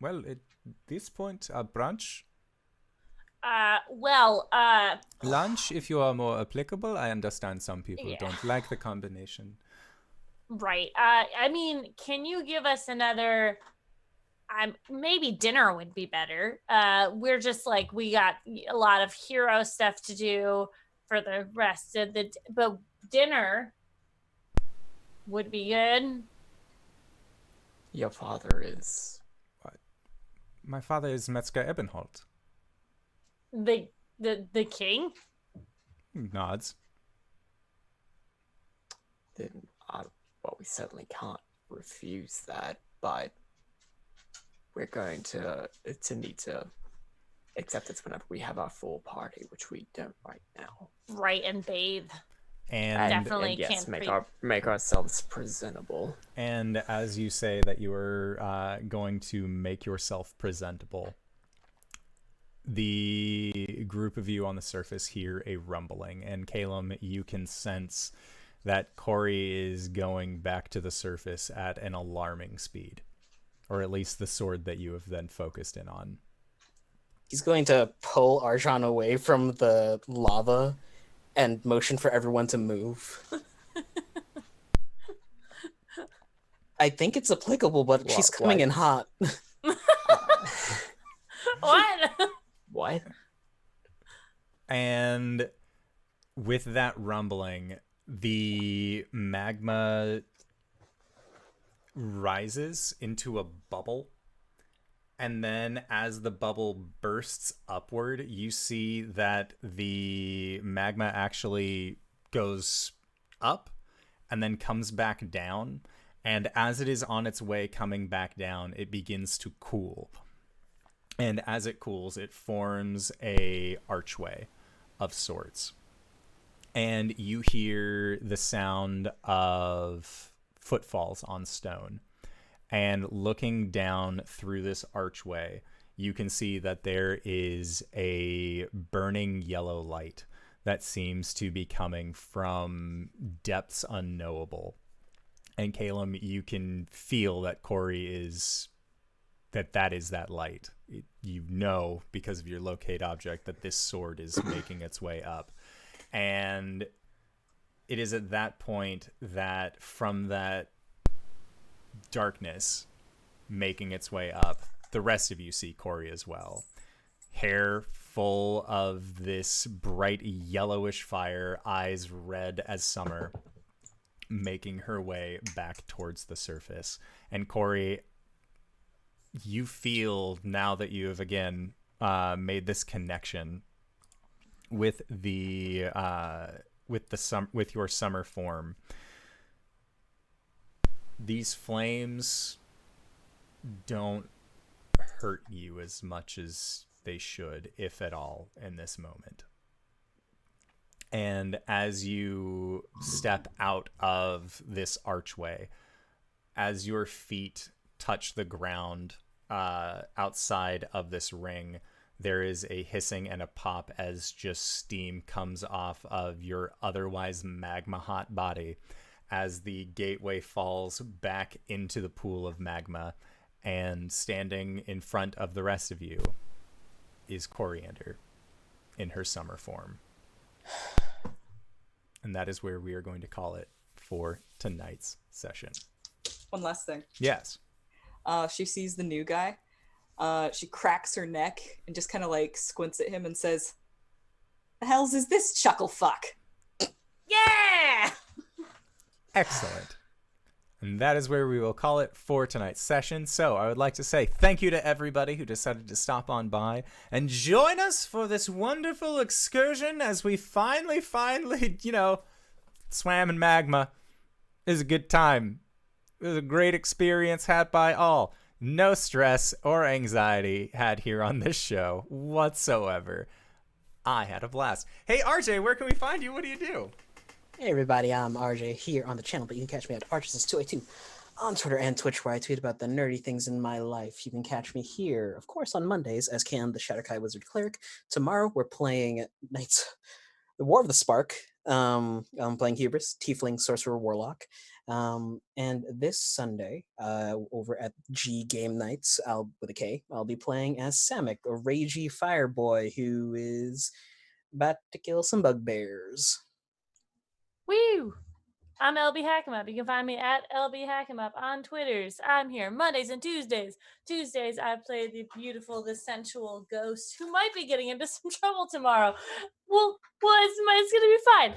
well, at this point, a brunch. Lunch, if you are more applicable. I understand some people don't like the combination. Right. I mean, can you give us another... maybe dinner would be better. We're just like, we got a lot of hero stuff to do for the rest of the... But dinner would be good. Your father is... What? My father is Metzger Ebenholt. The king? Nods. Then, well, we certainly can't refuse that, but we're going to need to accept this whenever we have our full party, which we don't right now. Right, and bathe. And definitely yes, can't make ourselves presentable. And as you say that you are going to make yourself presentable, the group of you on the surface hear a rumbling, and Caelum, you can sense that Cori is going back to the surface at an alarming speed, or at least the sword that you have then focused in on. He's going to pull Arjan away from the lava and motion for everyone to move. I think it's applicable, but she's coming in hot. What? What? And with that rumbling, the magma rises into a bubble. And then as the bubble bursts upward, you see that the magma actually goes up and then comes back down. And as it is on its way coming back down, it begins to cool. And as it cools, it forms a archway of sorts. And you hear the sound of footfalls on stone. And looking down through this archway, you can see that there is a burning yellow light that seems to be coming from depths unknowable. And Caelum, you can feel that Cori is... that is that light. You know, because of your locate object, that this sword is making its way up. And it is at that point that from that darkness making its way up, the rest of you see Cori as well. Hair full of this bright yellowish fire, eyes red as summer, making her way back towards the surface. And Cori, you feel now that you have again made this connection with with your summer form. These flames don't hurt you as much as they should, if at all, in this moment. And as you step out of this archway, as your feet touch the ground outside of this ring, there is a hissing and a pop as just steam comes off of your otherwise magma hot body as the gateway falls back into the pool of magma. And standing in front of the rest of you is Coriander in her summer form. And that is where we are going to call it for tonight's session. One last thing. Yes. She sees the new guy. She cracks her neck and just kind of like squints at him and says, "The hell's is this chuckle fuck?" Yeah! Excellent. And that is where we will call it for tonight's session. So I would like to say thank you to everybody who decided to stop on by and join us for this wonderful excursion as we finally, swam in magma. It was a good time. It was a great experience had by all. No stress or anxiety had here on this show whatsoever. I had a blast. Hey, RJ, where can we find you? What do you do? Hey everybody, I'm RJ here on the channel, but you can catch me at RJustice282 on Twitter and Twitch, where I tweet about the nerdy things in my life. You can catch me here, of course, on Mondays as Caelum, the Shadowkai Wizard Cleric. Tomorrow we're playing the War of the Spark. I'm playing Hubris, Tiefling Sorcerer Warlock. And this Sunday, over at G Game Nights, with a K, I'll be playing as Samick, a ragey fireboy who is about to kill some bugbears. Woo! I'm LBHackEmUp. You can find me at LBHackEmUp on Twitters. I'm here Mondays and Tuesdays. Tuesdays, I play the beautiful, the sensual ghost who might be getting into some trouble tomorrow. Well, it's going to be fine.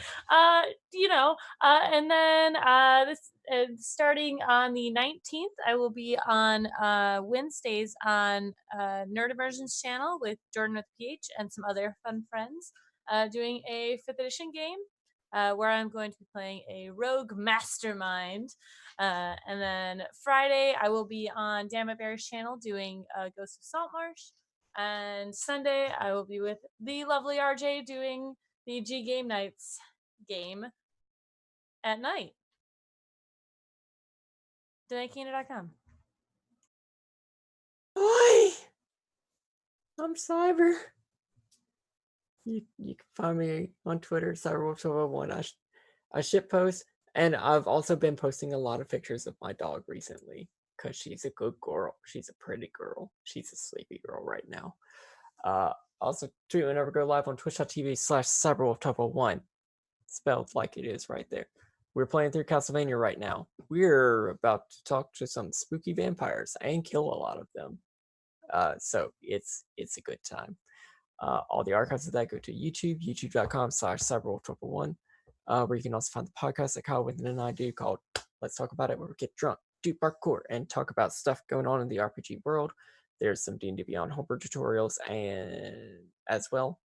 And then starting on the 19th, I will be on Wednesdays on Nerd Immersion's channel with Jordan with PH and some other fun friends doing a 5th edition game. Where I'm going to be playing a rogue mastermind. And then Friday, I will be on Dammit Bear's channel doing Ghost of Saltmarsh. And Sunday, I will be with the lovely RJ doing the G Game Nights game at night. DanaeKeener.com. Hi, I'm Cyber. You can find me on Twitter, CyberWolf1201. I shitpost, and I've also been posting a lot of pictures of my dog recently because she's a good girl. She's a pretty girl. She's a sleepy girl right now. Also, tweet whenever go live on twitch.tv/CyberWolf1201, spelled like it is right there. We're playing through Castlevania right now. We're about to talk to some spooky vampires and kill a lot of them. So it's a good time. All the archives of that go to YouTube, youtube.com/CyberWolf1201, where you can also find the podcast that Kyle Within and I do called Let's Talk About It, where we get drunk, do parkour, and talk about stuff going on in the RPG world. There's some D&D Beyond homebrew tutorials and as well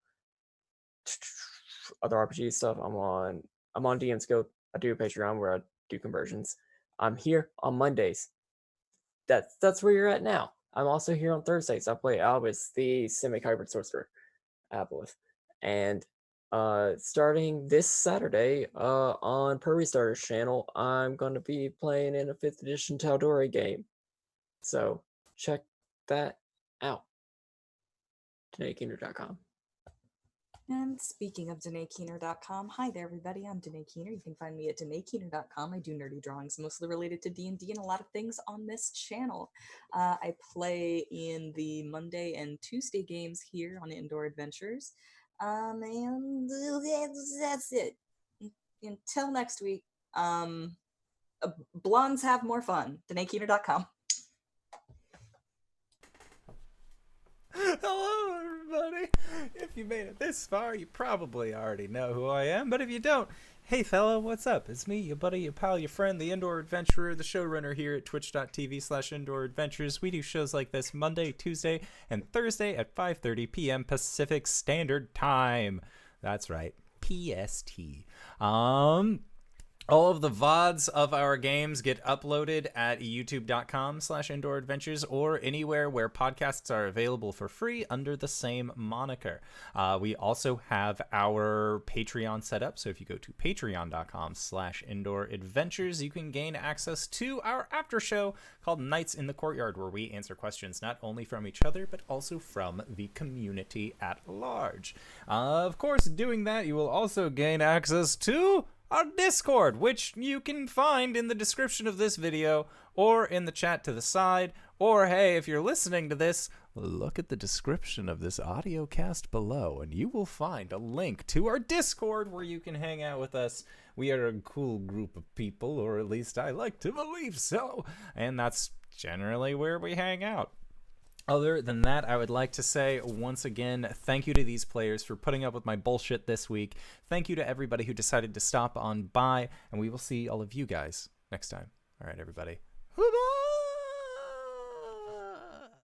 other RPG stuff. I'm on DM's Guild. I do a Patreon where I do conversions. I'm here on Mondays. That's where you're at now. I'm also here on Thursdays. I play Albus, the semi-hybrid sorcerer, Aboleth. And starting this Saturday on Prairie Starter's channel, I'm going to be playing in a 5th edition Tal'Dorei game. So check that out. DanaeKeener.com. And speaking of DanaeKeener.com, hi there everybody, I'm Danae Keener. You can find me at DanaeKeener.com. I do nerdy drawings, mostly related to D&D and a lot of things on this channel. I play in the Monday and Tuesday games here on Indoor Adventures. And that's it. Until next week, blondes have more fun. DanaeKeener.com. Hello, everybody. If you made it this far, you probably already know who I am. But if you don't, hey, fella, what's up? It's me, your buddy, your pal, your friend, the Indoor Adventurer, the showrunner here at twitch.tv/Indoor Adventures. We do shows like this Monday, Tuesday, and Thursday at 5:30 p.m. Pacific Standard Time. That's right, PST. All of the VODs of our games get uploaded at youtube.com/indooradventures or anywhere where podcasts are available for free under the same moniker. We also have our Patreon set up, so if you go to patreon.com/indooradventures, you can gain access to our after show called Nights in the Courtyard, where we answer questions not only from each other, but also from the community at large. Of course, doing that, you will also gain access to our Discord, which you can find in the description of this video or in the chat to the side. Or, hey, if you're listening to this, look at the description of this audio cast below, and you will find a link to our Discord where you can hang out with us. We are a cool group of people, or at least I like to believe so, and that's generally where we hang out. Other than that, I would like to say once again, thank you to these players for putting up with my bullshit this week. Thank you to everybody who decided to stop on by, and we will see all of you guys next time. All right, everybody. Bye-bye!